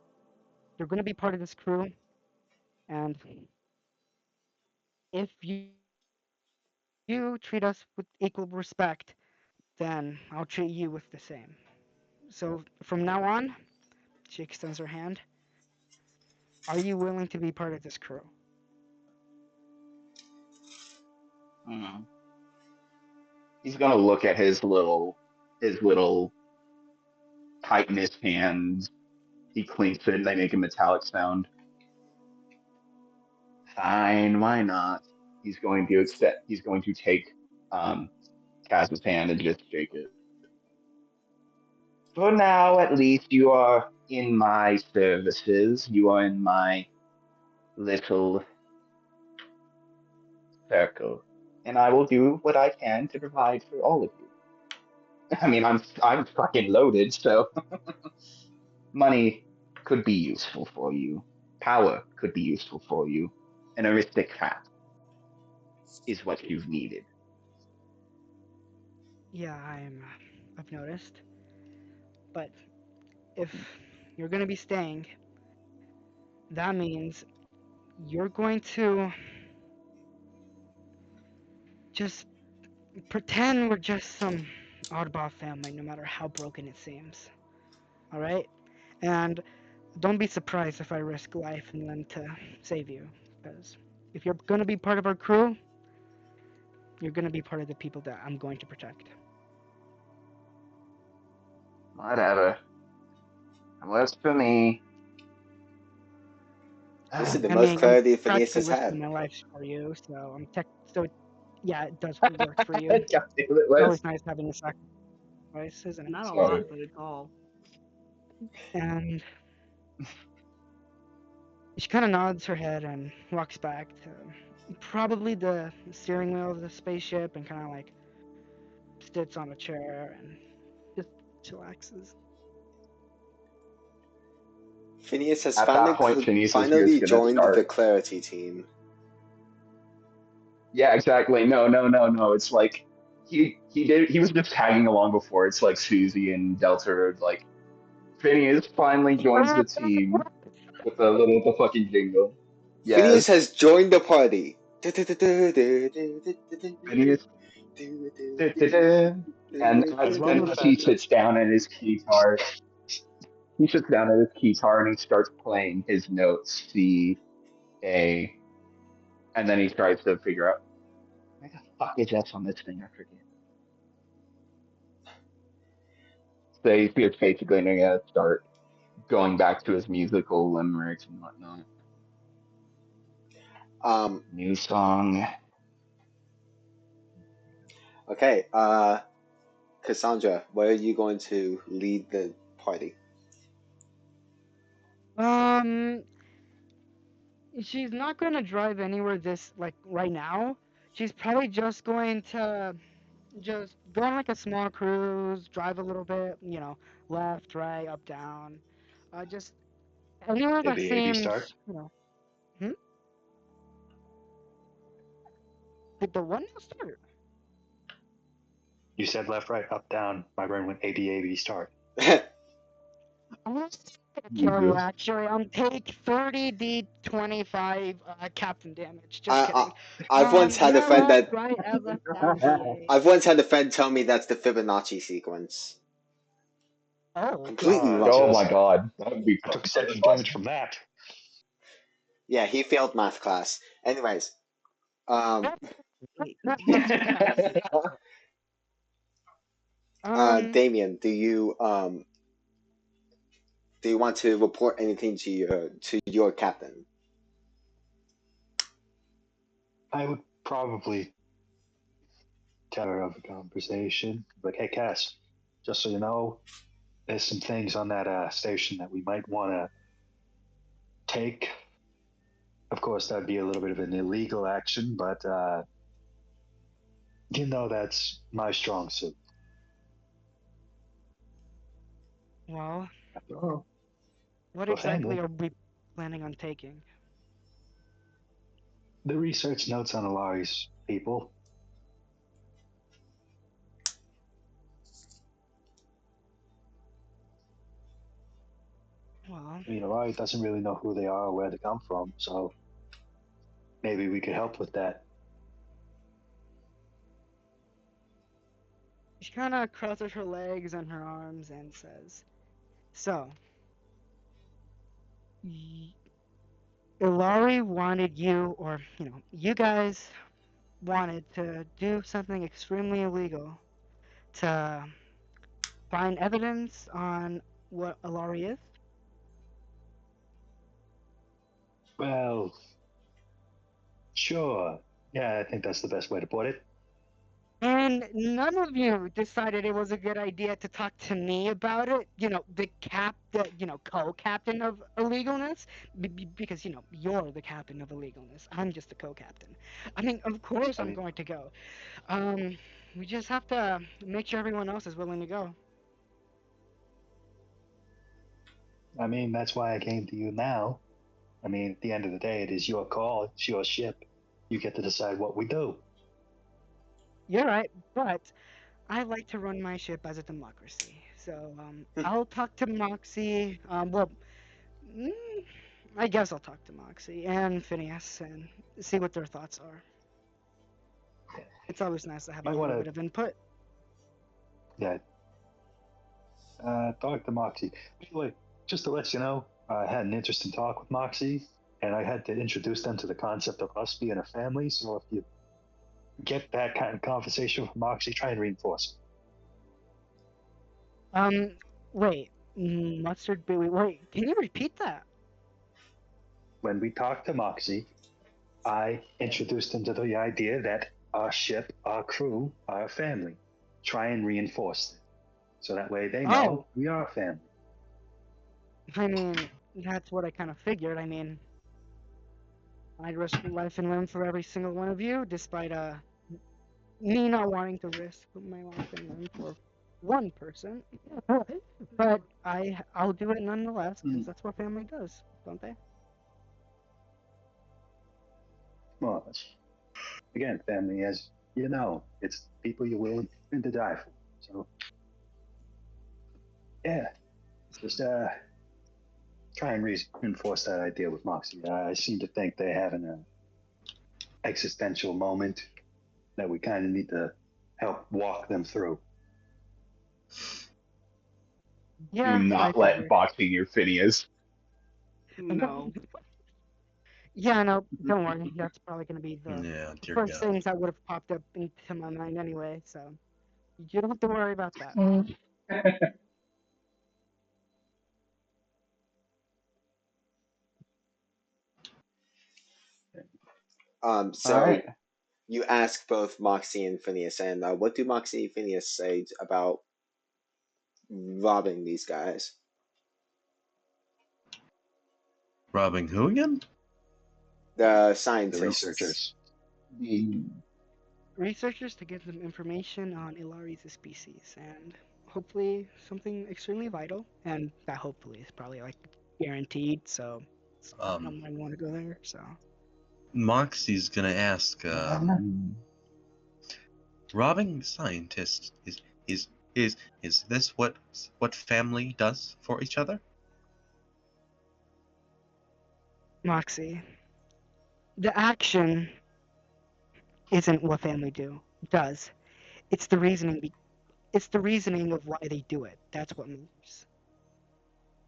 S3: you're gonna be part of this crew, and if you treat us with equal respect, then I'll treat you with the same. So from now on," she extends her hand, "are you willing to be part of this crew?"
S1: Hmm. He's gonna look at his little tight in his hands. He clinks it and they make a metallic sound. Fine, why not? He's going to accept. He's going to take um, Kaz's hand and just shake it. For now, at least, you are in my services. You are in my little circle, and I will do what I can to provide for all of you. I mean, I'm fucking loaded, so money could be useful for you. Power could be useful for you. An aristocrat is what you've needed.
S3: Yeah, I've noticed. But if you're gonna be staying, that means you're going to just pretend we're just some oddball family, no matter how broken it seems. All right? And don't be surprised if I risk life and limb to save you, because if you're gonna be part of our crew, you're gonna be part of the people that I'm going to protect.
S1: Whatever. It works for me.
S2: This is the
S3: I
S2: most
S3: mean, I'm
S2: clarity Phineas
S3: practically
S2: has
S3: risking
S2: had.
S3: my life for you, so I'm tech. So yeah, it does work for you.
S1: God
S3: It's
S1: damn it, Wes.
S3: always nice having a sacrifice, isn't it?
S6: Not a
S1: Sorry.
S6: lot, but it's all.
S3: And she kind of nods her head and walks back to probably the steering wheel of the spaceship and kind of like sits on a chair and just chillaxes.
S2: Phineas has
S1: At that point, Phineas is just
S2: finally
S1: gonna
S2: joined the
S1: start.
S2: clarity team.
S1: Yeah, exactly. No, no, no, no. It's like he was just tagging along before. It's like Susie and Delta are like Phineas finally joins the team with the fucking jingle.
S2: Phineas
S1: Yes,
S2: has joined the party.
S1: Phineas. And
S5: I
S1: as,
S5: love
S1: and
S5: the
S1: as he
S5: fact that
S1: sits down at his guitar, he sits down at his guitar and he starts playing his notes C, A, and then he tries to figure out where the fuck is F on this thing? I forget. So he's basically going to start going back to his musical limericks and whatnot.
S2: Um,
S1: New song.
S2: okay, Cassandra, where are you going to lead the party?
S3: Um, she's not gonna drive anywhere this like right now. She's probably just going to just go on like a small cruise, drive a little bit, left, right, up, down, just anywhere
S5: did
S3: that
S5: the AB start?
S3: seems, hmm? Did the one now start?
S5: You said left, right, up, down. My brain went AB, AB, start.
S3: I'm gonna kill you
S1: Jesus.
S3: actually on take 30d25 captain damage. Just
S2: I,
S3: kidding.
S2: I've once had a
S3: Yeah,
S2: friend
S3: left,
S2: that
S3: right, F, F down, D8.
S2: I've once had a friend tell me that's the Fibonacci sequence.
S3: Oh.
S2: Completely
S5: I
S1: Oh
S2: wrong.
S1: my
S5: just
S1: god. That would be
S5: I took
S1: fucking
S5: 70 damage
S1: awesome.
S5: from that.
S2: Yeah, he failed math class. Anyways, um,
S3: That's fair. Um,
S2: Damien, do you want to report anything to your captain?
S5: I would probably tell her of the conversation. Like, hey, Cass, just so you know, there's some things on that station that we might want to take. Of course, that'd be a little bit of an illegal action, but that's my strong suit.
S3: well,
S5: After all,
S3: what
S5: we're
S3: exactly
S5: family.
S3: are we planning on taking?
S5: the research notes on Alari's people.
S3: Well,
S5: I mean, Alari doesn't really know who they are or where they come from, so maybe we could help with that.
S3: she kind of crosses her legs and her arms and says, "So, Ilari wanted you, or you guys wanted to do something extremely illegal to find evidence on what Ilari is."
S5: Well, sure. Yeah, I think that's the best way to put it.
S3: And none of you decided it was a good idea to talk to me about it. The co-captain of illegalness, because you're the captain of illegalness. I'm just a co-captain. I mean, of course
S5: I
S3: I'm
S5: mean,
S3: going to go. Um, we just have to make sure everyone else is willing to go.
S5: that's why I came to you now. I mean, at the end of the day, it is your call. It's your ship. You get to decide what we do.
S3: You're right, but I like to run my ship as a democracy. So I'll talk to Moxie. Mm, I guess I'll talk to Moxie and Phineas and see what their thoughts are. It's always nice to have a
S5: Might
S3: little
S5: want
S3: bit
S5: to,
S3: of input.
S5: yeah, talk to Moxie. By the way, just to let you know, I had an interesting talk with Moxie, and I had to introduce them to the concept of us being a family. So if you get that kind of conversation with Moxie, try and reinforce
S3: Wait, mustard baby. Wait, can you repeat that?
S5: it. When we talked to Moxie, I introduced them to the idea that our ship, our crew, are a family. Try and reinforce it. So that way they
S3: Oh,
S5: know we are a family.
S3: I mean, that's what I kind of figured. I mean, I'd risk life and limb for every single one of you, despite me not wanting to risk my life and limb for one person. But I'll do it nonetheless because that's what family does, don't they?
S5: Well, again, family, as you know, it's people you're willing to die for. So, yeah, just try and reinforce that idea with Moxie. I seem to think they're having an existential moment that we kind of need to help walk them through.
S1: Do
S3: Yeah, I
S1: not let
S3: figured.
S1: boxing your Phineas.
S6: No.
S3: Yeah, no, don't worry. That's probably going to be the
S4: Yeah, dear
S3: first
S4: God.
S3: things that would have popped up into my mind anyway, so you don't have to worry about that.
S1: All
S2: So
S1: right.
S2: you ask both Moxie and Phineas, and what do Moxie and Phineas say about robbing these guys?
S4: Robbing who again?
S2: The
S5: The
S2: scientists.
S5: researchers.
S1: The
S3: Researchers to get them information on Ilari's species and hopefully something extremely vital, and that hopefully is probably like guaranteed, so I
S4: Um,
S3: don't want to go there, so.
S4: Moxie's gonna ask, robbing scientists is is is this what family does for each other?
S3: Moxie, the action isn't what family does. It's the reasoning. It's the reasoning of why they do it. That's what matters.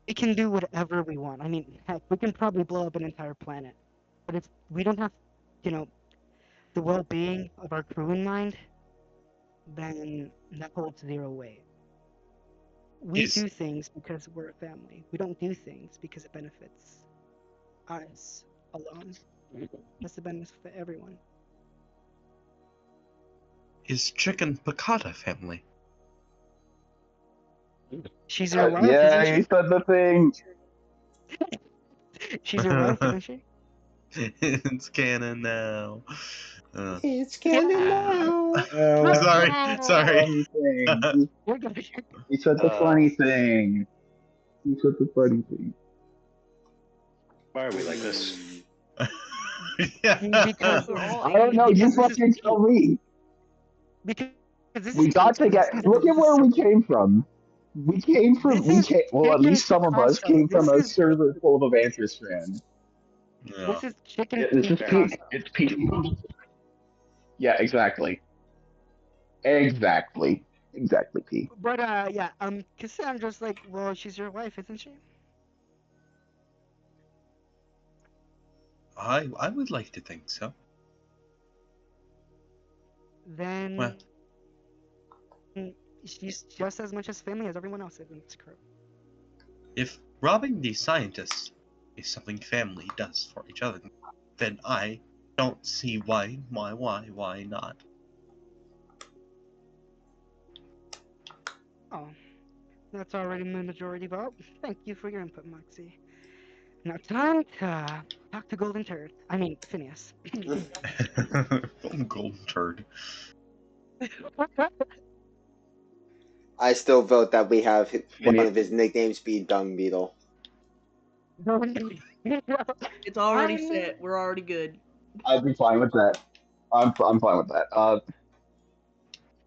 S3: We can do whatever we want. I mean, heck, we can probably blow up an entire planet, but if we don't have, you know, the well-being of our crew in mind, then that holds zero weight. We
S4: Is
S3: do things because we're a family. We don't do things because it benefits us alone. That's the benefit for everyone.
S4: is Chicken Piccata family?
S3: She's your wife, isn't
S1: yeah,
S3: she?
S1: you said the thing.
S3: She's your wife, isn't she?
S4: It's canon now.
S2: It's canon
S3: Yeah.
S2: now.
S4: Sorry,
S1: You said the
S4: sorry.
S1: funny thing.
S3: You're good.
S1: You said the
S5: Uh,
S1: funny thing. You said the funny thing.
S5: why are we like this?
S3: Because
S6: We're all
S1: I don't know.
S6: aliens.
S1: You
S3: because this is
S1: fucking
S3: Pete.
S1: tell me.
S3: Because this is
S1: We
S3: Pete,
S1: got to
S3: honestly.
S1: get. Look at
S3: This is
S1: where we
S3: so.
S1: came from. We came from.
S3: This
S1: We
S3: is
S1: came. Well, at
S3: chicken
S1: least some of us
S3: Picasso.
S1: came from a server full of Vantress.
S4: Yeah.
S3: This is chicken
S1: Yeah, this is Pete.
S3: Picasso.
S1: It's Pete. Yeah, exactly. Exactly. Exactly, Pete.
S3: But yeah, Cassandra's like, well, she's your wife, isn't she?
S4: I would like to think so. Well,
S3: Then she's just as much as family as everyone else in this crew.
S4: if robbing these scientists is something family does for each other, then I don't see why not.
S3: Oh, that's already my majority vote. Thank you for your input, Moxie. Now time to talk to Golden Turd. I mean, Phineas.
S4: Golden turd.
S2: I still vote that we have one
S1: Phineas,
S2: of his nicknames be Dung Beetle.
S6: It's already
S3: I mean,
S6: set. We're already good.
S1: I'd be fine with that. I'm fine with that.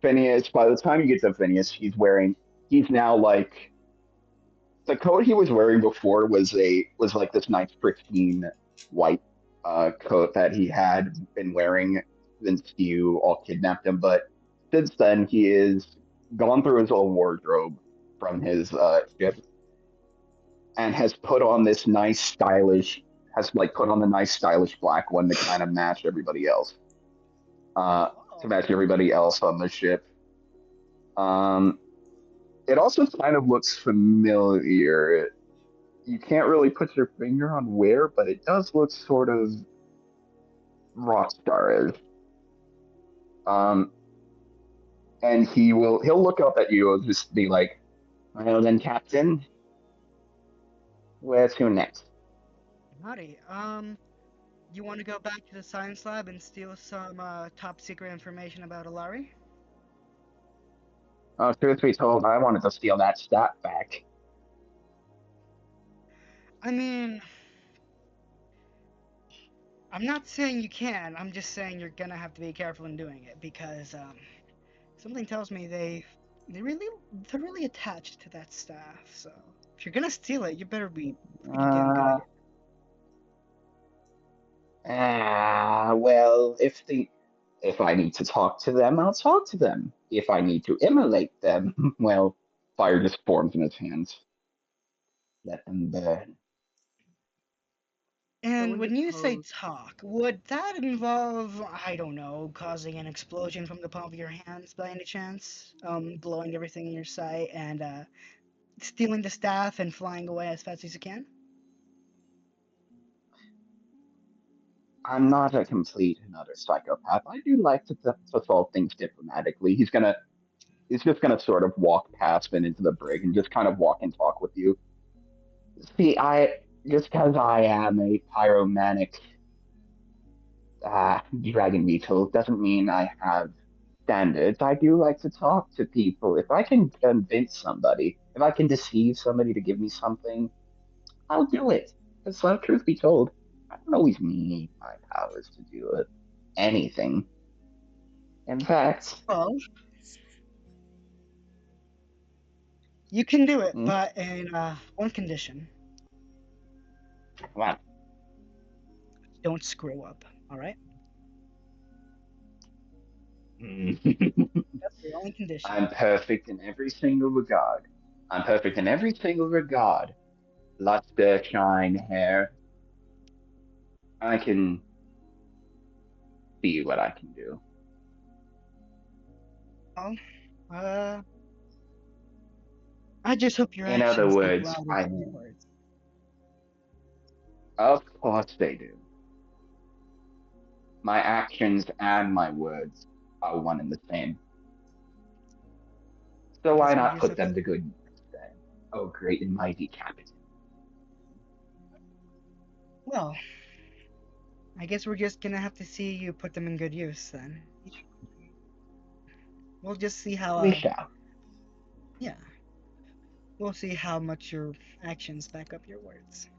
S1: Phineas. By the time you get to Phineas, he's wearing. He's now like the coat he was wearing before was like this nice pristine white coat that he had been wearing since you all kidnapped him. But since then, he is gone through his old wardrobe from his ship and has put on this nice stylish has like put on the nice stylish black one to kind of match everybody else. To
S3: oh,
S1: match everybody else on the ship. Um, it also kind of looks familiar. You can't really put your finger on where, but it does look sort of rockstar-ish. Um, and he'll look up at you and just be like, "Well then, Captain, where to next?"
S3: howdy. You want to go back to the science lab and steal some top secret information about Alari?
S1: Oh, truth be told, I wanted to steal that stat back.
S3: I mean, I'm not saying you can. I'm just saying you're gonna have to be careful in doing it because something tells me they're really attached to that staff. So if you're gonna steal it, you better be pretty damn good at
S1: Uh,
S3: it.
S1: well, if I need to talk to them, I'll talk to them. If I need to immolate them, well, fire just forms in his hands. Let them burn.
S3: And
S6: Going to
S3: when you say
S6: pose.
S3: talk, would that involve, I don't know, causing an explosion from the palm of your hands by any chance? Blowing everything in your sight and stealing the staff and flying away as fast as you can?
S1: I'm not a complete and utter psychopath. I do like to solve things diplomatically. He's just gonna sort of walk past and into the brig and just kind of walk and talk with you. See, I just because I am a pyromanic dragon beetle doesn't mean I have standards. I do like to talk to people. If I can convince somebody, if I can deceive somebody to give me something, I'll do it. Because, truth be told, I don't always need my powers to do it. Anything. In fact,
S3: Well, you can do it,
S1: hmm,
S3: but in one condition.
S1: well,
S3: Don't screw up, alright? That's the only condition.
S1: I'm perfect in every single regard. I'm perfect in every single regard. Luster, shine, hair. I can see what I can do.
S3: Well, uh, I just hope your
S1: In other
S3: actions speak
S1: words,
S3: louder
S1: I
S3: than your
S1: mean,
S3: words.
S1: of course they do. My actions and my words are one and the same.
S3: I
S1: So why
S3: guess we're
S1: not
S3: just
S1: put
S3: okay.
S1: them to good use then? Oh, great and mighty captain.
S3: Well, I guess we're just gonna have to see you put them in good use then. We'll just see how,
S1: We shall.
S3: yeah, we'll see how much your actions back up your words.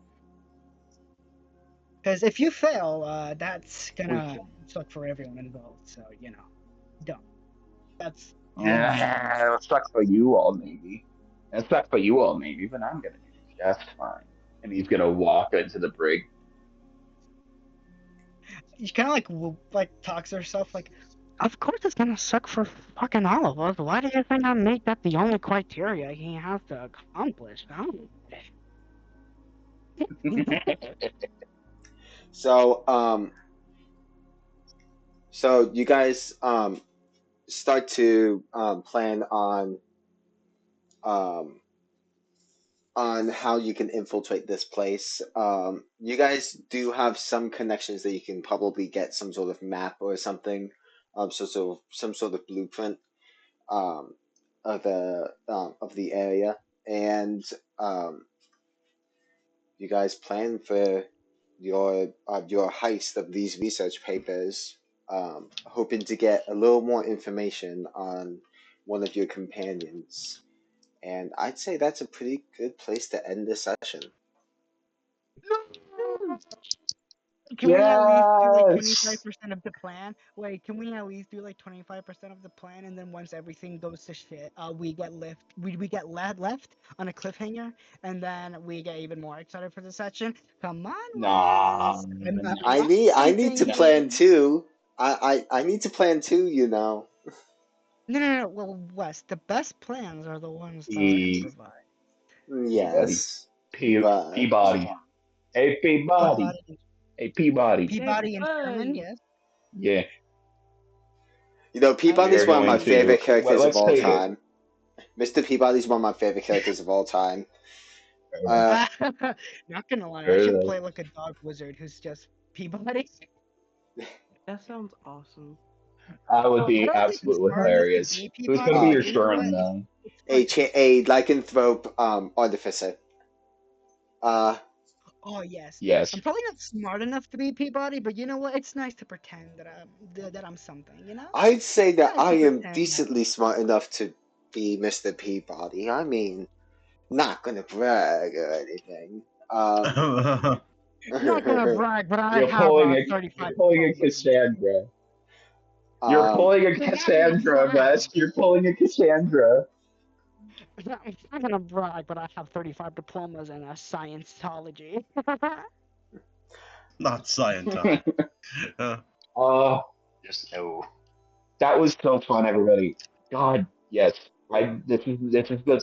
S3: Because if you fail, that's gonna suck for everyone involved. So don't. That's the instructions.
S1: Yeah, it sucks for you all, maybe. It sucks for you all, maybe, but I'm gonna do just fine. And he's gonna walk into the brig.
S3: You kind of like talks to herself like, of course it's gonna suck for fucking all of us. Why do you think I make that the only criteria he has to accomplish?
S2: So, so you guys start to plan um, on how you can infiltrate this place. You guys do have some connections that you can probably get some sort of map or something, so some sort of blueprint um, of the area, and um, you guys plan for your heist of these research papers, hoping to get a little more information on one of your companions. And I'd say that's a pretty good place to end the session.
S3: Can we at least do like
S1: Yes.
S3: 25% of the plan? Wait, can we at least do like 25% of the plan, and then once everything goes to shit, we get left on a cliffhanger, and then we get even more excited for the session. Come on,
S1: Nah,
S3: Wes. I'm not
S2: I need to
S3: anything.
S2: plan too. I need to plan too. You know.
S3: No. Well, Wes, the best plans are the ones that are
S1: P
S3: improvised.
S1: Peabody.
S2: Yes, but
S1: Peabody. Hey Peabody.
S3: Peabody,
S1: Hey Peabody.
S6: Hey,
S3: Peabody and Sherman,
S6: buddy.
S3: yes.
S1: Yeah,
S2: you know,
S3: I
S1: we
S2: Peabody's
S1: are
S2: one of my
S1: going to.
S2: favorite
S1: Well,
S2: characters of
S1: let's
S2: all
S1: take it.
S2: time. Mr. Peabody's one of my favorite characters of all time. Uh,
S3: not gonna lie, I
S1: Fair
S3: should
S1: enough.
S3: play like a dog wizard who's just Peabody.
S6: That sounds awesome.
S1: That would
S3: I
S1: be
S3: don't think I'm
S1: absolutely
S3: smart enough to
S1: hilarious.
S3: be
S1: Who's going to
S3: Peabody,
S1: be
S2: uh,
S3: but
S1: your
S3: you know what?
S1: Sherman, though?
S3: It's fun.
S2: a lycanthrope artificer. Uh,
S3: Oh yes,
S1: Yes.
S3: I'm probably not smart enough to be Peabody, but you know what? It's nice to pretend that I'm something.
S2: I'd say
S3: It's
S2: that
S3: nice
S2: I
S3: to
S2: am
S3: pretend that.
S2: decently smart enough to be Mr. Peabody. I mean, not gonna brag or anything.
S3: Not gonna brag, but I
S1: You're
S3: have
S1: pulling a
S3: 35
S1: you're pulling a
S3: diplomas.
S1: Cassandra. You're
S2: um,
S1: pulling a
S3: You're not gonna
S1: Cassandra,
S3: brag.
S1: Wes. You're pulling a Cassandra.
S3: I'm not gonna brag, but I have 35 diplomas in Scientology.
S4: Not Scientology. Uh,
S1: uh, just no. That was so fun, everybody. God, yes. This is the